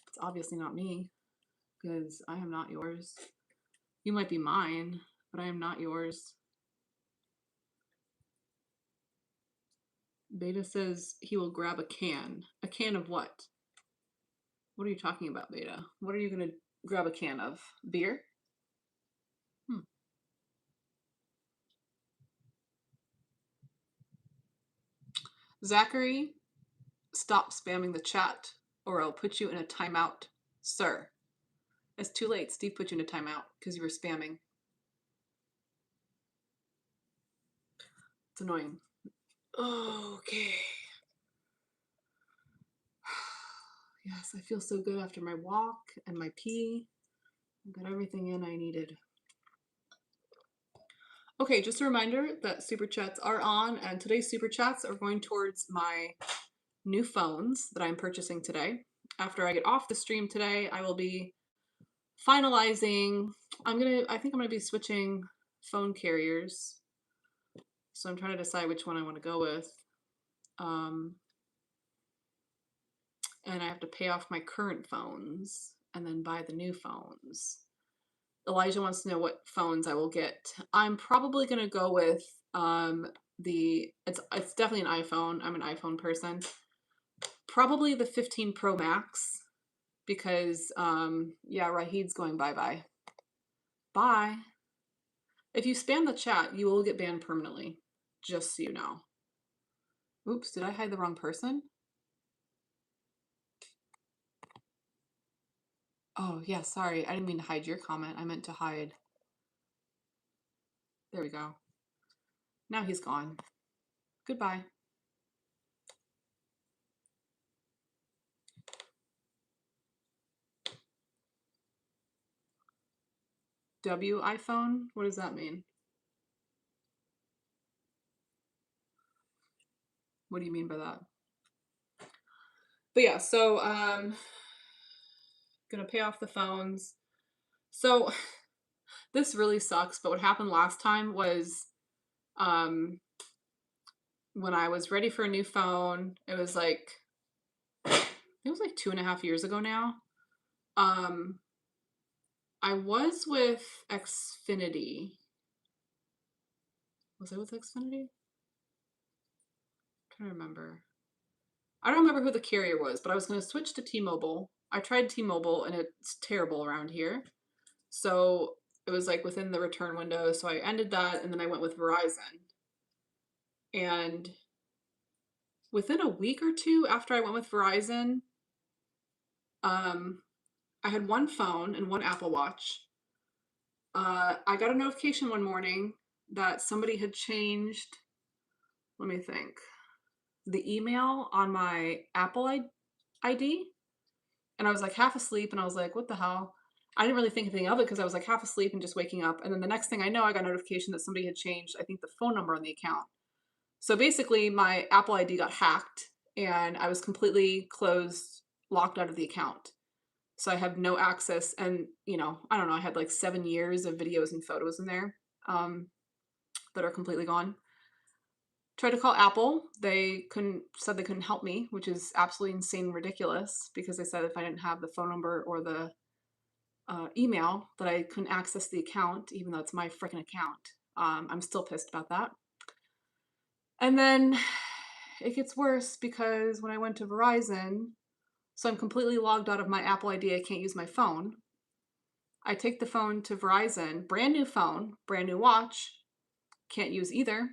it's obviously not me because I am not yours. You might be mine, but I am not yours. Beta says he will grab a can. A can of what? What are you talking about, Beta? What are you going to grab a can of? Beer? Zachary, stop spamming the chat or I'll put you in a timeout. Sir, it's too late. Steve put you in a timeout because you were spamming. It's annoying. Okay. Yes, I feel so good after my walk and my pee. I got everything in I needed. Okay, just a reminder that super chats are on, and today's super chats are going towards my new phones that I'm purchasing today. After I get off the stream today, I will be finalizing. I think I'm gonna be switching phone carriers. So I'm trying to decide which one I want to go with. And I have to pay off my current phones and then buy the new phones. Elijah wants to know what phones I will get. I'm probably gonna go with it's definitely an iPhone. I'm an iPhone person. Probably the 15 Pro Max because yeah, Rahid's going bye-bye. Bye. If you spam the chat, you will get banned permanently, just so you know. Oops, did I hide the wrong person? Oh, yeah, sorry. I didn't mean to hide your comment. I meant to hide. There we go. Now he's gone. Goodbye. W iPhone? What does that mean? What do you mean by that? But yeah, so gonna pay off the phones. So this really sucks, but what happened last time was when I was ready for a new phone, it was like 2.5 years ago now. I was with Xfinity. Was I with Xfinity? I'm trying to remember. I don't remember who the carrier was, but I was going to switch to T-Mobile. I tried T-Mobile and it's terrible around here. So it was like within the return window. So I ended that and then I went with Verizon. And within a week or two after I went with Verizon, I had one phone and one Apple Watch. I got a notification one morning that somebody had changed, let me think, the email on my Apple ID. And I was like half asleep and I was like, what the hell? I didn't really think anything of it because I was like half asleep and just waking up. And then the next thing I know, I got a notification that somebody had changed, I think, the phone number on the account. So basically my Apple ID got hacked and I was completely closed, locked out of the account. So I have no access. And, you know, I don't know, I had like 7 years of videos and photos in there that are completely gone. Tried to call Apple. Said they couldn't help me, which is absolutely insane and ridiculous because they said if I didn't have the phone number or the email that I couldn't access the account, even though it's my freaking account. I'm still pissed about that. And then it gets worse because when I went to Verizon, so I'm completely logged out of my Apple ID. I can't use my phone. I take the phone to Verizon, brand new phone, brand new watch, can't use either.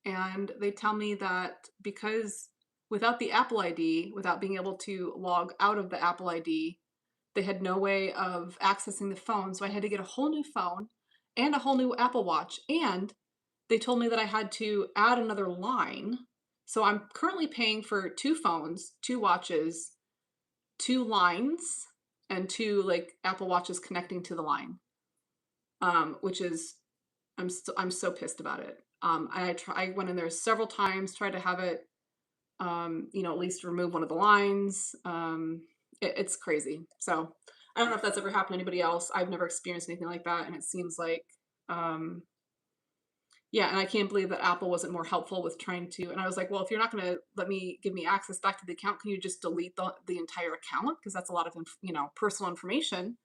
And they tell me that because without the Apple ID, without being able to log out of the Apple ID, they had no way of accessing the phone. So I had to get a whole new phone and a whole new Apple Watch. And they told me that I had to add another line. So I'm currently paying for 2 phones, 2 watches, 2 lines, and 2 like Apple Watches connecting to the line, which is I'm so pissed about it. I went in there several times, tried to have it, you know, at least remove one of the lines. It's crazy. So I don't know if that's ever happened to anybody else. I've never experienced anything like that, and it seems like, um yeah, and I can't believe that Apple wasn't more helpful with trying to, and I was like, "Well, if you're not gonna give me access back to the account, can you just delete the entire account? Because that's a lot of personal information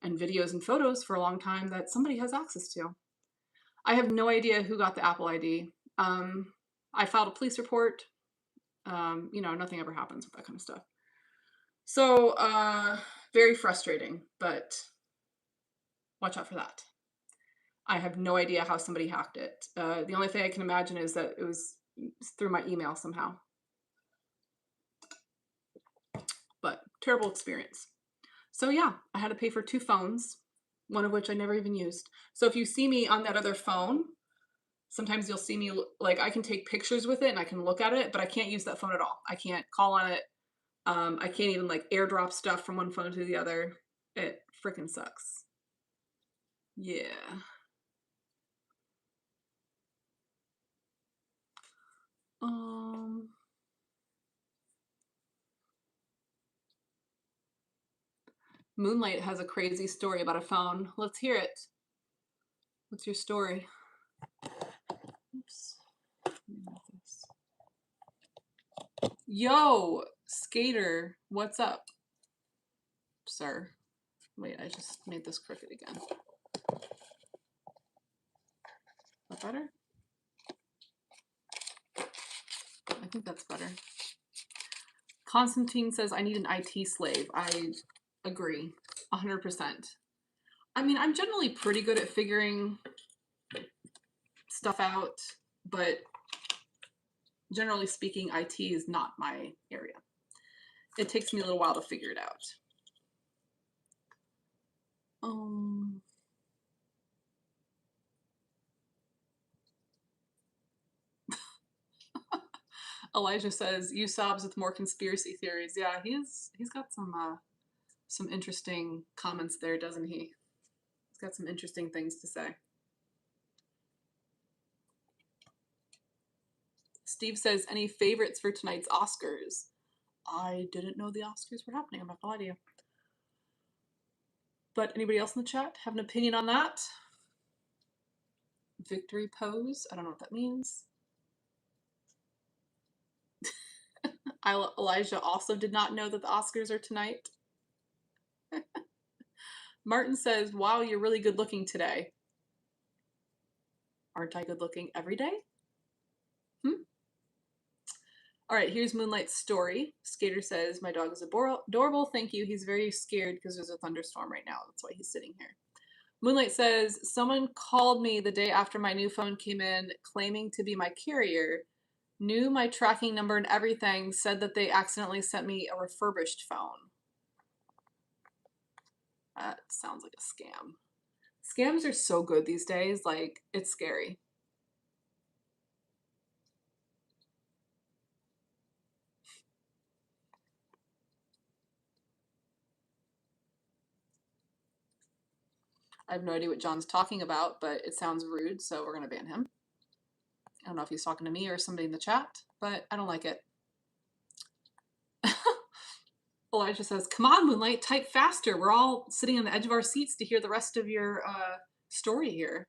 and videos and photos for a long time that somebody has access to." I have no idea who got the Apple ID. I filed a police report. Nothing ever happens with that kind of stuff. So, very frustrating, but watch out for that. I have no idea how somebody hacked it. The only thing I can imagine is that it was through my email somehow. But terrible experience. So yeah, I had to pay for 2 phones, one of which I never even used. So if you see me on that other phone, sometimes you'll see me, like, I can take pictures with it and I can look at it, but I can't use that phone at all. I can't call on it. I can't even like airdrop stuff from one phone to the other. It freaking sucks. Yeah. Moonlight has a crazy story about a phone. Let's hear it. What's your story? Oops. Yo, Skater, what's up, sir? Wait, I just made this crooked again. That better? I think that's better. Constantine says, I need an IT slave. I agree, 100%. I mean, I'm generally pretty good at figuring stuff out, but generally speaking, IT is not my area. It takes me a little while to figure it out. Elijah says, "You sobs with more conspiracy theories." Yeah, he's got some interesting comments there, doesn't he? He's got some interesting things to say. Steve says, "Any favorites for tonight's Oscars?" I didn't know the Oscars were happening. I'm not gonna lie to you. But anybody else in the chat have an opinion on that? Victory pose? I don't know what that means. Elijah also did not know that the Oscars are tonight. Martin says, "Wow, you're really good looking today." Aren't I good looking every day? All right, here's Moonlight's story. Skater says, "My dog is adorable. Thank you. He's very scared because there's a thunderstorm right now. That's why he's sitting here." Moonlight says, "Someone called me the day after my new phone came in, claiming to be my carrier, knew my tracking number and everything, said that they accidentally sent me a refurbished phone." That sounds like a scam. Scams are so good these days. Like, it's scary. I have no idea what John's talking about, but it sounds rude, so we're going to ban him. I don't know if he's talking to me or somebody in the chat, but I don't like it. Elijah says, "Come on, Moonlight, type faster. We're all sitting on the edge of our seats to hear the rest of your story here."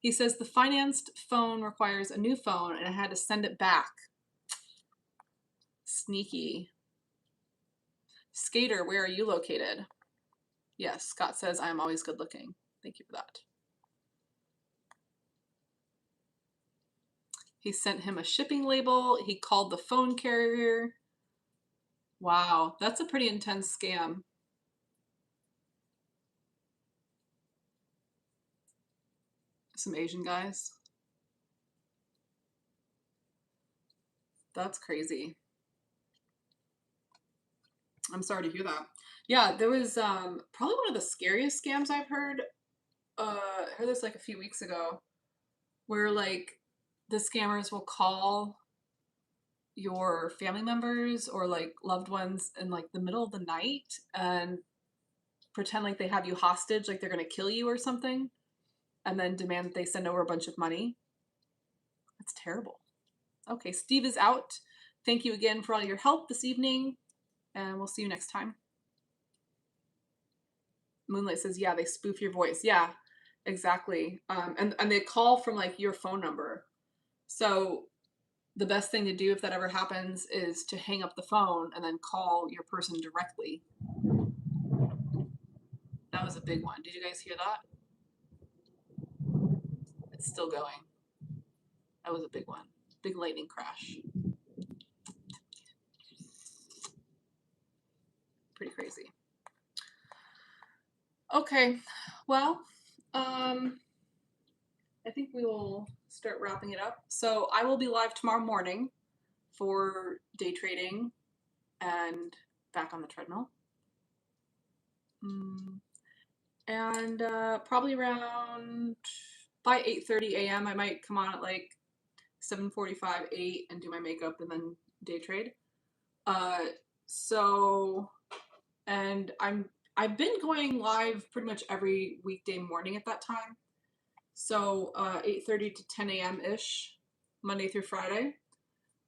He says, "The financed phone requires a new phone and I had to send it back." Sneaky. Skater, where are you located? Yes, Scott says, "I am always good looking." Thank you for that. He sent him a shipping label. He called the phone carrier. Wow, that's a pretty intense scam. Some Asian guys. That's crazy. I'm sorry to hear that. Yeah, there was probably one of the scariest scams I've heard. I heard this like a few weeks ago, where like the scammers will call your family members or like loved ones in like the middle of the night and pretend like they have you hostage, like they're gonna kill you or something, and then demand that they send over a bunch of money. That's terrible. Okay, Steve is out. Thank you again for all your help this evening, and we'll see you next time. Moonlight says, yeah, they spoof your voice. Yeah, exactly. And they call from like your phone number. So the best thing to do if that ever happens is to hang up the phone and then call your person directly. That was a big one. Did you guys hear that? It's still going. That was a big one. Big lightning crash. Pretty crazy. Okay, well, I think we will start wrapping it up. So I will be live tomorrow morning for day trading and back on the treadmill. And probably around by 8:30 a.m. I might come on at like 7:45, 8 and do my makeup and then day trade. And I've been going live pretty much every weekday morning at that time. So 8:30 to 10 a.m. ish, Monday through Friday.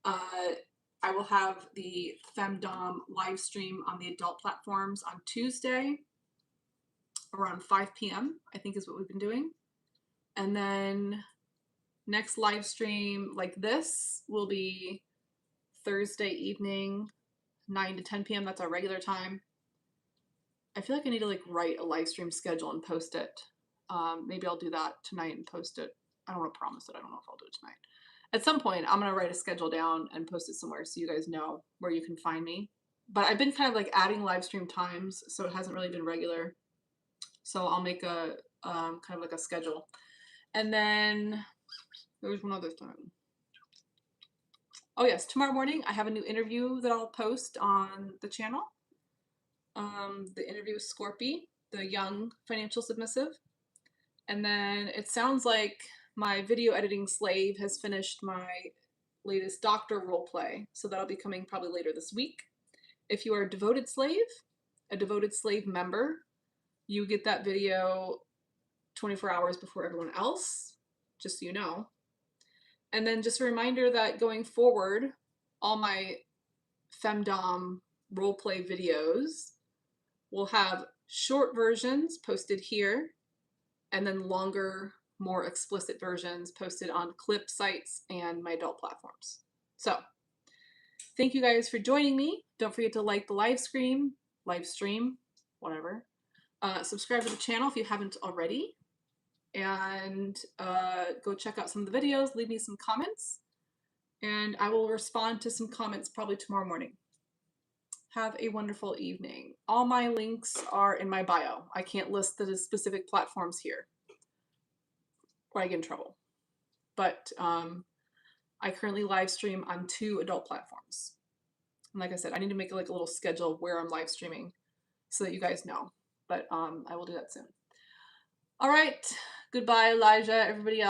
I will have the Findom live stream on the adult platforms on Tuesday around 5 p.m. I think is what we've been doing. And then next live stream like this will be Thursday evening, 9 to 10 p.m. That's our regular time. I feel like I need to like write a live stream schedule and post it. Maybe I'll do that tonight and post it. I don't want to promise it. I don't know if I'll do it tonight. At some point, I'm going to write a schedule down and post it somewhere so you guys know where you can find me. But I've been kind of like adding live stream times, so it hasn't really been regular. So I'll make a kind of like a schedule. And then there was one other thing. Oh yes, tomorrow morning I have a new interview that I'll post on the channel. The interview with Scorpy, the young financial submissive. And then it sounds like my video editing slave has finished my latest doctor roleplay. So that'll be coming probably later this week. If you are a devoted slave member, you get that video 24 hours before everyone else, just so you know. And then just a reminder that going forward, all my femdom roleplay videos will have short versions posted here, and then longer, more explicit versions posted on clip sites and my adult platforms. So thank you guys for joining me. Don't forget to like the live stream, whatever. Subscribe to the channel if you haven't already. And go check out some of the videos, leave me some comments, and I will respond to some comments probably tomorrow morning. Have a wonderful evening. All my links are in my bio. I can't list the specific platforms here, or I get in trouble. But I currently live stream on 2 adult platforms. And like I said, I need to make like a little schedule of where I'm live streaming so that you guys know. But I will do that soon. All right. Goodbye, Elijah, everybody else.